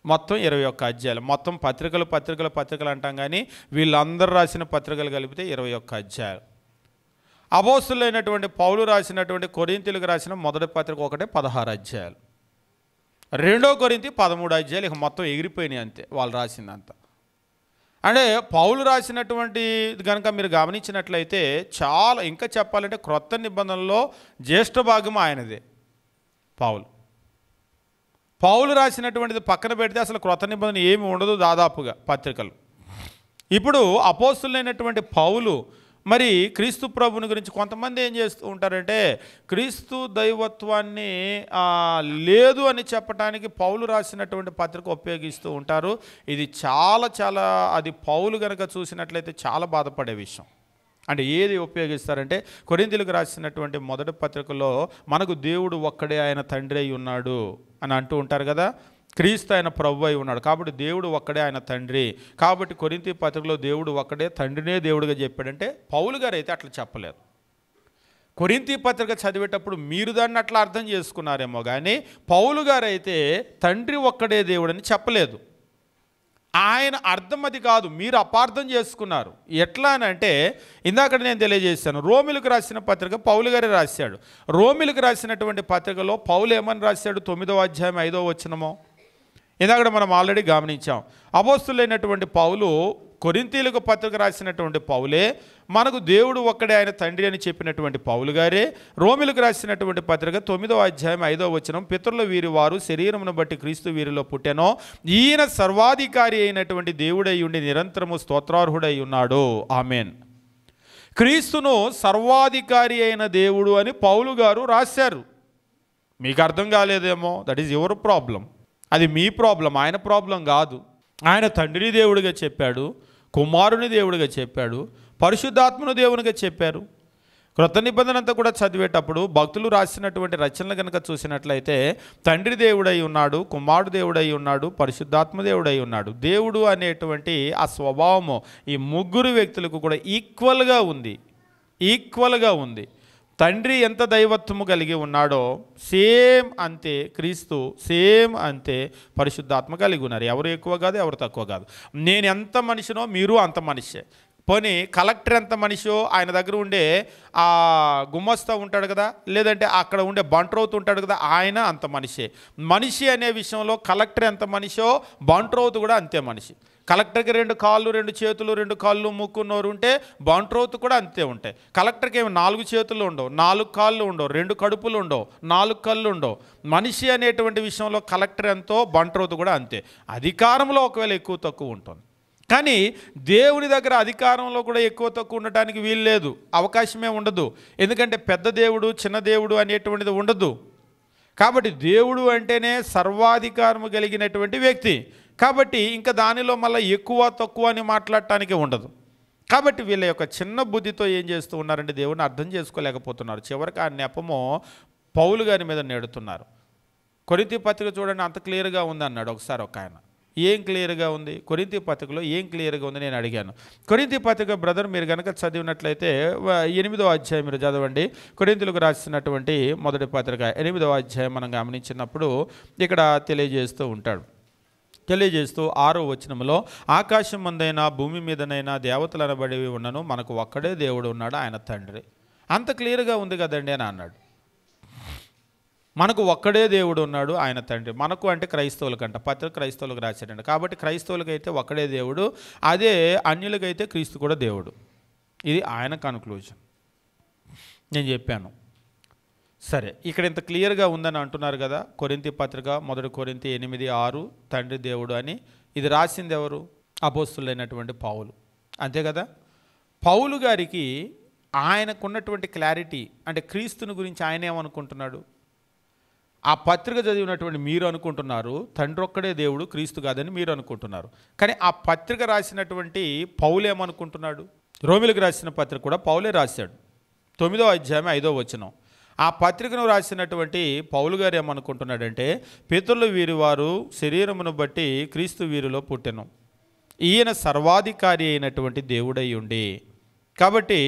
మొత్తం 21 అధ్యాయాలు. మొత్తం పత్రికలు అంటాం, కానీ వీళ్ళందరూ రాసిన పత్రికలు కలిపితే 21 అధ్యాయాలు. అపోస్తలుడైనటువంటి పౌలు రాసినటువంటి కొరింథీయులకు రాసిన 1 పత్రిక ఒకటే 16 అధ్యాయాలు, 2 కొరింథీ 13 అధ్యాయాలు. ఇక మొత్తం ఎగిరిపోయినాయి అంతే వాళ్ళు రాసిందంతా. అంటే పౌలు రాసినటువంటి కనుక మీరు గమనించినట్లయితే చాలా, ఇంకా చెప్పాలంటే క్రొత్త నిబంధనలో జ్యేష్ఠ భాగం ఆయనదే. పౌలు రాసినటువంటిది పక్కన పెడితే అసలు క్రొత్త నిబంధన ఏమి ఉండదు దాదాపుగా పత్రికలు. ఇప్పుడు అపోస్తలుడైనటువంటి పౌలు మరి క్రీస్తు ప్రభుని గురించి కొంతమంది ఏం చేస్తూ ఉంటారంటే క్రీస్తు దైవత్వాన్ని లేదు అని చెప్పడానికి పౌలు రాసినటువంటి పత్రిక ఉపయోగిస్తూ ఉంటారు. ఇది చాలా అది పౌలు కనుక చూసినట్లయితే చాలా బాధపడే విషయం. అంటే ఏది ఉపయోగిస్తారంటే కొరింథీయులకు రాసినటువంటి మొదటి పత్రికలో మనకు దేవుడు ఒక్కడే ఆయన తండ్రి అయి ఉన్నాడు అని అంటూ ఉంటారు కదా. క్రీస్తు ఆయన ప్రభు అయి ఉన్నాడు, కాబట్టి దేవుడు ఒక్కడే ఆయన తండ్రి. కాబట్టి కొరింథీ పత్రికలో దేవుడు ఒక్కడే తండ్రినే దేవుడిగా చెప్పాడంటే పౌలు గారు అయితే అట్లా చెప్పలేదు. కొరింథీ పత్రిక చదివేటప్పుడు మీరు దాన్ని అట్లా అర్థం చేసుకున్నారేమో కానీ పౌలు గారు అయితే తండ్రి ఒక్కడే దేవుడని చెప్పలేదు. ఆయన అర్థం అది కాదు, మీరు అపార్థం చేసుకున్నారు. ఎట్లా అని అంటే ఇందాక నేను తెలియజేశాను, రోమిలకు రాసిన పత్రిక పౌలు గారే రాశాడు. రోమిలకు రాసినటువంటి పత్రికలో పౌలు ఏమని రాశాడు? 9వ అధ్యాయం 5వ వచనమో ఇందాక మనం ఆల్రెడీ గమనించాం. అపోస్తులైనటువంటి పౌలు కొరింథీయులకు పత్రిక రాసినటువంటి పౌలే, మనకు దేవుడు ఒక్కడే ఆయన తండ్రి అని చెప్పినటువంటి పౌలు గారే రోమిలకు రాసినటువంటి పత్రిక 9వ అధ్యాయం 5వ వచనం, పితరుల వీరి వారు శరీరమును బట్టి క్రీస్తు వీరిలో పుట్టెనో, ఈయన సర్వాధికారి అయినటువంటి దేవుడై ఉండి నిరంతరము స్తోత్రార్హుడై ఉన్నాడు. ఆమెన్. క్రీస్తును సర్వాధికారి అయిన దేవుడు అని పౌలు గారు రాశారు. మీకు అర్థం కాలేదేమో, దట్ ఈజ్ యువర్ ప్రాబ్లం, అది మీ ప్రాబ్లం, ఆయన ప్రాబ్లం కాదు. ఆయన తండ్రిని దేవుడిగా చెప్పాడు, కుమారుని దేవుడిగా చెప్పాడు, పరిశుద్ధాత్మను దేవునిగా చెప్పారు. క్రొత్త నిబంధన అంతా కూడా చదివేటప్పుడు భక్తులు రాసినటువంటి రచనలు కనుక చూసినట్లయితే తండ్రి దేవుడై ఉన్నాడు, కుమారుడు దేవుడై ఉన్నాడు, పరిశుద్ధాత్మ దేవుడై ఉన్నాడు. దేవుడు అనేటువంటి ఆ స్వభావము ఈ ముగ్గురు వ్యక్తులకు కూడా ఈక్వల్గా ఉంది. తండ్రి ఎంత దైవత్వము కలిగి ఉన్నాడో సేమ్ అంతే క్రీస్తు, సేమ్ అంతే పరిశుద్ధాత్మ కలిగి ఉన్నారు. ఎవరు ఎక్కువ కాదు, ఎవరు తక్కువ కాదు. నేను ఎంత మనిషినో మీరు అంత మనిషే. పోనీ కలెక్టర్ ఎంత మనిషో, ఆయన దగ్గర ఉండే ఆ గుమస్తా ఉంటాడు కదా, లేదంటే అక్కడ ఉండే బంట్రౌత్ ఉంటాడు కదా, ఆయన అంత మనిషే. మనిషి అనే విషయంలో కలెక్టర్ ఎంత మనిషో బంట్రౌత్ కూడా అంతే మనిషి. కలెక్టర్కి 2 కాళ్ళు 2 చేతులు 2 కాళ్ళు ముక్కు నోరు ఉంటే బంట్రౌత్ కూడా అంతే ఉంటాయి. కలెక్టర్కి ఏమి 4 చేతులు ఉండవు, 4 కాళ్ళు ఉండవు, 2 కడుపులు ఉండవు, 4 కళ్ళు ఉండవు. మనిషి అనేటువంటి విషయంలో కలెక్టర్ ఎంతో బంట్రౌత్ కూడా అంతే. అధికారంలో ఒకవేళ ఎక్కువ తక్కువ ఉంటుంది, కానీ దేవుని దగ్గర అధికారంలో కూడా ఎక్కువ తక్కువ ఉండటానికి వీలు లేదు, అవకాశమే ఉండదు. ఎందుకంటే పెద్ద దేవుడు చిన్న దేవుడు అనేటువంటిది ఉండదు. కాబట్టి దేవుడు అంటేనే సర్వాధికారము కలిగినటువంటి వ్యక్తి. కాబట్టి ఇంకా దానిలో మళ్ళీ ఎక్కువ తక్కువ అని మాట్లాడటానికి ఉండదు. కాబట్టి వీళ్ళ యొక్క చిన్న బుద్ధితో ఏం చేస్తూ ఉన్నారంటే దేవుని అర్థం చేసుకోలేకపోతున్నారు. చివరికి ఆ నెపము పౌలు గారి మీద నెడుతున్నారు. కొరింథీ పత్రిక చూడండి, అంత క్లియర్గా ఉంది అన్నాడు ఒకసారి ఒక ఆయన. ఏం క్లియర్గా ఉంది? కొరింథీ పత్రికలో ఏం క్లియర్గా ఉంది నేను అడిగాను. కొరింథీ పత్రిక బ్రదర్ మీరు కనుక చదివినట్లయితే 8వ అధ్యాయం మీరు చదవండి. కొరింథీయులకు రాసినటువంటి మొదటి పత్రిక 8వ అధ్యాయం మనం గమనించినప్పుడు ఇక్కడ తెలియజేస్తూ 6వ వచనంలో, ఆకాశం ముందైనా భూమి మీదనైనా దేవతలు అనబడివి ఉన్నను, మనకు ఒక్కడే దేవుడు ఉన్నాడు, ఆయన తండ్రి. అంత క్లియర్గా ఉంది కదండి అని అన్నాడు. మనకు ఒక్కడే దేవుడు ఉన్నాడు, ఆయన తండ్రి. మనకు అంటే క్రైస్తవులకంట, పత్రిక క్రైస్తవులకు రాశాడంట. కాబట్టి క్రైస్తవులకైతే ఒక్కడే దేవుడు, అదే అన్యులకైతే క్రీస్తు కూడా దేవుడు. ఇది ఆయన కన్క్లూజన్. నేను చెప్పాను సరే, ఇక్కడ ఇంత క్లియర్గా ఉందని అంటున్నారు కదా. కొరింథీ పత్రిక 1 కొరింథీ 8:6 తండ్రి దేవుడు అని. ఇది రాసింది ఎవరు? అపోస్తులైనటువంటి పౌలు, అంతే కదా. పౌలు గారికి ఆయనకున్నటువంటి క్లారిటీ, అంటే క్రీస్తుని గురించి ఆయన ఏమనుకుంటున్నాడు? ఆ పత్రిక చదివినటువంటి మీరు అనుకుంటున్నారు తండ్రి ఒక్కడే దేవుడు, క్రీస్తు కాదని మీరు అనుకుంటున్నారు. కానీ ఆ పత్రిక రాసినటువంటి పౌలు ఏమనుకుంటున్నాడు? రోమిలకు రాసిన పత్రిక కూడా పౌలే రాశాడు, 9వ అధ్యాయం 5వ వచనం. ఆ పత్రికను రాసినటువంటి పౌలు గారు ఏమనుకుంటున్నాడంటే, పితరులు వీరి వారు శరీరమును బట్టి క్రీస్తు వీరిలో పుట్టెను, ఈయన సర్వాధికారి అయినటువంటి దేవుడై ఉండి. కాబట్టి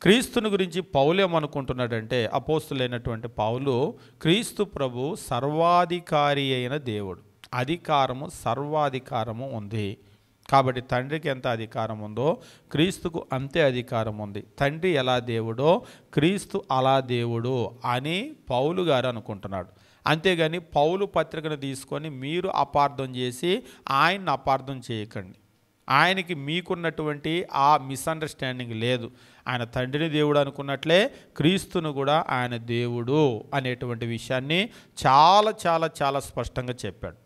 క్రీస్తుని గురించి పౌలు ఏమనుకుంటున్నాడంటే, అపోస్తులైనటువంటి పౌలు క్రీస్తు ప్రభు సర్వాధికారి అయిన దేవుడు, అధికారము సర్వాధికారము ఉంది. కాబట్టి తండ్రికి ఎంత అధికారం ఉందో క్రీస్తుకు అంతే అధికారం ఉంది. తండ్రి ఎలా దేవుడో క్రీస్తు అలా దేవుడు అని పౌలు గారు అనుకుంటున్నాడు. అంతేగాని పౌలు పత్రికను తీసుకొని మీరు అపార్థం చేసి ఆయన్ని అపార్థం చేయకండి. ఆయనకి మీకున్నటువంటి ఆ మిస్అండర్స్టాండింగ్ లేదు. ఆయన తండ్రిని దేవుడు అనుకున్నట్లే క్రీస్తును కూడా ఆయన దేవుడు అనేటువంటి విషయాన్ని చాలా చాలా చాలా స్పష్టంగా చెప్పాడు.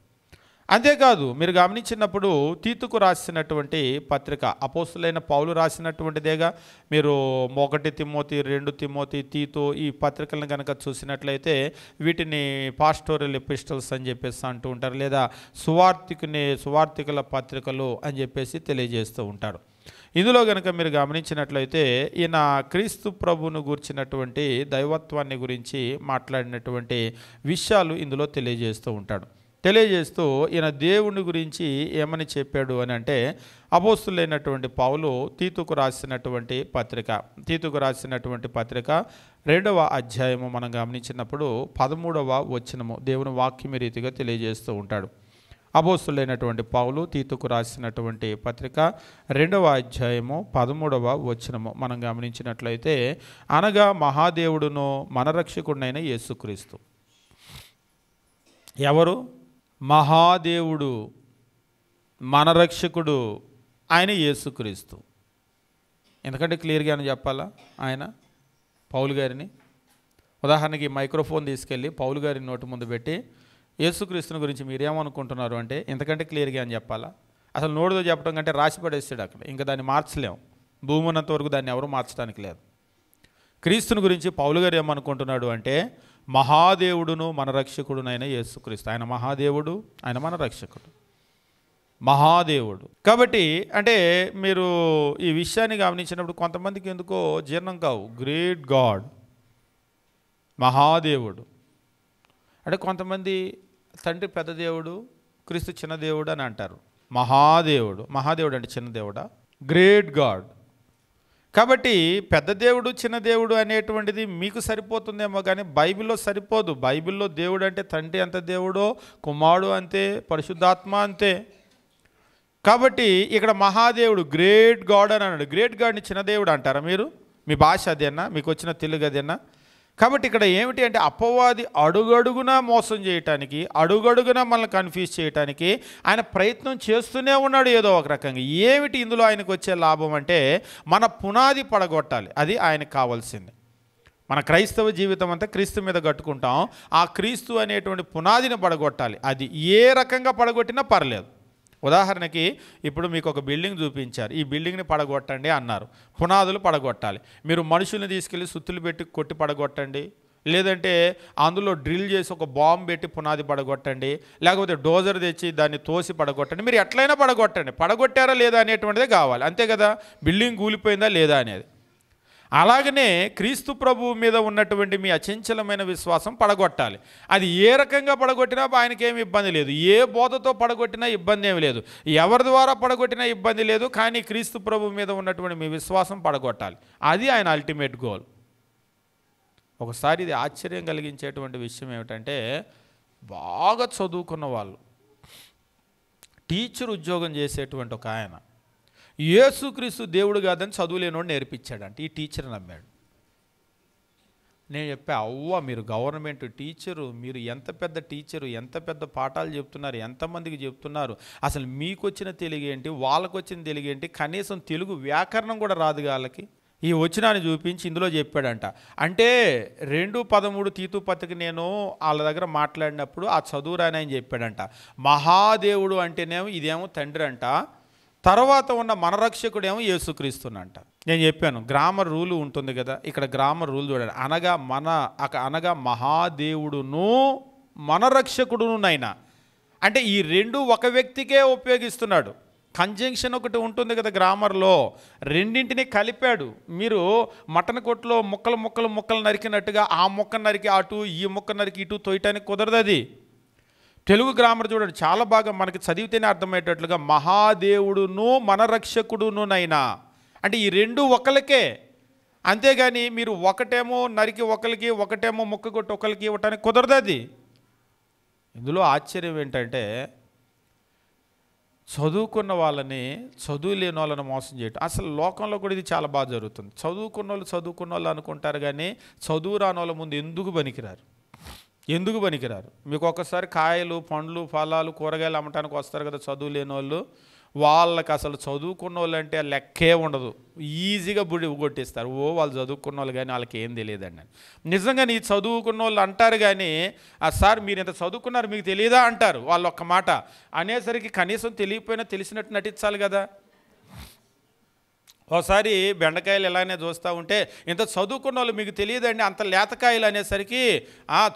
అంతేకాదు, మీరు గమనించినప్పుడు తీతుకు రాసినటువంటి పత్రిక అపోస్తులైన పౌలు రాసినటువంటిదేగా. మీరు 1 తిమోతి 2 తిమోతి తీతు ఈ పత్రికలను కనుక చూసినట్లయితే వీటిని పాస్టోరల్ ఎపిస్టల్స్ అని చెప్పేసి అంటూ ఉంటారు, లేదా సువార్థికుల పత్రికలు అని చెప్పేసి తెలియజేస్తూ ఉంటారు. ఇందులో కనుక మీరు గమనించినట్లయితే ఈయన క్రీస్తు ప్రభువును గూర్చినటువంటి దైవత్వాన్ని గురించి మాట్లాడినటువంటి విషయాలు ఇందులో తెలియజేస్తూ ఉంటాడు. తెలియజేస్తూ ఈయన దేవుని గురించి ఏమని చెప్పాడు అని అంటే, అపోస్తులైనటువంటి పౌలు తీతుకు రాసినటువంటి పత్రిక 2వ అధ్యాయము మనం గమనించినప్పుడు 13వ వచనము దేవుని వాక్యం రీతిగా తెలియజేస్తూ ఉంటాడు. అపోస్తులైనటువంటి పౌలు తీతుకు రాసినటువంటి పత్రిక 2వ అధ్యాయము 13వ వచనము మనం గమనించినట్లయితే, అనగా మహాదేవుడును మన రక్షకుడినైన యేసుక్రీస్తు. ఎవరు? మహాదేవుడు, మన రక్షకుడు ఆయన యేసుక్రీస్తు. ఎందుకంటే క్లియర్గానే చెప్పాలా ఆయన పౌలు గారిని. ఉదాహరణకి మైక్రోఫోన్ తీసుకెళ్ళి పౌలు గారి నోటి ముందు పెట్టి యేసుక్రీస్తుని గురించి మీరేమనుకుంటున్నారు అంటే ఇంతకంటే క్లియర్గా అని చెప్పాలా? అసలు నోటితో చెప్పడం కంటే రాసి పడేస్తాడు అక్కడ. ఇంకా దాన్ని మార్చలేము. భూమి ఉన్నంత వరకు దాన్ని ఎవరు మార్చడానికి లేదు. క్రీస్తుని గురించి పౌలు గారు ఏమనుకుంటున్నాడు అంటే, మహాదేవుడును మన రక్షకుడునైన యేసుక్రీస్తు. ఆయన మహాదేవుడు, ఆయన మన రక్షకుడు, మహాదేవుడు. కాబట్టి అంటే మీరు ఈ విషయాన్ని గమనించినప్పుడు కొంతమందికి ఎందుకో జీర్ణం కావు. గ్రేట్ గాడ్, మహాదేవుడు అంటే కొంతమంది తండ్రి పెద్ద దేవుడు, క్రీస్తు చిన్న దేవుడు అని అంటారు. మహాదేవుడు అంటే చిన్న దేవుడా? Great God. కాబట్టి పెద్ద దేవుడు చిన్న దేవుడు అనేటువంటిది మీకు సరిపోతుందేమో కానీ బైబిల్లో సరిపోదు. బైబిల్లో దేవుడు అంటే తండ్రి అంత దేవుడో, కుమారుడు అంతే, పరిశుద్ధాత్మ అంతే. కాబట్టి ఇక్కడ మహాదేవుడు గ్రేట్ గాడ్ అని అన్నాడు. గ్రేట్ గాడ్ని చిన్న దేవుడు అంటారా మీరు? మీ భాష అదేనా? మీకు వచ్చిన తెలుగు అదేనా? కాబట్టి ఇక్కడ ఏమిటి అంటే అపవాది అడుగడుగునా మోసం చేయటానికి, అడుగడుగునా మనల్ని కన్ఫ్యూజ్ చేయటానికి ఆయన ప్రయత్నం చేస్తూనే ఉన్నాడు ఏదో ఒక రకంగా. ఏమిటి ఇందులో ఆయనకు వచ్చే లాభం అంటే మన పునాది పడగొట్టాలి. అది ఆయనకు కావాల్సింది. మన క్రైస్తవ జీవితం అంతా క్రీస్తు మీద కట్టుకుంటాం. ఆ క్రీస్తు అనేటువంటి పునాదిని పడగొట్టాలి. అది ఏ రకంగా పడగొట్టినా పర్లేదు. ఉదాహరణకి ఇప్పుడు మీకు ఒక బిల్డింగ్ చూపించారు, ఈ బిల్డింగ్ని పడగొట్టండి అన్నారు. పునాదులు పడగొట్టాలి. మీరు మనుషుల్ని తీసుకెళ్ళి సుత్తులు పెట్టి కొట్టి పడగొట్టండి, లేదంటే అందులో డ్రిల్ చేసి ఒక బాంబు పెట్టి పునాది పడగొట్టండి, లేకపోతే డోజర్ తెచ్చి దాన్ని తోసి పడగొట్టండి. మీరు ఎట్లయినా పడగొట్టండి. పడగొట్టారా లేదా అనేటువంటిదే కావాలి, అంతే కదా? బిల్డింగ్ కూలిపోయిందా లేదా అనేది. అలాగనే క్రీస్తు ప్రభువు మీద ఉన్నటువంటి మీ అచంచలమైన విశ్వాసం పడగొట్టాలి. అది ఏ రకంగా పడగొట్టినా ఆయనకేమి ఇబ్బంది లేదు. ఏ బోధతో పడగొట్టినా ఇబ్బంది ఏమి లేదు. ఎవరి ద్వారా పడగొట్టినా ఇబ్బంది లేదు. కానీ క్రీస్తు ప్రభువు మీద ఉన్నటువంటి మీ విశ్వాసం పడగొట్టాలి. అది ఆయన అల్టిమేట్ గోల్. ఒకసారి ఇది ఆశ్చర్యం కలిగించేటువంటి విషయం ఏమిటంటే, బాగా చదువుకున్న వాళ్ళు, టీచర్ ఉద్యోగం చేసేటువంటి ఒక ఆయన యేసుక్రీస్తు దేవుడు కాదని చదువులేనోడు నేర్పించాడంట. ఈ టీచర్ నమ్మాడు. నేను చెప్పా, అవ్వ మీరు గవర్నమెంట్ టీచరు, మీరు ఎంత పెద్ద టీచరు, ఎంత పెద్ద పాఠాలు చెప్తున్నారు, ఎంతమందికి చెప్తున్నారు, అసలు మీకు వచ్చిన తెలుగు ఏంటి, వాళ్ళకు వచ్చిన తెలుగు ఏంటి, కనీసం తెలుగు వ్యాకరణం కూడా రాదు వాళ్ళకి. ఈ వచనాన్ని చూపించి ఇందులో చెప్పాడంట. అంటే 2:13 తీతు పత్రిక నేను వాళ్ళ దగ్గర మాట్లాడినప్పుడు ఆ చదువురాని ఆయన చెప్పాడంట, మహాదేవుడు అంటేనేమో ఇదేమో తండ్రి అంట, తర్వాత ఉన్న మన రక్షకుడేమో యేసుక్రీస్తునంట. నేను చెప్పాను గ్రామర్ రూలు ఉంటుంది కదా, ఇక్కడ గ్రామర్ రూల్ చూడండి. అనగా మహాదేవుడును మన రక్షకుడునైనా, అంటే ఈ రెండు ఒక వ్యక్తికే ఉపయోగిస్తున్నాడు. కంజంక్షన్ ఒకటి ఉంటుంది కదా గ్రామర్లో, రెండింటిని కలిపాడు. మీరు మటన్ కొట్లో ముక్కలు నరికినట్టుగా ఆ ముక్క నరికి అటు, ఈ ముక్క నరికి ఇటు తోయటానికి కుదరదు. అది తెలుగు గ్రామర్ చూడండి, చాలా బాగా మనకి చదివితేనే అర్థమయ్యేటట్లుగా మహాదేవుడును మన రక్షకుడునైనా, అంటే ఈ రెండు ఒకరికే. అంతేగాని మీరు ఒకటేమో నరికి ఒకరికి, ఒకటేమో ముక్క కొట్టి ఒకరికి ఇవ్వటానికి కుదరదు. అది ఇందులో ఆశ్చర్యం ఏంటంటే, చదువుకున్న వాళ్ళని చదువు లేని వాళ్ళని మోసం చేయటం. అసలు లోకంలో కూడా ఇది చాలా బాగా జరుగుతుంది. చదువుకున్న వాళ్ళు అనుకుంటారు కానీ చదువు రాని వాళ్ళ ముందు ఎందుకు పనికిరారు. మీకు ఒక్కసారి కాయలు, పండ్లు, ఫలాలు, కూరగాయలు అమ్మటానికి వస్తారు కదా చదువు లేని వాళ్ళు, వాళ్ళకి అసలు చదువుకున్న వాళ్ళు అంటే లెక్కే ఉండదు. ఈజీగా బుడి కొట్టిస్తారు. వాళ్ళు చదువుకున్న వాళ్ళు కానీ వాళ్ళకి ఏం తెలియదండి. నిజంగా నీ చదువుకున్న వాళ్ళు అంటారు కానీ, సార్ మీరు ఇంత చదువుకున్నారు మీకు తెలియదా అంటారు. వాళ్ళు ఒక్క మాట అనేసరికి కనీసం తెలియకపోయినా తెలిసినట్టు నటించాలి కదా. ఒకసారి బెండకాయలు ఎలానే చూస్తూ ఉంటే, ఇంత చదువుకున్న వాళ్ళు మీకు తెలియదండి అంత లేతకాయలు అనేసరికి,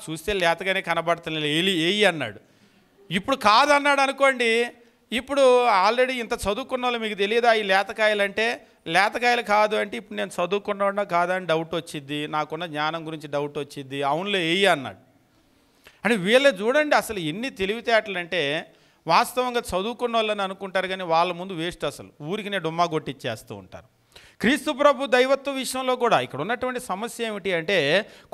చూస్తే లేతగానే కనబడతలే, వేయి అన్నాడు. ఇప్పుడు కాదన్నాడు అనుకోండి, ఇప్పుడు ఆల్రెడీ ఇంత చదువుకున్న వాళ్ళు మీకు తెలియదా ఈ లేతకాయలు అంటే? లేతకాయలు కాదు అంటే ఇప్పుడు నేను చదువుకున్నా కాదా అని డౌట్ వచ్చిద్ది, నాకున్న జ్ఞానం గురించి డౌట్ వచ్చిద్ది, అవునులే వెయ్యి అన్నాడు. అంటే వీళ్ళే చూడండి అసలు ఎన్ని తెలివితేటలు అంటే, వాస్తవంగా చదువుకున్న వాళ్ళని అనుకుంటారు కానీ వాళ్ళ ముందు వేస్ట్, అసలు ఊరికి నేను డుమ్మా కొట్టిచ్చేస్తూ ఉంటారు. క్రీస్తు ప్రభు దైవత్వ విషయంలో కూడా ఇక్కడ ఉన్నటువంటి సమస్య ఏమిటి అంటే,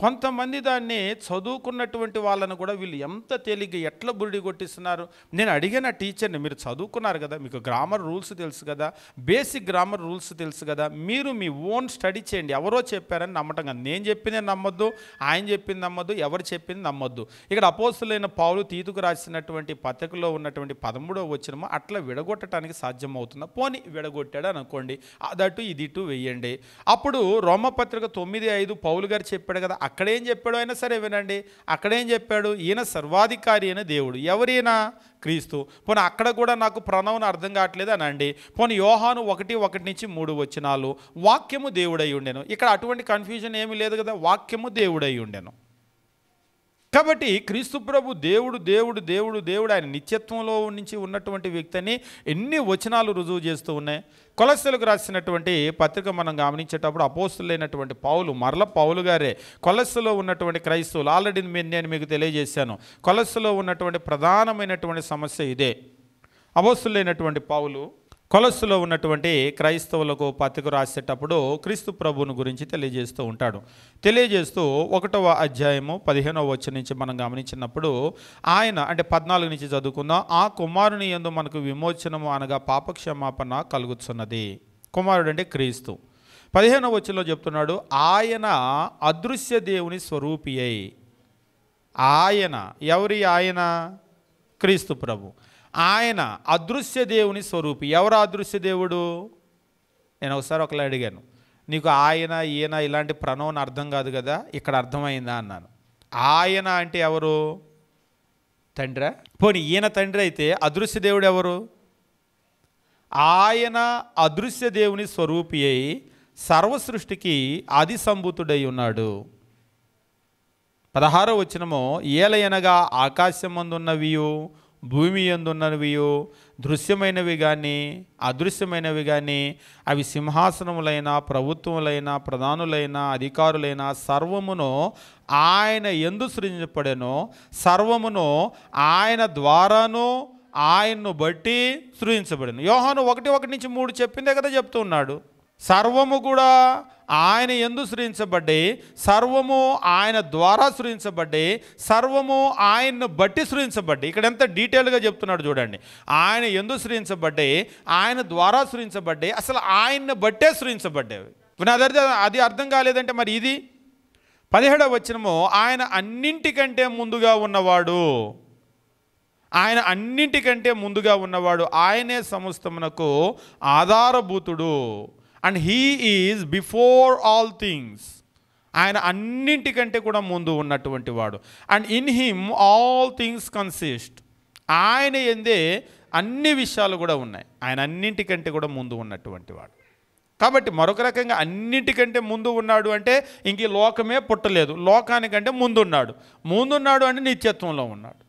కొంతమంది దాన్ని చదువుకున్నటువంటి వాళ్ళను కూడా వీళ్ళు ఎంత తేలిగ్గా ఎట్లా బురిడి కొట్టిస్తున్నారు. నేను అడిగిన టీచర్ని, మీరు చదువుకున్నారు కదా, మీకు గ్రామర్ రూల్స్ తెలుసు కదా, బేసిక్ గ్రామర్ రూల్స్ తెలుసు కదా, మీరు మీ ఓన్ స్టడీ చేయండి, ఎవరో చెప్పారని నమ్మటం కదా. నేను చెప్పింది నమ్మొద్దు, ఆయన చెప్పింది నమ్మొద్దు, ఎవరు చెప్పింది నమ్మొద్దు. ఇక్కడ అపోస్తులైన పౌలు తీతుకు రాసినటువంటి పత్రికలో ఉన్నటువంటి 13వ వచనము అట్లా విడగొట్టడానికి సాధ్యమవుతుందా? పోనీ విడగొట్టాడు అనుకోండి, దట్టు ఇది ఇటు వెయ్యండి. అప్పుడు రోమపత్రిక 9:5 పౌలు గారు చెప్పాడు కదా, అక్కడేం చెప్పాడు అయినా సరే వినండి. అక్కడేం చెప్పాడు? ఈయన సర్వాధికారి అయిన దేవుడు. ఎవరైనా? క్రీస్తు. పోనీ అక్కడ కూడా నాకు ప్రణవన అర్థం కావట్లేదు అనండి. పోనీ యోహాను 1:1-3 వచనాలు వాక్యము దేవుడై ఉండెను. ఇక్కడ అటువంటి కన్ఫ్యూజన్ ఏమీ లేదు కదా, వాక్యము దేవుడై ఉండెను. కాబట్టి క్రీస్తు ప్రభు దేవుడు దేవుడు దేవుడు దేవుడు ఆయన నిత్యత్వంలో నుంచి ఉన్నటువంటి వ్యక్తి అని ఎన్ని వచనాలు రుజువు చేస్తూ ఉన్నాయి. కొలస్సీలకు రాసినటువంటి పత్రిక మనం గమనించేటప్పుడు అపోస్తులైనటువంటి పౌలు, మరల పౌలు గారే కొలస్సీలో ఉన్నటువంటి క్రైస్తవులు, ఆల్రెడీ నేను మీకు తెలియజేశాను, కొలస్సీలో ఉన్నటువంటి ప్రధానమైనటువంటి సమస్య ఇదే. అపోస్తులైనటువంటి పౌలు కొలస్సులో ఉన్నటువంటి క్రైస్తవులకు పత్రిక రాసేటప్పుడు క్రీస్తు ప్రభువుని గురించి తెలియజేస్తూ ఉంటాడు. తెలియజేస్తూ 1వ అధ్యాయము 15వ వచనం నుంచి మనం గమనించినప్పుడు ఆయన, అంటే 14 నుంచి చదువుకుందాం, ఆ కుమారుని యందు మనకు విమోచనము అనగా పాపక్షమాపణ కలుగుతున్నది. కుమారుడు అంటే క్రీస్తు. 15వ వచనంలో చెప్తున్నాడు, ఆయన అదృశ్య దేవుని స్వరూపి అయి. ఆయన ఎవరి? ఆయన క్రీస్తు ప్రభు. ఆయన అదృశ్య దేవుని స్వరూపి. ఎవరు అదృశ్య దేవుడు? నేను ఒకసారి ఒకలా అడిగాను, నీకు ఆయన ఈయన ఇలాంటి ప్రణవం అర్థం కాదు కదా, ఇక్కడ అర్థమైందా అన్నాను. ఆయన అంటే ఎవరు? తండ్రా? పోనీ ఈయన తండ్రి అయితే అదృశ్య దేవుడు ఎవరు? ఆయన అదృశ్య దేవుని స్వరూపి అయి సర్వ సృష్టికి ఆది సంభూతుడై ఉన్నాడు. 16వ వచనము, ఏలయనగా ఆకాశమందున్నవియు భూమి యందున్నవియు దృశ్యమైనవి కానీ అదృశ్యమైనవి కానీ అవి సింహాసనములైన ప్రభుత్వములైన ప్రధానులైన అధికారులైన సర్వమును ఆయన యందు సృజించబడెను, సర్వమును ఆయన ద్వారాను ఆయన్ను బట్టి సృజించబడెను. యోహాను 1:1-3 చెప్పిందే కదా చెప్తూ ఉన్నాడు. సర్వము కూడా ఆయన యందు సృజించబడ్డాయి, సర్వము ఆయన ద్వారా సృజించబడ్డాయి, సర్వము ఆయన్ను బట్టి సృజించబడ్డాయి. ఇక్కడ ఎంత డీటెయిల్గా చెప్తున్నాడు చూడండి. ఆయన యందు సృజించబడ్డాయి, ఆయన ద్వారా సృజించబడ్డాయి, అసలు ఆయన్ని బట్టే సృజించబడ్డాయి. అది అర్థం కాలేదంటే మరి ఇది 17వ వచనము, ఆయన అన్నింటికంటే ముందుగా ఉన్నవాడు. ఆయన అన్నింటికంటే ముందుగా ఉన్నవాడు, ఆయనే సమస్తమునకు ఆధారభూతుడు. And he is before all things. ఆయన అన్నింటికంటే కూడా ముందు ఉన్నటువంటి వాడు. And in him all things consist. ఆయన యందే అన్ని విషయాలు కూడా ఉన్నాయి. ఆయన అన్నింటికంటే కూడా ముందు ఉన్నటువంటి వాడు. కాబట్టి మరొక రకంగా అన్నింటికంటే ముందు ఉన్నాడు అంటే ఇంక లోకమే పుట్టలేదు, లోకానికంటే ముందున్నాడు అంటే నిత్యత్వంలో ఉన్నాడు.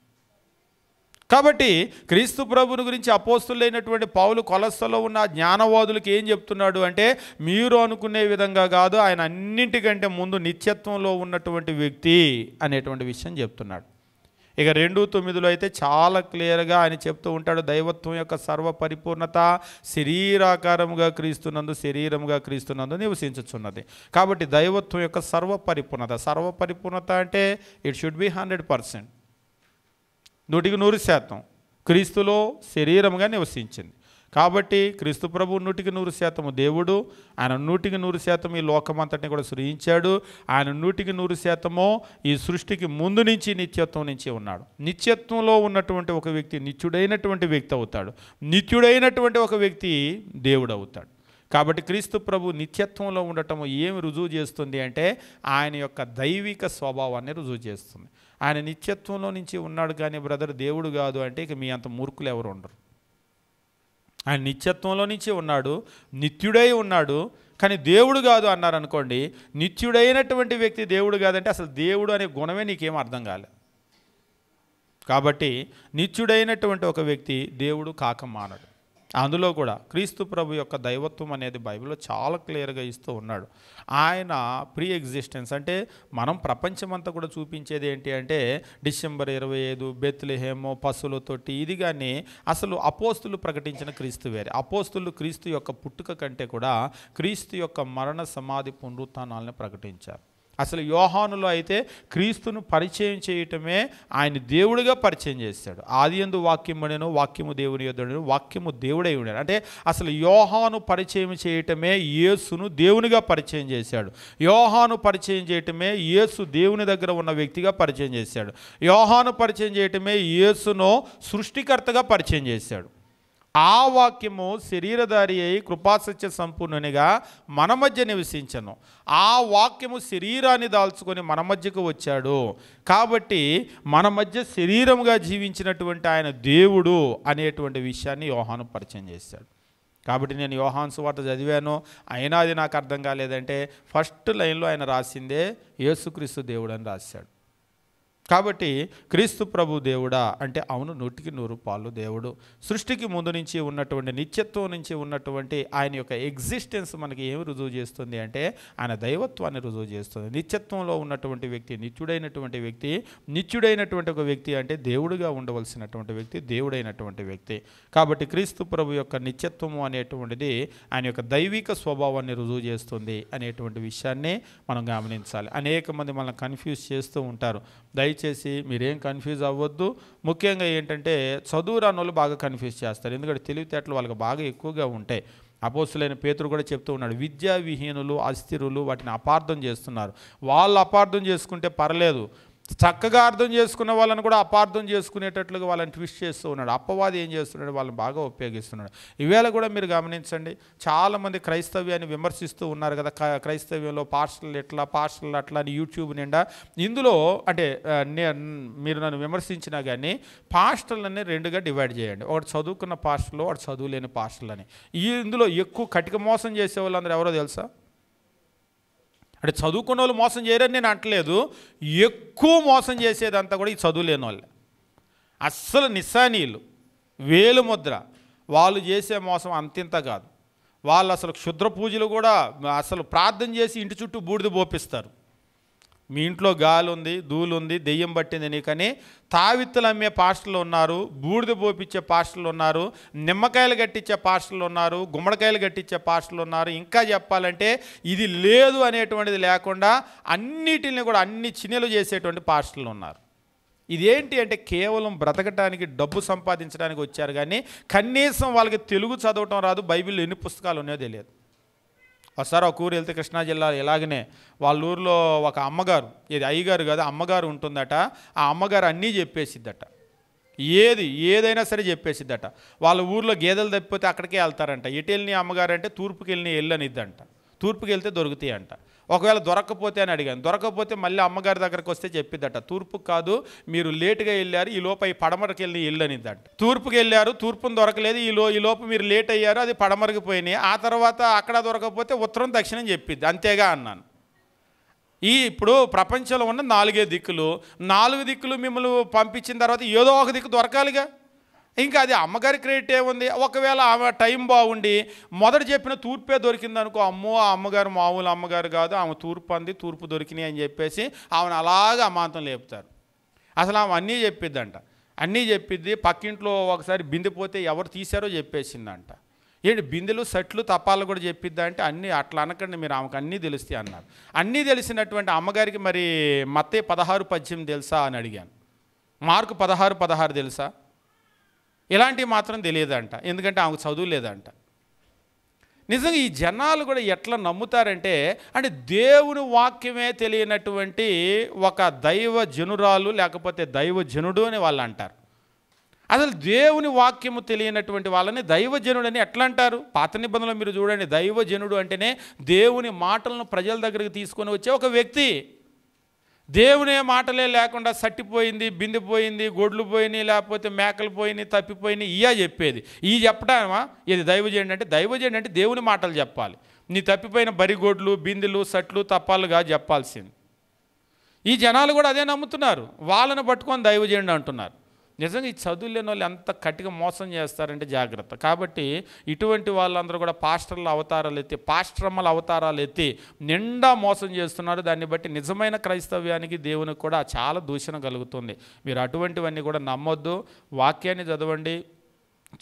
కాబట్టి క్రీస్తు ప్రభుని గురించి అపోస్తులైనటువంటి పౌలు కొలస్సలో ఉన్న జ్ఞానవాదులకు ఏం చెప్తున్నాడు అంటే, మీరు అనుకునే విధంగా కాదు, ఆయన అన్నింటికంటే ముందు నిత్యత్వంలో ఉన్నటువంటి వ్యక్తి అనేటువంటి విషయం చెప్తున్నాడు. ఇక 2:9 అయితే చాలా క్లియర్గా ఆయన చెప్తూ ఉంటాడు, దైవత్వం యొక్క సర్వ పరిపూర్ణత శరీరాకారముగా క్రీస్తునందు నివసించుచున్నది. కాబట్టి దైవత్వం యొక్క సర్వ పరిపూర్ణత అంటే ఇట్ షుడ్ బి 100%, 100% క్రీస్తులో శరీరముగా నివసించింది. కాబట్టి క్రీస్తు ప్రభు 100% దేవుడు. ఆయన 100% ఈ లోకమంతటిని కూడా సృజించాడు. ఆయన 100% ఈ సృష్టికి ముందు నుంచి నిత్యత్వం నుంచి ఉన్నాడు. నిత్యత్వంలో ఉన్నటువంటి ఒక వ్యక్తి నిత్యుడైనటువంటి వ్యక్తి అవుతాడు. నిత్యుడైనటువంటి ఒక వ్యక్తి దేవుడు అవుతాడు. కాబట్టి క్రీస్తు ప్రభు నిత్యత్వంలో ఉండటము ఏమి రుజువు చేస్తుంది అంటే, ఆయన యొక్క దైవిక స్వభావాన్ని రుజువు చేస్తుంది. ఆయన నిత్యత్వంలో నుంచి ఉన్నాడు కానీ బ్రదర్ దేవుడు కాదు అంటే ఇక మీ అంత మూర్ఖులు ఎవరు ఉండరు. ఆయన నిత్యత్వంలో నుంచి ఉన్నాడు, నిత్యుడై ఉన్నాడు, కానీ దేవుడు కాదు అన్నారనుకోండి, నిత్యుడైనటువంటి వ్యక్తి దేవుడు కాదంటే అసలు దేవుడు అనే గుణమే నీకేం అర్థం కాలే. కాబట్టి నిత్యుడైనటువంటి ఒక వ్యక్తి దేవుడు కాక మానడు. అందులో కూడా క్రీస్తు ప్రభు యొక్క దైవత్వం అనేది బైబిల్లో చాలా క్లియర్గా ఇస్తూ ఉన్నాడు. ఆయన ప్రీ ఎగ్జిస్టెన్స్ అంటే మనం ప్రపంచమంతా కూడా చూపించేది ఏంటి అంటే డిసెంబర్ 25 బెత్లెహేము పశువుల తొట్టి ఇది. కానీ అసలు అపోస్తులు ప్రకటించిన క్రీస్తు వేరే. అపోస్తులు క్రీస్తు యొక్క పుట్టుక కంటే కూడా క్రీస్తు యొక్క మరణ సమాధి పునరుత్థానాలను ప్రకటించారు. అసలు యోహానులో అయితే క్రీస్తును పరిచయం చేయటమే ఆయన దేవుడిగా పరిచయం చేశాడు. ఆదియందు వాక్యమునెను, వాక్యము దేవుని యొద్దను, వాక్యము దేవుడై ఉన్నాడు. అంటే అసలు యోహాను పరిచయం చేయటమే యేసును దేవునిగా పరిచయం చేశాడు. యోహాను పరిచయం చేయటమే యేసు దేవుని దగ్గర ఉన్న వ్యక్తిగా పరిచయం చేశాడు. యోహాను పరిచయం చేయటమే యేసును సృష్టికర్తగా పరిచయం చేశాడు. ఆ వాక్యము శరీరధారి అయి కృపాసత్య సంపూర్ణునిగా మన మధ్య నివసించను. ఆ వాక్యము శరీరాన్ని దాల్చుకొని మన మధ్యకు వచ్చాడు. కాబట్టి మన మధ్య శరీరముగా జీవించినటువంటి ఆయన దేవుడు అనేటువంటి విషయాన్ని యోహాను పరిచయం చేశాడు. కాబట్టి నేను యోహాను సువార్త చదివాను, అయినా అది నాకు అర్థం కాలేదంటే ఫస్ట్ లైన్లో ఆయన రాసిందే యేసుక్రీస్తు దేవుడు అని రాశాడు. కాబట్టి క్రీస్తు ప్రభు దేవుడా అంటే అవును, 100% దేవుడు. సృష్టికి ముందు నుంచి ఉన్నటువంటి నిత్యత్వం నుంచి ఉన్నటువంటి ఆయన యొక్క ఎగ్జిస్టెన్స్ మనకి ఏమి రుజువు చేస్తుంది అంటే ఆయన దైవత్వాన్ని రుజువు చేస్తుంది. నిత్యత్వంలో ఉన్నటువంటి వ్యక్తి నిత్యుడైనటువంటి వ్యక్తి. నిత్యుడైనటువంటి ఒక వ్యక్తి అంటే దేవుడిగా ఉండవలసినటువంటి వ్యక్తి, దేవుడైనటువంటి వ్యక్తి. కాబట్టి క్రీస్తు ప్రభు యొక్క నిత్యత్వము అనేటువంటిది ఆయన యొక్క దైవిక స్వభావాన్ని రుజువు చేస్తుంది అనేటువంటి విషయాన్ని మనం గమనించాలి. అనేక మంది మనల్ని కన్ఫ్యూజ్ చేస్తూ ఉంటారు. దయచేసి మీరేం కన్ఫ్యూజ్ అవ్వద్దు. ముఖ్యంగా ఏంటంటే చదువు రాని వాళ్ళు బాగా కన్ఫ్యూజ్ చేస్తారు. ఎందుకంటే తెలివితేటలు వాళ్ళకి బాగా ఎక్కువగా ఉంటాయి. అపోస్తులైన పేతురు కూడా చెప్తూ ఉన్నాడు, విద్యా విహీనులు అస్థిరులు వాటిని అపార్థం చేస్తున్నారు. వాళ్ళు అపార్థం చేసుకుంటే పర్లేదు, చక్కగా అర్థం చేసుకున్న వాళ్ళని కూడా అపార్థం చేసుకునేటట్లుగా వాళ్ళని ట్విస్ట్ చేస్తూ ఉన్నాడు. అప్పవాది ఏం చేస్తున్నాడు, వాళ్ళని బాగా ఉపయోగిస్తున్నాడు. ఈవేళ కూడా మీరు గమనించండి, చాలామంది క్రైస్తవ్యాన్ని విమర్శిస్తూ ఉన్నారు కదా. క్రైస్తవ్యంలో పాస్టర్లు ఎట్లా, పాస్టర్లు అట్లా అని యూట్యూబ్ నిండా. ఇందులో అంటే మీరు నన్ను విమర్శించినా కానీ పాస్టర్లని రెండుగా డివైడ్ చేయండి. ఒకటి చదువుకున్న పాస్టర్లు, ఒకటి చదువులేని పాస్టర్లు అని. ఇందులో ఎక్కువ కటిక మోసం చేసే వాళ్ళందరూ ఎవరో తెలుసా? అంటే చదువుకున్న వాళ్ళు మోసం చేయరని నేను అంటలేదు. ఎక్కువ మోసం చేసేదంతా కూడా ఈ చదువులేని వాళ్ళే. అస్సలు నిస్సానీయులు, వేలుముద్ర. వాళ్ళు చేసే మోసం అంతింత కాదు. వాళ్ళు అసలు క్షుద్ర పూజలు కూడా అసలు ప్రార్థన చేసి ఇంటి చుట్టూ బూడిద పోపిస్తారు. మీ ఇంట్లో గాలి ఉంది, ధూళి ఉంది, దెయ్యం పట్టింది నీకని తావిత్తులు అమ్మే పాస్టర్లు ఉన్నారు, బూడిద పోపించే పాస్టర్లు ఉన్నారు, నిమ్మకాయలు కట్టించే పాస్టర్లు ఉన్నారు, గుమ్మడికాయలు కట్టించే పాస్టర్లు ఉన్నారు. ఇంకా చెప్పాలంటే ఇది లేదు అనేటువంటిది లేకుండా అన్నిటిని కూడా అన్ని చిన్నలు చేసేటువంటి పాస్టర్లు ఉన్నారు. ఇదేంటి అంటే కేవలం బ్రతకటానికి, డబ్బు సంపాదించడానికి వచ్చారు. కానీ కనీసం వాళ్ళకి తెలుగు చదవటం రాదు, బైబిల్లో ఎన్ని పుస్తకాలు ఉన్నాయో తెలియదు. ఒకసారి ఒక ఊరు వెళ్తే కృష్ణా జిల్లాలో ఇలాగనే వాళ్ళ ఊరిలో ఒక అమ్మగారు, ఇది అయ్యగారు కాదు అమ్మగారు ఉంటుందట. ఆ అమ్మగారు అన్నీ చెప్పేసిద్దట, ఏదైనా సరే చెప్పేసిద్దట. వాళ్ళ ఊర్లో గేదెలు తప్పిపోతే అక్కడికే వెళ్తారంట. ఎటు వెళ్ళిన అమ్మగారు అంటే తూర్పుకి వెళ్ళిన వెళ్ళనిద్దంట. తూర్పుకి వెళ్తే దొరుకుతాయి అంట. ఒకవేళ దొరకకపోతే అని అడిగాను. దొరకకపోతే మళ్ళీ అమ్మగారి దగ్గరకు వస్తే చెప్పిద్దట, తూర్పుకు కాదు మీరు లేటుగా వెళ్ళారు, ఈ లోపు ఈ పడమరకి వెళ్ళి వెళ్ళనిద్దంట. తూర్పుకి వెళ్ళారు, తూర్పును దొరకలేదు, ఈ లోపు మీరు లేట్ అయ్యారు, అది పడమరకి పోయినాయి. ఆ తర్వాత అక్కడ దొరకకపోతే ఉత్తరం దక్షిణం చెప్పిద్ది. అంతేగా అన్నాను. ఇప్పుడు ప్రపంచంలో ఉన్న 4 దిక్కులు, 4 దిక్కులు మిమ్మల్ని పంపించిన తర్వాత ఏదో ఒక దిక్కు దొరకాలిగా. ఇంకా అది అమ్మగారి క్రెడిట్ ఏముంది? ఒకవేళ ఆమె టైం బాగుండి మొదట చెప్పిన తూర్పే దొరికింది అనుకో, అమ్మో ఆ అమ్మగారు మామూలు అమ్మగారు కాదు, ఆమె తూర్పు అంది, తూర్పు దొరికినాయి అని చెప్పేసి ఆమెను అలాగా అమాంతం లేపుతారు. అసలు ఆమె అన్నీ చెప్పిద్దంట. అన్నీ చెప్పిద్ది. పక్కింట్లో ఒకసారి బిందెపోతే ఎవరు తీశారో చెప్పేసిందంట. ఏంటి బిందెలు సట్లు తప్పాలు కూడా చెప్పిద్దా అంటే అన్నీ అట్లా అనకండి మీరు, ఆమెకు అన్నీ తెలుస్తాయి అన్నారు. అన్నీ తెలిసినటువంటి అమ్మగారికి మరి మత్తయి 16:18 తెలుసా అని అడిగాను. మార్కు 16:16 తెలుసా? ఇలాంటివి మాత్రం తెలియదంట, ఎందుకంటే ఆమెకు చదువు లేదంట. నిజంగా ఈ జనాలు కూడా ఎట్లా నమ్ముతారంటే, అంటే దేవుని వాక్యమే తెలియనటువంటి ఒక దైవ జనురాలు లేకపోతే దైవజనుడు అని వాళ్ళు అంటారు. అసలు దేవుని వాక్యము తెలియనటువంటి వాళ్ళని దైవజనుడని ఎట్లా అంటారు? పాత నిబంధనలో మీరు చూడండి, దైవజనుడు అంటేనే దేవుని మాటలను ప్రజల దగ్గరికి తీసుకొని వచ్చే ఒక వ్యక్తి. దేవునే మాటలే లేకుండా సట్టిపోయింది, బిందిపోయింది, గొడ్లు పోయినాయి, లేకపోతే మేకలు పోయినాయి, తప్పిపోయినాయి ఇయ్యా చెప్పేది. ఈ చెప్పడామా ఇది దైవజనుడు అంటే? దైవజనుడు అంటే దేవుని మాటలు చెప్పాలి. నీ తప్పిపోయిన బరిగొడ్లు, బిందెలు, సట్లు, తప్పాలుగా చెప్పాల్సింది. ఈ జనాలు కూడా అదే నమ్ముతున్నారు. వాళ్ళని పట్టుకొని దైవజనుడు అంటున్నారు. నిజంగా ఈ చదువు లేని వాళ్ళు ఎంత కట్టిగా మోసం చేస్తారంటే జాగ్రత్త. కాబట్టి ఇటువంటి వాళ్ళందరూ కూడా పాస్టర్ల అవతారాలు ఎత్తి, పాస్టరమ్మల అవతారాలు ఎత్తి నిండా మోసం చేస్తున్నారు. దాన్ని బట్టి నిజమైన క్రైస్తవ్యానికి దేవునికి కూడా చాలా దూషణ కలుగుతుంది. మీరు అటువంటివన్నీ కూడా నమ్మొద్దు. వాక్యాన్ని చదవండి,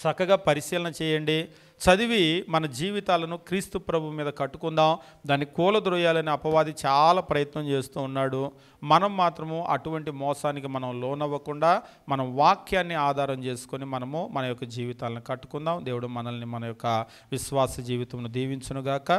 చక్కగా పరిశీలన చేయండి, చదివి మన జీవితాలను క్రీస్తు ప్రభు మీద కట్టుకుందాం. దాన్ని కూలద్రోయాలని అపవాది చాలా ప్రయత్నం చేస్తూ ఉన్నాడు. మనం మాత్రము అటువంటి మోసానికి మనం లోనవ్వకుండా మనం వాక్యాన్ని ఆధారం చేసుకొని మనము మన యొక్క జీవితాలను కట్టుకుందాం. దేవుడు మనల్ని మన యొక్క విశ్వాస జీవితంను దీవించునుగాక.